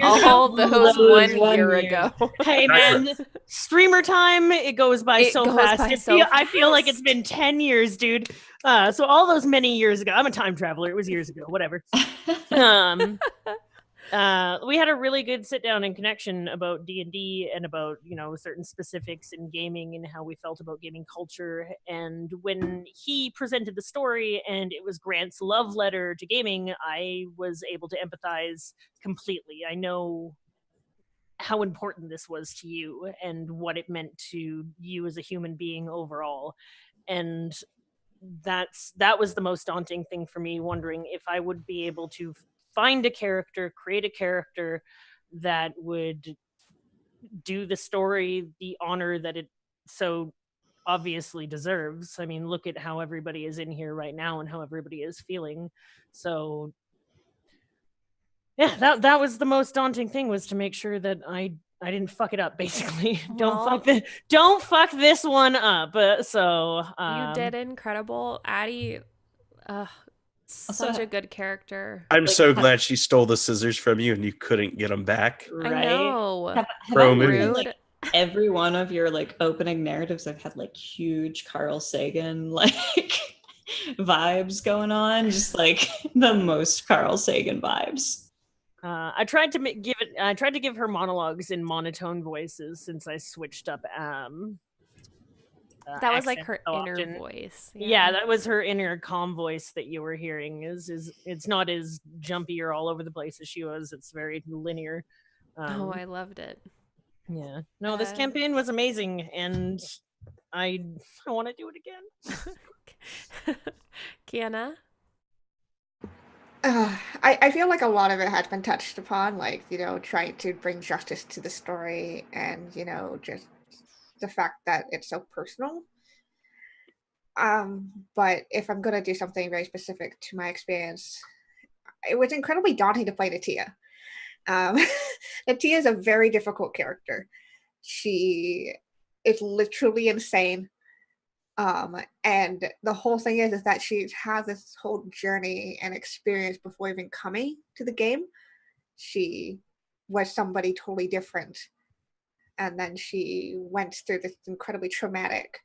All those 1 year ago. Hey man, streamer time, it goes by so fast. I feel like it's been 10 years, dude. So all those many years ago, I'm a time traveler. It was years ago, whatever. We had a really good sit down and connection about D&D and about, certain specifics in gaming and how we felt about gaming culture. And when he presented the story and it was Grant's love letter to gaming, I was able to empathize completely. I know how important this was to you and what it meant to you as a human being overall. And that was the most daunting thing for me, wondering if I would be able to find a character, create a character that would do the story the honor that it so obviously deserves. I mean, look at how everybody is in here right now and how everybody is feeling. So yeah, that was the most daunting thing, was to make sure that I didn't fuck it up, basically. Well, don't fuck this one up. So you did incredible, Addie. Such a good character. I'm so glad she stole the scissors from you and you couldn't get them back. Right? I know. Have Rude. like, every one of your like opening narratives have had like huge Carl Sagan like vibes going on, just like the most Carl Sagan vibes. I tried to give her monologues in monotone voices since I switched up. That was like her inner voice. Yeah, that was her inner calm voice that you were hearing. It's not as jumpy or all over the place as she was. It's very linear. I loved it. Yeah. No, this campaign was amazing, and I want to do it again. Kiana? I feel like a lot of it has been touched upon, like, trying to bring justice to the story and, just the fact that it's so personal. But if I'm going to do something very specific to my experience, it was incredibly daunting to play Natia. Natia is a very difficult character. She is literally insane. And the whole thing is that she's had this whole journey and experience before even coming to the game. She was somebody totally different. And then she went through this incredibly traumatic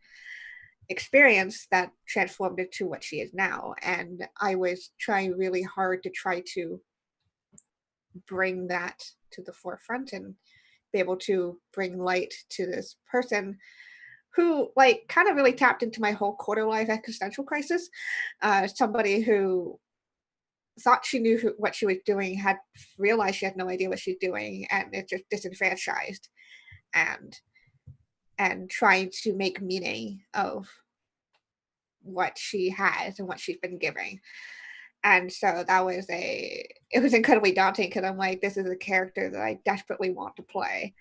experience that transformed her to what she is now. And I was trying really hard to try to bring that to the forefront and be able to bring light to this person who like kind of really tapped into my whole quarter life existential crisis. Somebody who thought she knew what she was doing, had realized she had no idea what she's doing, and it's just disenfranchised, and trying to make meaning of what she has and what she's been giving. And so it was incredibly daunting, because I'm like, this is a character that I desperately want to play.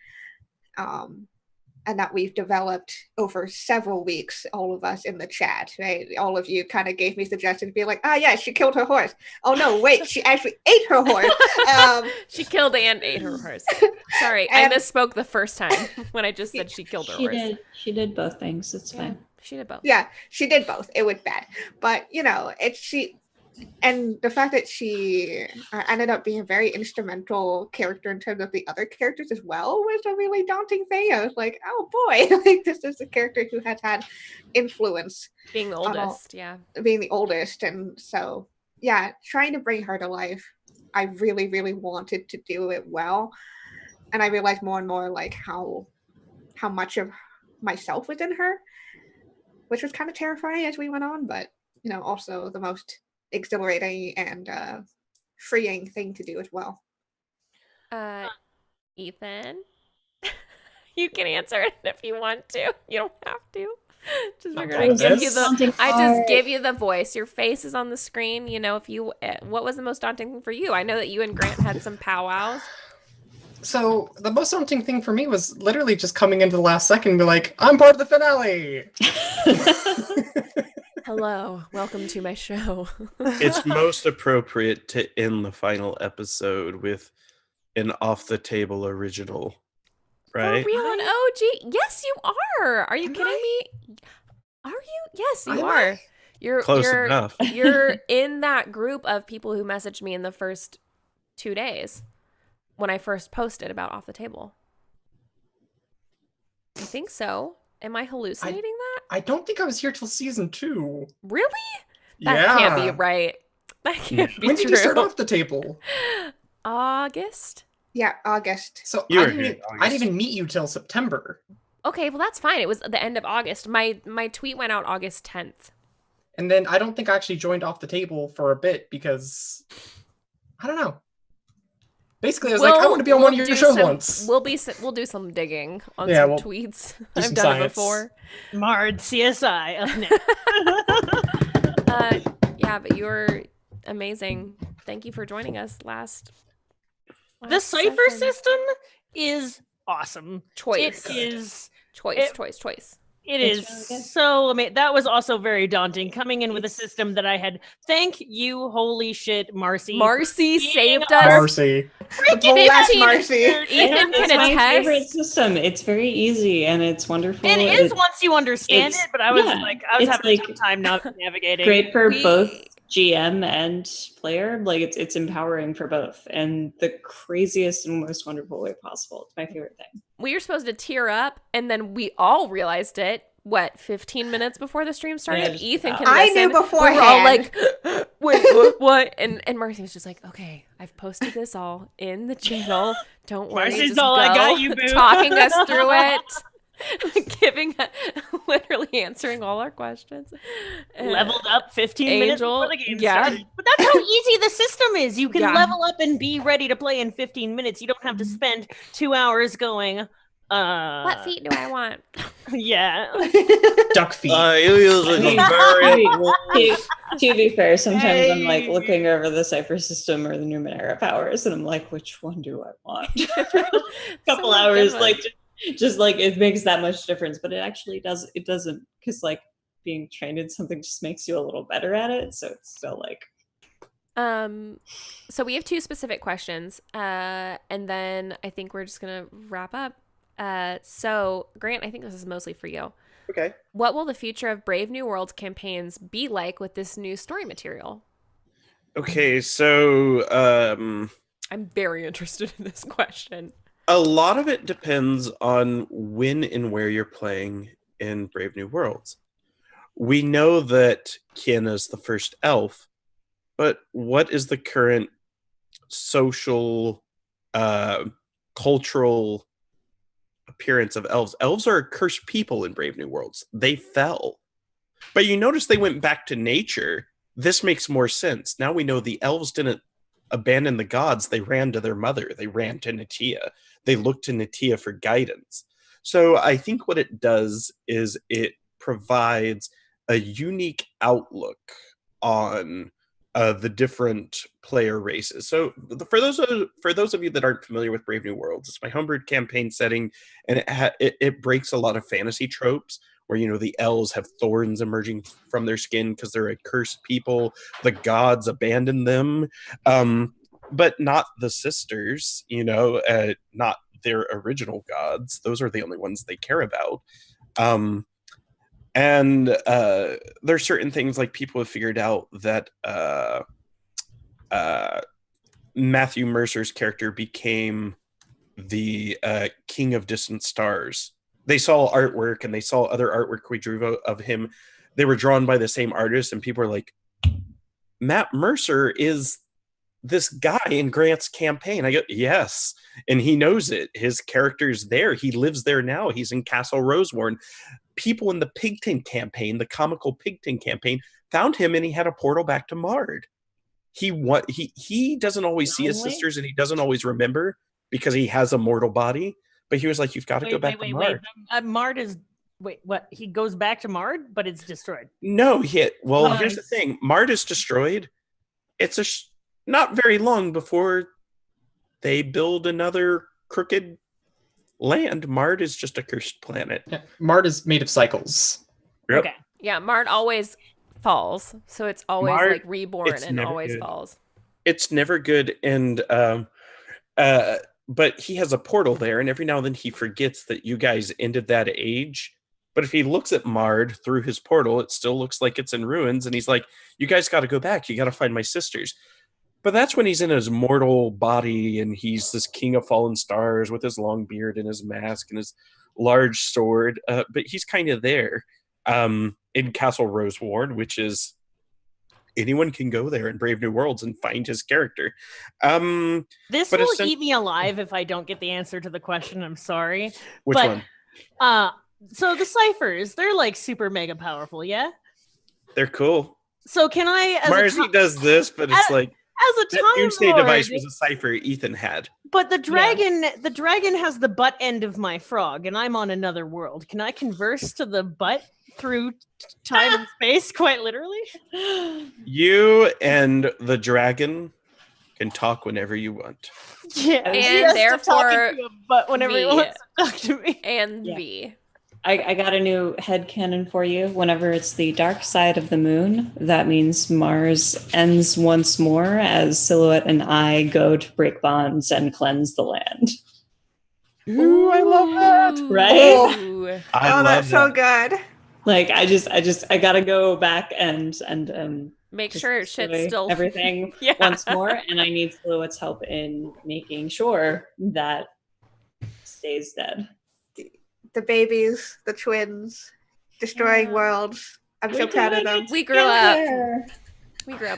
And that we've developed over several weeks, all of us in the chat, right? All of you kind of gave me suggestions, be like, yeah, she killed her horse. Oh no, wait, she actually ate her horse. She killed and ate her horse. Sorry, I misspoke the first time when I just said she killed her horse. She did both things. It's fine. She did both. Yeah, she did both. It was bad. But, And the fact that she ended up being a very instrumental character in terms of the other characters as well was a really daunting thing. I was like, oh boy, like this is a character who has had influence. Being the oldest, yeah. Being the oldest. And so, yeah, trying to bring her to life, I really, really wanted to do it well. And I realized more and more like how much of myself was in her, which was kind of terrifying as we went on, but also the most exhilarating and freeing thing to do as well. Ethan, you can answer it if you want to. You don't have to. Just figured I just give you the voice. Your face is on the screen. What was the most daunting thing for you? I know that you and Grant had some powwows. So the most daunting thing for me was literally just coming into the last second and be like, I'm part of the finale. Hello, welcome to my show. It's most appropriate to end the final episode with an off-the-table original, right? For real, an OG? Yes, you are. Are you kidding me? Are you? Yes, you are. You're close enough. You're in that group of people who messaged me in the first 2 days when I first posted about Off the Table. I think so. Am I hallucinating that? I don't think I was here till season 2. Really? That can't be right. That can't be true. When did you start Off the Table? August? Yeah, August. So I didn't even meet you till September. Okay, well that's fine. It was the end of August. My tweet went out August 10th. And then I don't think I actually joined Off the Table for a bit because I don't know. Basically, I was like, I want to be on one of your shows once. We'll do some digging on some tweets. I've done it before. Marr'd CSI up next. Yeah, but you're amazing. Thank you for joining us last the Cypher system is awesome. Choice. It is choice. It is really so amazing. That was also very daunting coming in with a system that I had. Thank you, holy shit, Marcy. Marcy saved us. Marcy. Marcy. Ethan can it's my attest. favorite system. It's very easy and it's wonderful. It is once you understand it, but I was having a tough time navigating. Great for both GM and player. Like it's empowering for both, and the craziest and most wonderful way possible. It's my favorite thing. We were supposed to tear up, and then we all realized it. 15 minutes before the stream started? Yeah, Ethan can I listen. knew beforehand. We were all like, wait, what? And Marcy was just like, okay, I've posted this all in the channel. Don't worry. Marcy's just all, go. I got you, boo. Talking us through it. Literally answering all our questions. Leveled up 15 minutes before the game started. But that's how easy the system is. You can level up and be ready to play in 15 minutes. You don't have to spend 2 hours going, what feet do I want? Yeah. Duck feet. To be fair, sometimes I'm like looking over the Cypher system or the Numenera powers, and I'm like, which one do I want? A couple hours, like just like it makes that much difference, but it actually does. It doesn't, because like being trained in something just makes you a little better at it. So it's still like. So we have 2 specific questions, and then I think we're just gonna wrap up. So Grant, I think this is mostly for you. Okay. What will the future of Brave New Worlds campaigns be like with this new story material? Okay, so I'm very interested in this question. A lot of it depends on when and where you're playing in Brave New Worlds. We know that Kiana's the first elf, but what is the current social, cultural appearance of elves? Elves are cursed people in Brave New Worlds. They fell. But you notice they went back to nature. This makes more sense. Now we know the elves didn't abandon the gods. They ran to their mother. They ran to Natia. They looked to Natia for guidance. So I think what it does is it provides a unique outlook on the different player races. So for those of you that aren't familiar with Brave New Worlds, it's my homebrewed campaign setting, and it breaks a lot of fantasy tropes where, you know, the elves have thorns emerging from their skin because they're a cursed people. The gods abandon them, but not the sisters, you know, not their original gods. Those are the only ones they care about. And there's certain things like people have figured out that Matthew Mercer's character became the King of Distant Stars. They saw artwork and they saw other artwork we drew of him. They were drawn by the same artist, and people were like, Matt Mercer is this guy in Grant's campaign. I go, yes. And he knows it. His character's there. He lives there now. He's in Castle Rosewarn. People in the Pigton campaign, the comical Pigton campaign, found him, and he had a portal back to Marr'd. He doesn't always see his sisters, and he doesn't always remember because he has a mortal body. But he was like, you've got to go back to Marr'd. Marr'd is... Wait, what? He goes back to Marr'd, but it's destroyed. No, here's the thing. Marr'd is destroyed. It's not very long before they build another crooked land. Marr'd is just a cursed planet. Yeah, Marr'd is made of cycles. Yep. Okay. Yeah, Marr'd always falls, so it's always Marr'd, like reborn and always good. falls. It's never good, and but he has a portal there, and every now and then he forgets that you guys ended that age. But if he looks at Marr'd through his portal, it still looks like it's in ruins, and he's like, you guys got to go back. You got to find my sisters. But that's when he's in his mortal body, and he's this king of fallen stars with his long beard and his mask and his large sword. But he's kind of there in Castle Rosewarn, which is anyone can go there in Brave New Worlds and find his character. This will eat me alive if I don't get the answer to the question. I'm sorry. Which one? So the ciphers, they're like super mega powerful, yeah? They're cool. So can I... Marcy does this, but it's like... As a Time Doomsday Lord, device was a cipher Ethan had. But the dragon has the butt end of my frog, and I'm on another world. Can I converse to the butt through time and space, quite literally? You and the dragon can talk whenever you want. Yeah, and therefore, but whenever he wants to talk to me. And V. I got a new headcanon for you. Whenever it's the dark side of the moon, that means Mars ends once more as Silhouette and I go to break bonds and cleanse the land. Ooh, I love that. Right? Ooh. I love that's so that. good. Like I gotta go back and Make just sure shit's destroy still everything Yeah. once more, and I need Silhouette's help in making sure that stays dead. The babies, the twins, destroying worlds. I'm so proud of them. We grew up.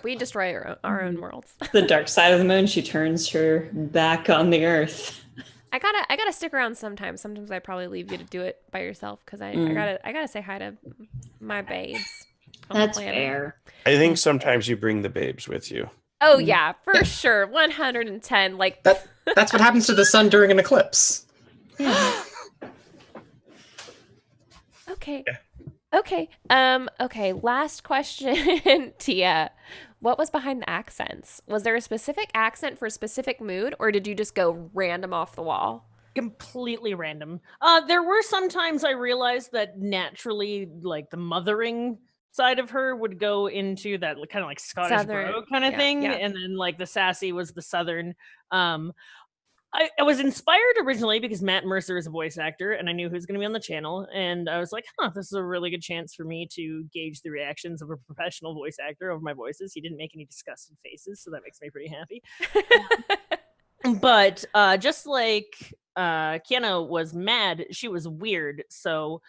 We destroy our own worlds. The dark side of the moon, she turns her back on the earth. I gotta stick around sometimes. Sometimes I probably leave you to do it by yourself because I gotta say hi to my babes. That's fair. I think sometimes you bring the babes with you. Oh yeah, for sure, 110. Like That's what happens to the sun during an eclipse. Okay. Yeah. Okay. Okay. Last question, Tia. What was behind the accents? Was there a specific accent for a specific mood, or did you just go random off the wall? Completely random. There were some times I realized that naturally, like the mothering side of her would go into that kind of like Scottish Southern, bro kind of thing, yeah. and then like the sassy was the southern. I was inspired originally because Matt Mercer is a voice actor, and I knew he was going to be on the channel, and I was like, this is a really good chance for me to gauge the reactions of a professional voice actor over my voices. He didn't make any disgusted faces, so that makes me pretty happy. But just like Kiana was mad, she was weird, so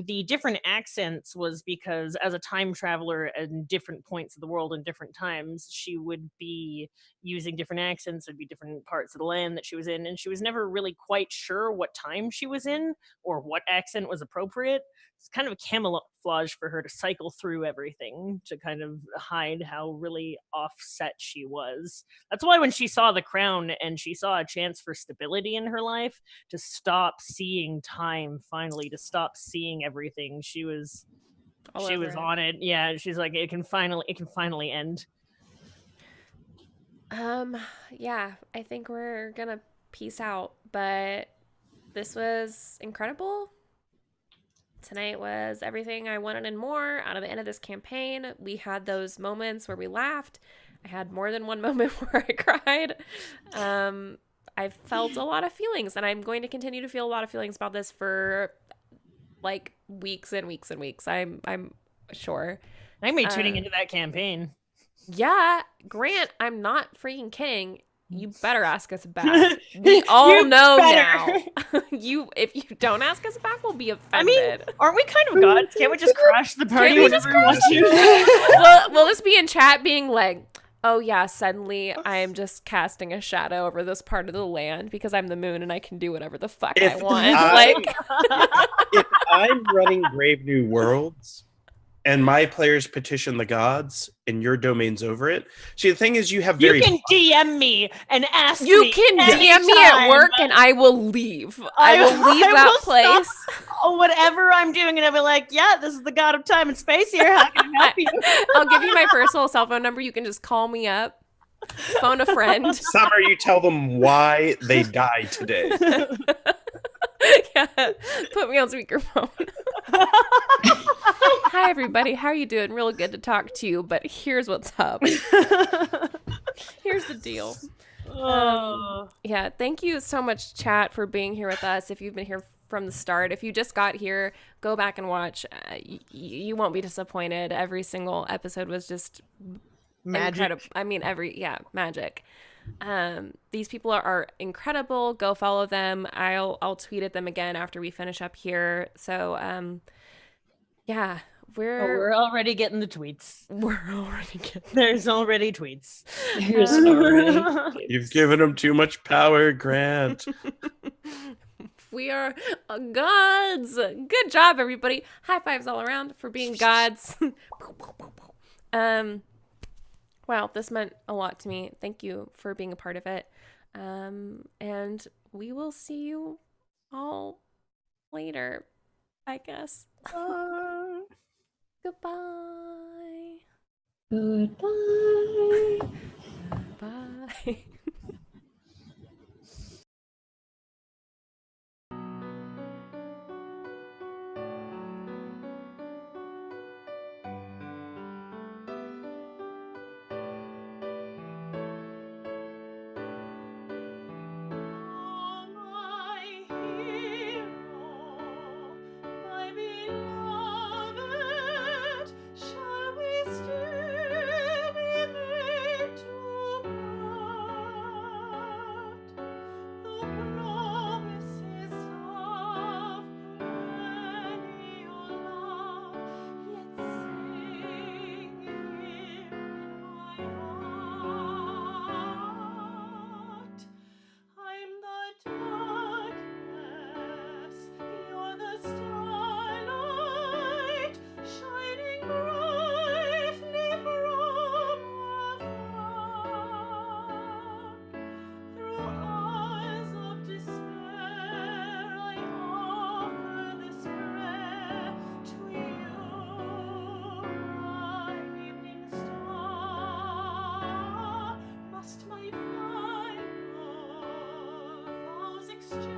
the different accents was because as a time traveler at different points of the world and different times, she would be using different accents. There'd be different parts of the land that she was in, and she was never really quite sure what time she was in or what accent was appropriate. It's kind of a camouflage for her to cycle through everything to kind of hide how really offset she was. That's why when she saw the crown and she saw a chance for stability in her life, to stop seeing time, finally, to stop seeing everything, she was on it. Yeah, she's like, it can finally end. Yeah, I think we're gonna peace out, but this was incredible. Tonight was everything I wanted and more out of the end of this campaign. We had those moments where we laughed. I had more than one moment where I cried. I felt a lot of feelings, and I'm going to continue to feel a lot of feelings about this for like weeks and weeks and weeks. I'm sure. I'm be tuning into that campaign. Yeah, Grant, I'm not freaking kidding. You better ask us back. We all know now. If you don't ask us back, we'll be offended. I mean, aren't we kind of gods? Can't we just crash the party whenever we want to? We'll just be in chat being like, oh yeah, suddenly I am just casting a shadow over this part of the land because I'm the moon and I can do whatever the fuck I want. If I'm running Brave New Worlds and my players petition the gods and your domain's over it. See, the thing is you have very... You can DM me and ask me. You can DM me at work and I will leave. I will leave that place. Whatever I'm doing, and I'll be like, yeah, this is the god of time and space here. How can I help you? I'll give you my personal cell phone number. You can just call me up. Phone a friend. Summer, you tell them why they died today. Yeah, put me on speakerphone. Hi, everybody. How are you doing? Real good to talk to you, but here's what's up. Here's the deal. Yeah, thank you so much, chat, for being here with us. If you've been here from the start, if you just got here, go back and watch. You won't be disappointed. Every single episode was just magic. Incredible. I mean, magic. These people are incredible. Go follow them. I'll tweet at them again after we finish up here. So yeah, we're already getting the tweets. There's already tweets. There's already. You've given them too much power, Grant. We are gods. Good job, everybody. High fives all around for being gods. Wow, this meant a lot to me. Thank you for being a part of it. And we will see you all later, I guess. Goodbye. Goodbye. Bye. Exchange.